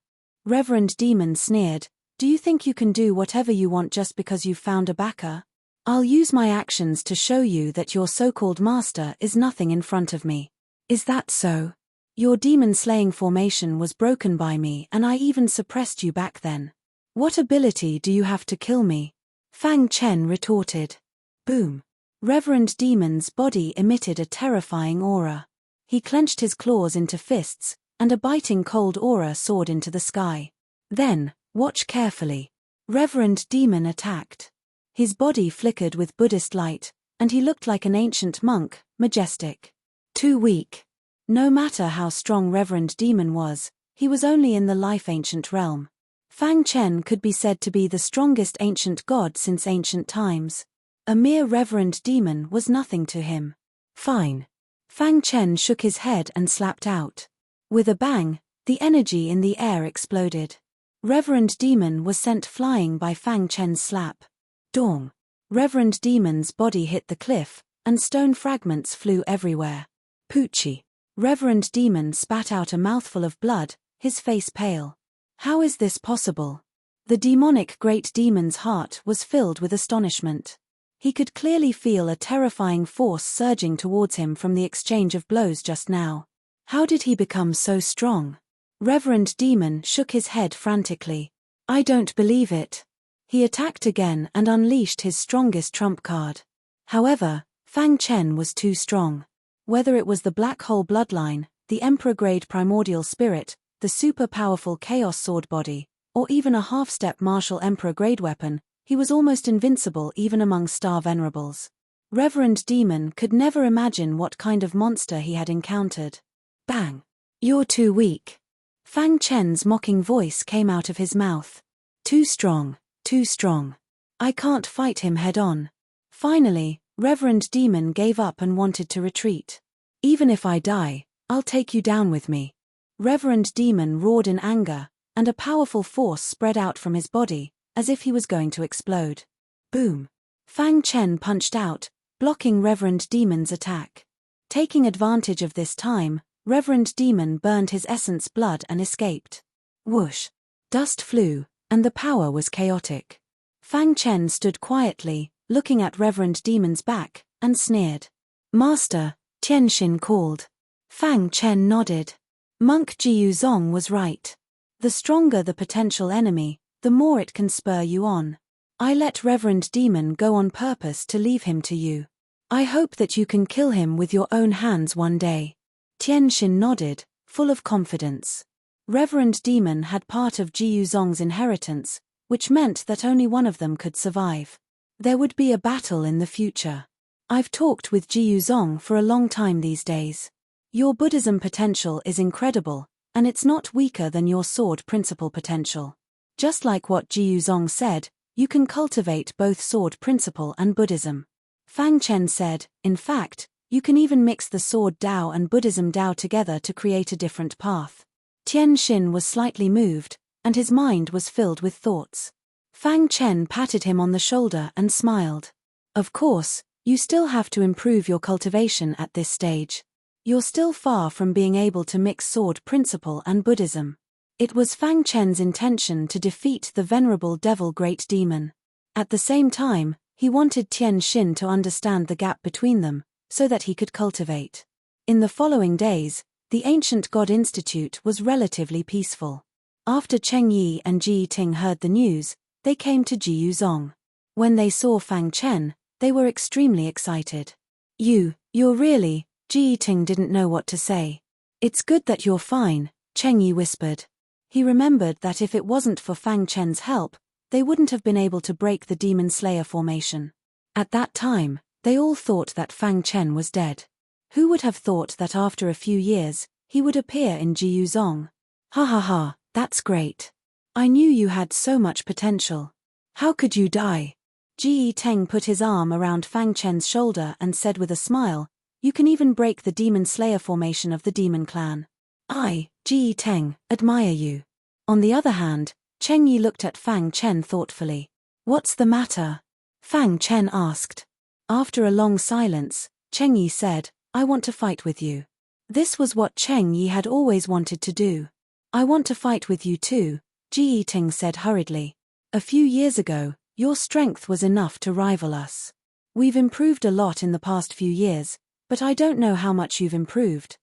Reverend Demon sneered. Do you think you can do whatever you want just because you've found a backer? I'll use my actions to show you that your so-called master is nothing in front of me. Is that so? Your demon-slaying formation was broken by me and I even suppressed you back then. What ability do you have to kill me? Fang Chen retorted. Boom. Reverend Demon's body emitted a terrifying aura. He clenched his claws into fists, and a biting cold aura soared into the sky. Then, watch carefully. Reverend Demon attacked. His body flickered with Buddhist light, and he looked like an ancient monk, majestic. Too weak. No matter how strong Reverend Demon was, he was only in the life-ancient realm. Fang Chen could be said to be the strongest ancient god since ancient times. A mere Reverend Demon was nothing to him. Fine. Fang Chen shook his head and slapped out. With a bang, the energy in the air exploded. Reverend Demon was sent flying by Fang Chen's slap. Dong. Reverend Demon's body hit the cliff, and stone fragments flew everywhere. Poochie. Reverend Demon spat out a mouthful of blood, his face pale. How is this possible? The demonic great demon's heart was filled with astonishment. He could clearly feel a terrifying force surging towards him from the exchange of blows just now. How did he become so strong? Reverend Demon shook his head frantically. I don't believe it. He attacked again and unleashed his strongest trump card. However, Fang Chen was too strong. Whether it was the black hole bloodline, the emperor-grade primordial spirit, the super-powerful chaos sword body, or even a half-step martial emperor-grade weapon, he was almost invincible even among star venerables. Reverend Demon could never imagine what kind of monster he had encountered. Bang! You're too weak. Fang Chen's mocking voice came out of his mouth. Too strong, too strong. I can't fight him head-on. Finally, Reverend Demon gave up and wanted to retreat. Even if I die, I'll take you down with me. Reverend Demon roared in anger, and a powerful force spread out from his body, as if he was going to explode. Boom! Fang Chen punched out, blocking Reverend Demon's attack. Taking advantage of this time, Reverend Demon burned his essence blood and escaped. Whoosh! Dust flew, and the power was chaotic. Fang Chen stood quietly, looking at Reverend Demon's back, and sneered. Master, Tian Xin called. Fang Chen nodded. Monk Jiu Zong was right. The stronger the potential enemy, the more it can spur you on. I let Reverend Demon go on purpose to leave him to you. I hope that you can kill him with your own hands one day. Tian Xin nodded, full of confidence. Reverend Demon had part of Jiu Zong's inheritance, which meant that only one of them could survive. There would be a battle in the future. I've talked with Jiu Zong for a long time these days. Your Buddhism potential is incredible, and it's not weaker than your sword principle potential. Just like what Jiu Zong said, you can cultivate both sword principle and Buddhism. Fang Chen said, in fact, you can even mix the sword Dao and Buddhism Dao together to create a different path. Tian Xin was slightly moved, and his mind was filled with thoughts. Fang Chen patted him on the shoulder and smiled. Of course, you still have to improve your cultivation at this stage. You're still far from being able to mix sword principle and Buddhism. It was Fang Chen's intention to defeat the Venerable Devil Great Demon. At the same time, he wanted Tian Xin to understand the gap between them, so that he could cultivate. In the following days, the Ancient God Institute was relatively peaceful. After Cheng Yi and Ji Ting heard the news, they came to Jiyu Zong. When they saw Fang Chen, they were extremely excited. You're really, Ji Ting didn't know what to say. It's good that you're fine, Cheng Yi whispered. He remembered that if it wasn't for Fang Chen's help, they wouldn't have been able to break the Demon Slayer formation. At that time, they all thought that Fang Chen was dead. Who would have thought that after a few years, he would appear in Jiyu Zong? Ha ha ha, that's great. I knew you had so much potential. How could you die? Ji Teng put his arm around Fang Chen's shoulder and said with a smile, you can even break the Demon Slayer formation of the Demon Clan. I, Ji Teng, admire you. On the other hand, Cheng Yi looked at Fang Chen thoughtfully. What's the matter? Fang Chen asked. After a long silence, Cheng Yi said, I want to fight with you. This was what Cheng Yi had always wanted to do. I want to fight with you too, Ji Ting said hurriedly. A few years ago, your strength was enough to rival us. We've improved a lot in the past few years, but I don't know how much you've improved.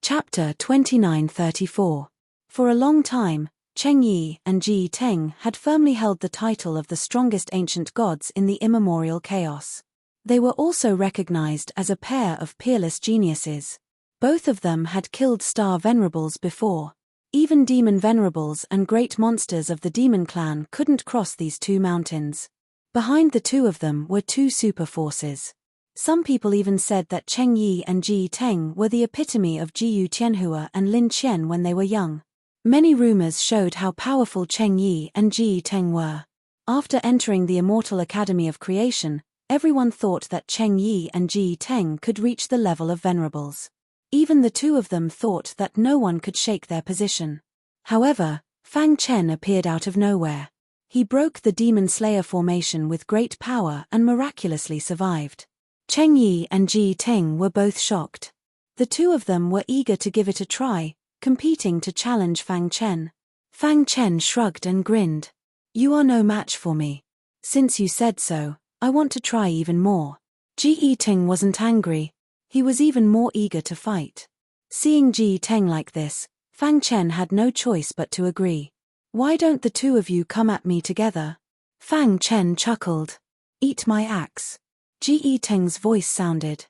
Chapter 2934. For a long time, Cheng Yi and Ji Teng had firmly held the title of the strongest ancient gods in the immemorial chaos. They were also recognized as a pair of peerless geniuses. Both of them had killed star venerables before. Even demon venerables and great monsters of the demon clan couldn't cross these two mountains. Behind the two of them were two super forces. Some people even said that Cheng Yi and Ji Teng were the epitome of Jiyu Tianhua and Lin Qian when they were young. Many rumors showed how powerful Cheng Yi and Ji Teng were. After entering the Immortal Academy of Creation, everyone thought that Cheng Yi and Ji Teng could reach the level of venerables. Even the two of them thought that no one could shake their position. However, Fang Chen appeared out of nowhere. He broke the Demon Slayer formation with great power and miraculously survived. Cheng Yi and Ji Teng were both shocked. The two of them were eager to give it a try, competing to challenge Fang Chen. Fang Chen shrugged and grinned. You are no match for me. Since you said so, I want to try even more. Ji Teng wasn't angry. He was even more eager to fight. Seeing Ji Teng like this, Fang Chen had no choice but to agree. Why don't the two of you come at me together? Fang Chen chuckled. Eat my axe. Ji Teng's voice sounded.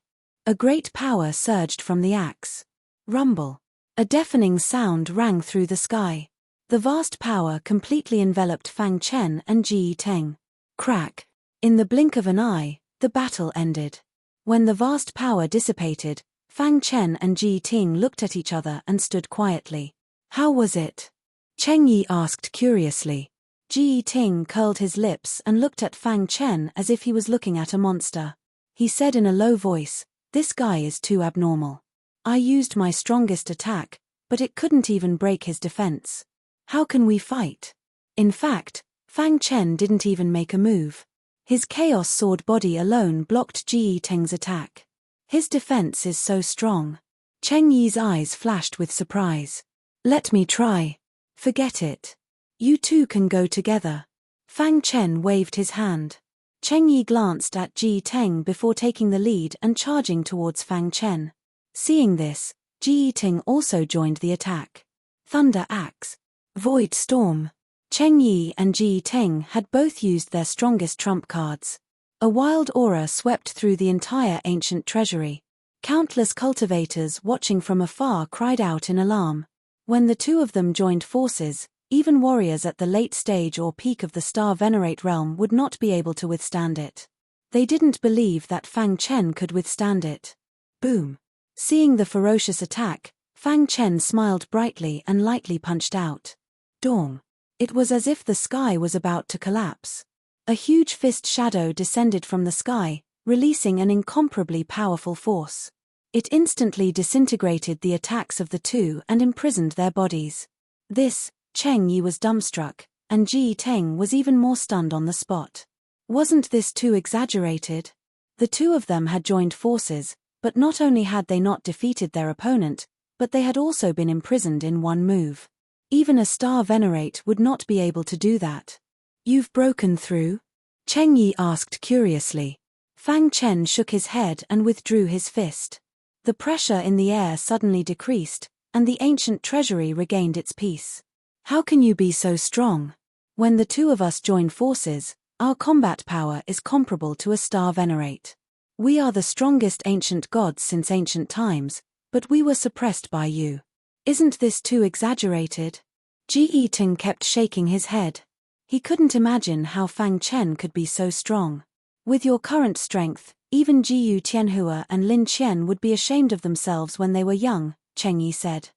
A great power surged from the axe. Rumble. A deafening sound rang through the sky. The vast power completely enveloped Fang Chen and Ji Teng. Crack. In the blink of an eye, the battle ended. When the vast power dissipated, Fang Chen and Ji Ting looked at each other and stood quietly. How was it? Cheng Yi asked curiously. Ji Ting curled his lips and looked at Fang Chen as if he was looking at a monster. He said in a low voice, this guy is too abnormal. I used my strongest attack, but it couldn't even break his defense. How can we fight? In fact, Fang Chen didn't even make a move. His Chaos Sword body alone blocked Ji Teng's attack. His defense is so strong. Cheng Yi's eyes flashed with surprise. Let me try. Forget it. You two can go together. Fang Chen waved his hand. Cheng Yi glanced at Ji Teng before taking the lead and charging towards Fang Chen. Seeing this, Ji Teng also joined the attack. Thunder Axe. Void Storm. Cheng Yi and Ji Teng had both used their strongest trump cards. A wild aura swept through the entire ancient treasury. Countless cultivators watching from afar cried out in alarm. When the two of them joined forces, even warriors at the late stage or peak of the Star Venerate realm would not be able to withstand it. They didn't believe that Fang Chen could withstand it. Boom. Seeing the ferocious attack, Fang Chen smiled brightly and lightly punched out. Dong. It was as if the sky was about to collapse. A huge fist shadow descended from the sky, releasing an incomparably powerful force. It instantly disintegrated the attacks of the two and imprisoned their bodies. This, Cheng Yi was dumbstruck, and Ji Teng was even more stunned on the spot. Wasn't this too exaggerated? The two of them had joined forces, But not only had they not defeated their opponent, but they had also been imprisoned in one move. Even a star venerate would not be able to do that. "You've broken through?" Cheng Yi asked curiously. Fang Chen shook his head and withdrew his fist. The pressure in the air suddenly decreased, and the ancient treasury regained its peace. "How can you be so strong? When the two of us join forces, our combat power is comparable to a star venerate. We are the strongest ancient gods since ancient times, but we were suppressed by you. Isn't this too exaggerated?" Ji Yiteng kept shaking his head. He couldn't imagine how Fang Chen could be so strong. "With your current strength, even Jiyu Tianhua and Lin Qian would be ashamed of themselves when they were young," Cheng Yi said.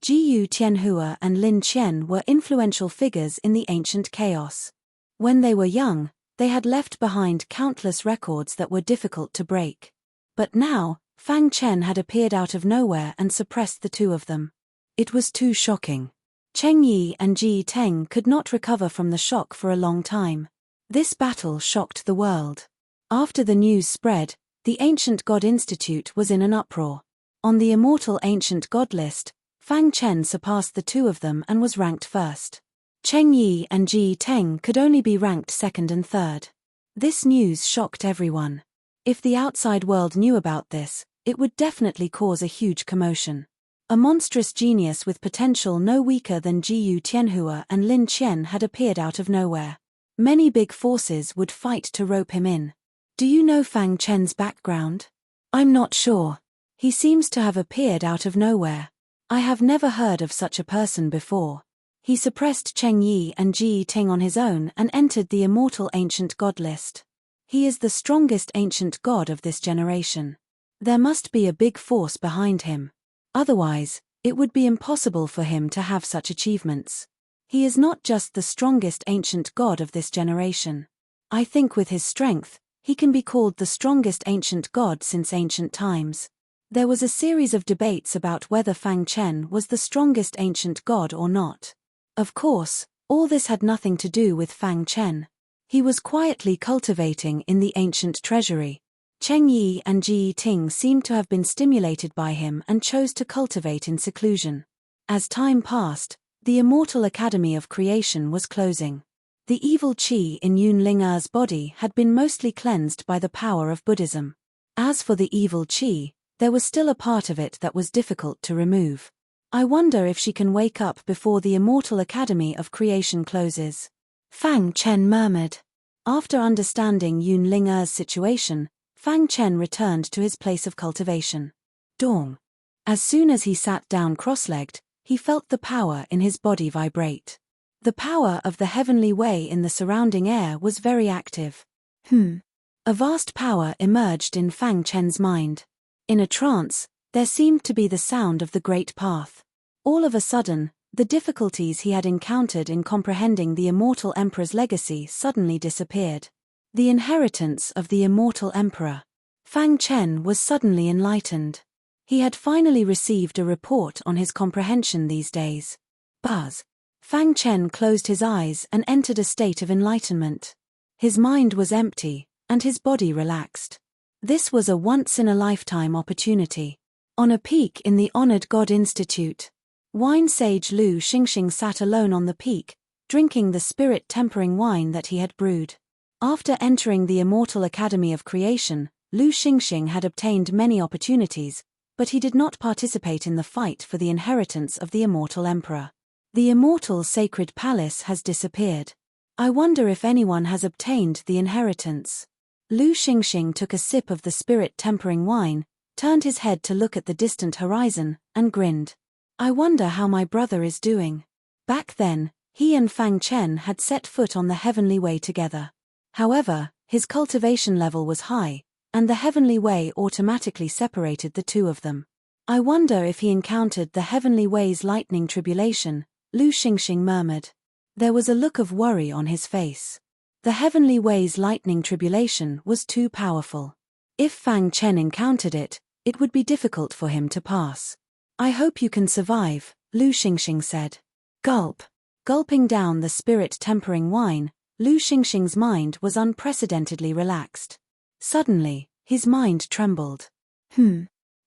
Jiyu Tianhua and Lin Qian were influential figures in the ancient chaos. When they were young, they had left behind countless records that were difficult to break. But now, Fang Chen had appeared out of nowhere and suppressed the two of them. It was too shocking. Cheng Yi and Ji Teng could not recover from the shock for a long time. This battle shocked the world. After the news spread, the Ancient God Institute was in an uproar. On the immortal Ancient God list, Fang Chen surpassed the two of them and was ranked first. Cheng Yi and Ji Teng could only be ranked second and third. This news shocked everyone. If the outside world knew about this, it would definitely cause a huge commotion. A monstrous genius with potential no weaker than Jiyu Tianhua and Lin Qian had appeared out of nowhere. Many big forces would fight to rope him in. "Do you know Fang Chen's background?" "I'm not sure. He seems to have appeared out of nowhere. I have never heard of such a person before. He suppressed Cheng Yi and Ji Ting on his own and entered the immortal ancient god list. He is the strongest ancient god of this generation. There must be a big force behind him. Otherwise, it would be impossible for him to have such achievements. He is not just the strongest ancient god of this generation. I think with his strength, he can be called the strongest ancient god since ancient times." There was a series of debates about whether Fang Chen was the strongest ancient god or not. Of course, all this had nothing to do with Fang Chen. He was quietly cultivating in the ancient treasury. Cheng Yi and Ji Ting seemed to have been stimulated by him and chose to cultivate in seclusion. As time passed, the immortal academy of creation was closing. The evil qi in Yun Ling'er's body had been mostly cleansed by the power of Buddhism. As for the evil qi, there was still a part of it that was difficult to remove. "I wonder if she can wake up before the immortal academy of creation closes," Fang Chen murmured. After understanding Yun Ling'er's situation, Fang Chen returned to his place of cultivation. Dong. As soon as he sat down cross-legged, he felt the power in his body vibrate. The power of the heavenly way in the surrounding air was very active. A vast power emerged in Fang Chen's mind. In a trance, there seemed to be the sound of the Great Path. All of a sudden, the difficulties he had encountered in comprehending the immortal emperor's legacy suddenly disappeared. The inheritance of the immortal emperor. Fang Chen was suddenly enlightened. He had finally received a report on his comprehension these days. Buzz. Fang Chen closed his eyes and entered a state of enlightenment. His mind was empty, and his body relaxed. This was a once-in-a-lifetime opportunity. On a peak in the Honored God Institute, wine sage Lu Xingxing sat alone on the peak, drinking the spirit-tempering wine that he had brewed. After entering the Immortal Academy of Creation, Lu Xingxing had obtained many opportunities, but he did not participate in the fight for the inheritance of the Immortal Emperor. The Immortal Sacred Palace has disappeared. I wonder if anyone has obtained the inheritance. Lu Xingxing took a sip of the spirit-tempering wine, turned his head to look at the distant horizon, and grinned. I wonder how my brother is doing. Back then, he and Fang Chen had set foot on the heavenly way together. However, his cultivation level was high, and the heavenly way automatically separated the two of them. I wonder if he encountered the heavenly way's lightning tribulation, Lu Xingxing murmured. There was a look of worry on his face. The heavenly way's lightning tribulation was too powerful. If Fang Chen encountered it, it would be difficult for him to pass. I hope you can survive, Lu Xingxing said. Gulp. Gulping down the spirit-tempering wine, Lu Xingxing's mind was unprecedentedly relaxed. Suddenly, his mind trembled.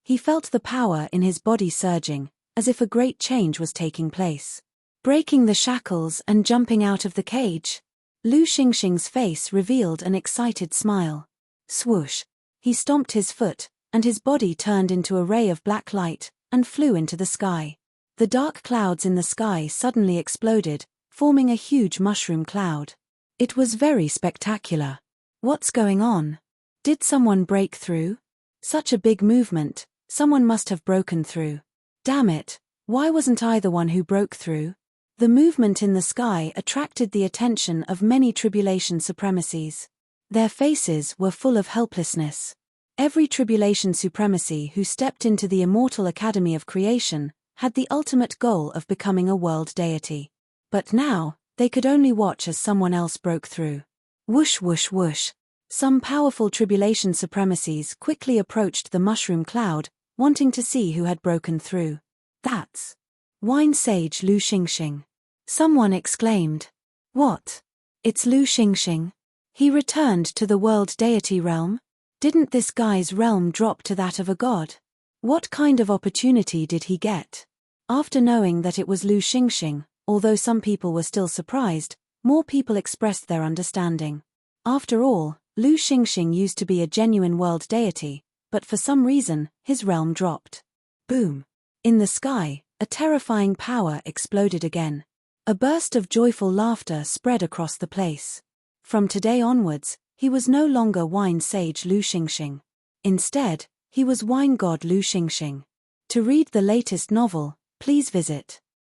He felt the power in his body surging, as if a great change was taking place. Breaking the shackles and jumping out of the cage. Lu Xingxing's face revealed an excited smile. Swoosh! He stomped his foot, and his body turned into a ray of black light, and flew into the sky. The dark clouds in the sky suddenly exploded, forming a huge mushroom cloud. It was very spectacular. What's going on? Did someone break through? Such a big movement, someone must have broken through. Damn it, why wasn't I the one who broke through? The movement in the sky attracted the attention of many tribulation supremacies. Their faces were full of helplessness. Every tribulation supremacy who stepped into the immortal academy of creation had the ultimate goal of becoming a world deity. But now, they could only watch as someone else broke through. Whoosh whoosh whoosh. Some powerful tribulation supremacies quickly approached the mushroom cloud, wanting to see who had broken through. That's Wine Sage Lu Xingxing. Someone exclaimed. What? It's Lu Xingxing. He returned to the world deity realm? Didn't this guy's realm drop to that of a god? What kind of opportunity did he get? After knowing that it was Lu Xingxing, although some people were still surprised, more people expressed their understanding. After all, Lu Xingxing used to be a genuine world deity, but for some reason, his realm dropped. Boom! In the sky, a terrifying power exploded again. A burst of joyful laughter spread across the place. From today onwards, he was no longer Wine Sage Lu Xingxing. Instead, he was Wine God Lu Xingxing. To read the latest novel, please visit